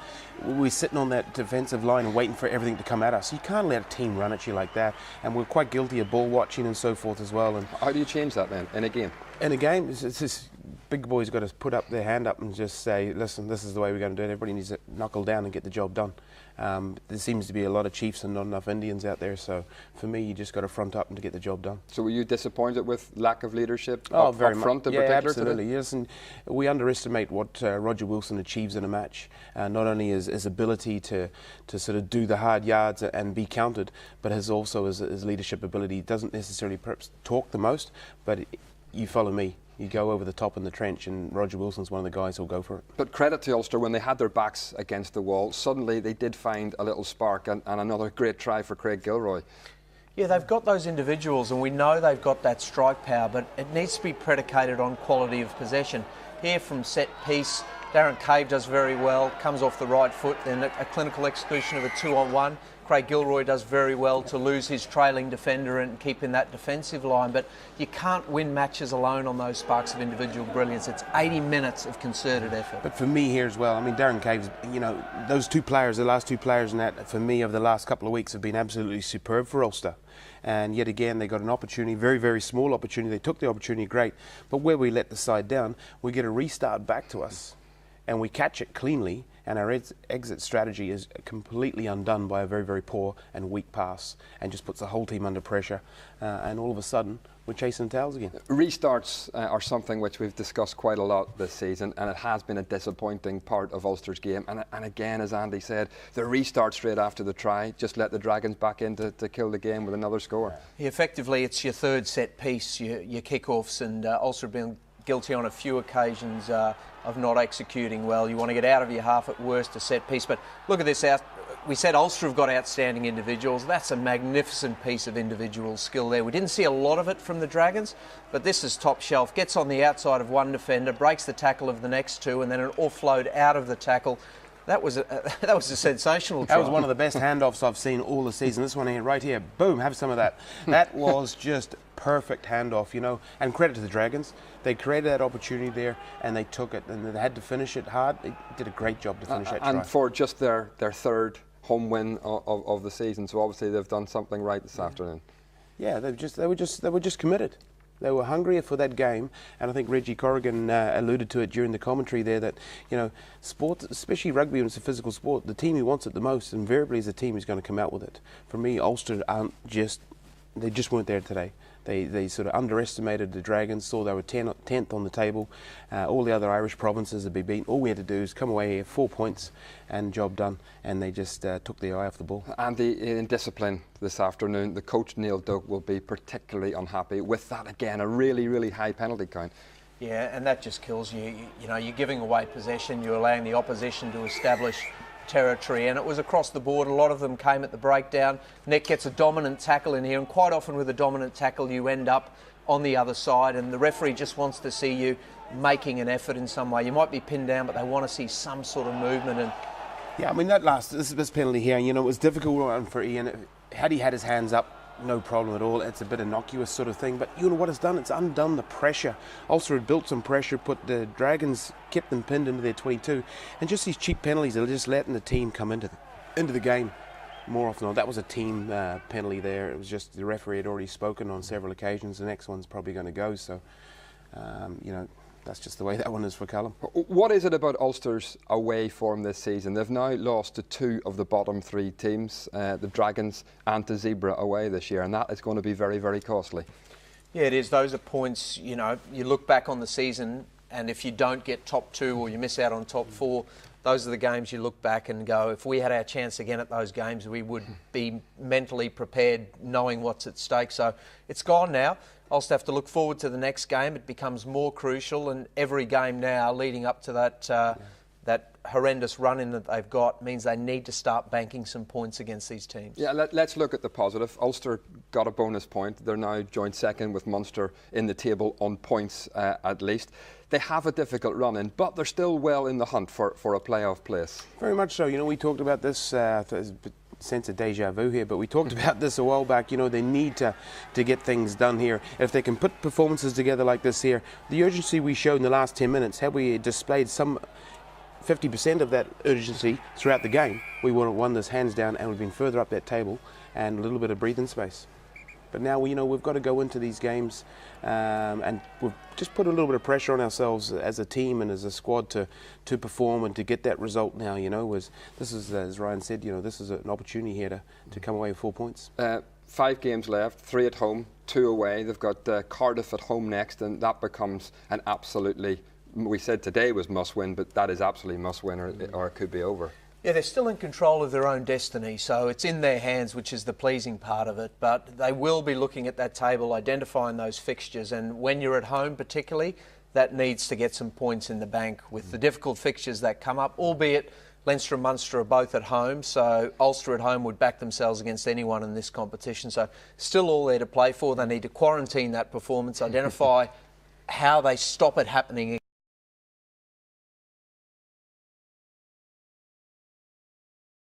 We're sitting on that defensive line and waiting for everything to come at us. You can't let a team run at you like that. And we're quite guilty of ball watching and so forth as well. And how do you change that then in a game? In a game, it's just big boys got to put up their hand up and just say, listen, this is the way we're going to do it. Everybody needs to knuckle down and get the job done. There seems to be a lot of Chiefs and not enough Indians out there, so for me, you just got to front up and to get the job done. So were you disappointed with lack of leadership very up front in much. particular? Absolutely, yes. And we underestimate what Roger Wilson achieves in a match. Not only his ability to sort of do the hard yards and be counted, but also his leadership ability. He doesn't necessarily perhaps talk the most, but you follow me. You go over the top in the trench, and Roger Wilson's one of the guys who'll go for it. But credit to Ulster, when they had their backs against the wall, suddenly they did find a little spark, and another great try for Craig Gilroy. Yeah, they've got those individuals, and we know they've got that strike power, but it needs to be predicated on quality of possession. Here from set piece, Darren Cave does very well, comes off the right foot, then a clinical execution of a 2-on-1. Craig Gilroy does very well to lose his trailing defender and keep in that defensive line, but you can't win matches alone on those sparks of individual brilliance. It's 80 minutes of concerted effort. But for me here as well, I mean, Darren Cave's, you know, those two players, the last two players in that, for me, over the last couple of weeks have been absolutely superb for Ulster. And yet again, they got an opportunity, very, very small opportunity. They took the opportunity, great. But where we let the side down, we get a restart back to us, and we catch it cleanly, and our exit strategy is completely undone by a very, very poor and weak pass, and just puts the whole team under pressure. And all of a sudden, we're chasing tails again. Restarts are something which we've discussed quite a lot this season, and it has been a disappointing part of Ulster's game. And again, as Andy said, the restart straight after the try just let the Dragons back in to kill the game with another score. Effectively, it's your third set piece, your kick-offs, and Ulster have been guilty on a few occasions of not executing well. You want to get out of your half at worst, a set piece. But look at this. We said Ulster have got outstanding individuals. That's a magnificent piece of individual skill there. We didn't see a lot of it from the Dragons, but this is top shelf. Gets on the outside of one defender, breaks the tackle of the next two, and then an offload out of the tackle. That was a sensational try. That was one of the best handoffs I've seen all the season. This one here, right here, boom, have some of that. That was just perfect handoff, you know. And credit to the Dragons. They created that opportunity there, and they took it, and they had to finish it hard. They did a great job to finish that try. And for just their third home win of the season, so obviously they've done something right this afternoon. Yeah, they were just committed. They were hungrier for that game, and I think Reggie Corrigan alluded to it during the commentary there that, you know, sport, especially rugby when it's a physical sport, the team who wants it the most invariably is the team who's going to come out with it. For me, Ulster they just weren't there today. They sort of underestimated the Dragons, saw they were 10th on the table. All the other Irish provinces had been beaten. All we had to do is come away here, 4 points, and job done. And they just took the eye off the ball. And in discipline this afternoon, the coach Neil Doak will be particularly unhappy with that again, a really, really high penalty count. Yeah, and that just kills you. You know, you're giving away possession, you're allowing the opposition to establish territory, and it was across the board. A lot of them came at the breakdown. Nick gets a dominant tackle in here, and quite often with a dominant tackle you end up on the other side, and the referee just wants to see you making an effort in some way. You might be pinned down, but they want to see some sort of movement. And yeah, I mean, this penalty here, you know, it was difficult one for Ian. Had he had his hands up, no problem at all. It's a bit innocuous sort of thing, but you know what it's done? It's undone the pressure. Ulster had built some pressure, put the Dragons, kept them pinned into their 22, and just these cheap penalties are just letting the team come into the game more often than not. That was a team penalty there. It was just the referee had already spoken on several occasions. The next one's probably going to go, so you know, that's just the way that one is for Callum. What is it about Ulster's away form this season? They've now lost to two of the bottom three teams, the Dragons and to Zebra away this year, and that is going to be very, very costly. Yeah, it is. Those are points, you know, you look back on the season, and if you don't get top two or you miss out on top four, those are the games you look back and go, if we had our chance again at those games, we would be mentally prepared, knowing what's at stake. So it's gone now. Ulster have to look forward to the next game. It becomes more crucial, and every game now leading up to that horrendous run-in that they've got means they need to start banking some points against these teams. Yeah, let's look at the positive. Ulster got a bonus point. They're now joint second with Munster in the table on points at least. They have a difficult run-in, but they're still well in the hunt for a playoff place. Very much so. You know, we talked about this sense of deja vu here, but we talked about this a while back. You know, they need to get things done here. If they can put performances together like this here, the urgency we showed in the last 10 minutes, had we displayed some 50% of that urgency throughout the game, we would have won this hands down and we've been further up that table and a little bit of breathing space. But now, you know, we've got to go into these games and we've just put a little bit of pressure on ourselves as a team and as a squad to perform and to get that result now, you know. This is, as Ryan said, you know, this is an opportunity here to come away with 4 points. 5 games left, 3 at home, 2 away. They've got Cardiff at home next, and that becomes an absolutely, we said today was must win, but that is absolutely must win or it could be over. Yeah, they're still in control of their own destiny, so it's in their hands, which is the pleasing part of it. But they will be looking at that table, identifying those fixtures, and when you're at home particularly, that needs to get some points in the bank with the difficult fixtures that come up, albeit Leinster and Munster are both at home, so Ulster at home would back themselves against anyone in this competition. So still all there to play for. They need to quarantine that performance, identify how they stop it happening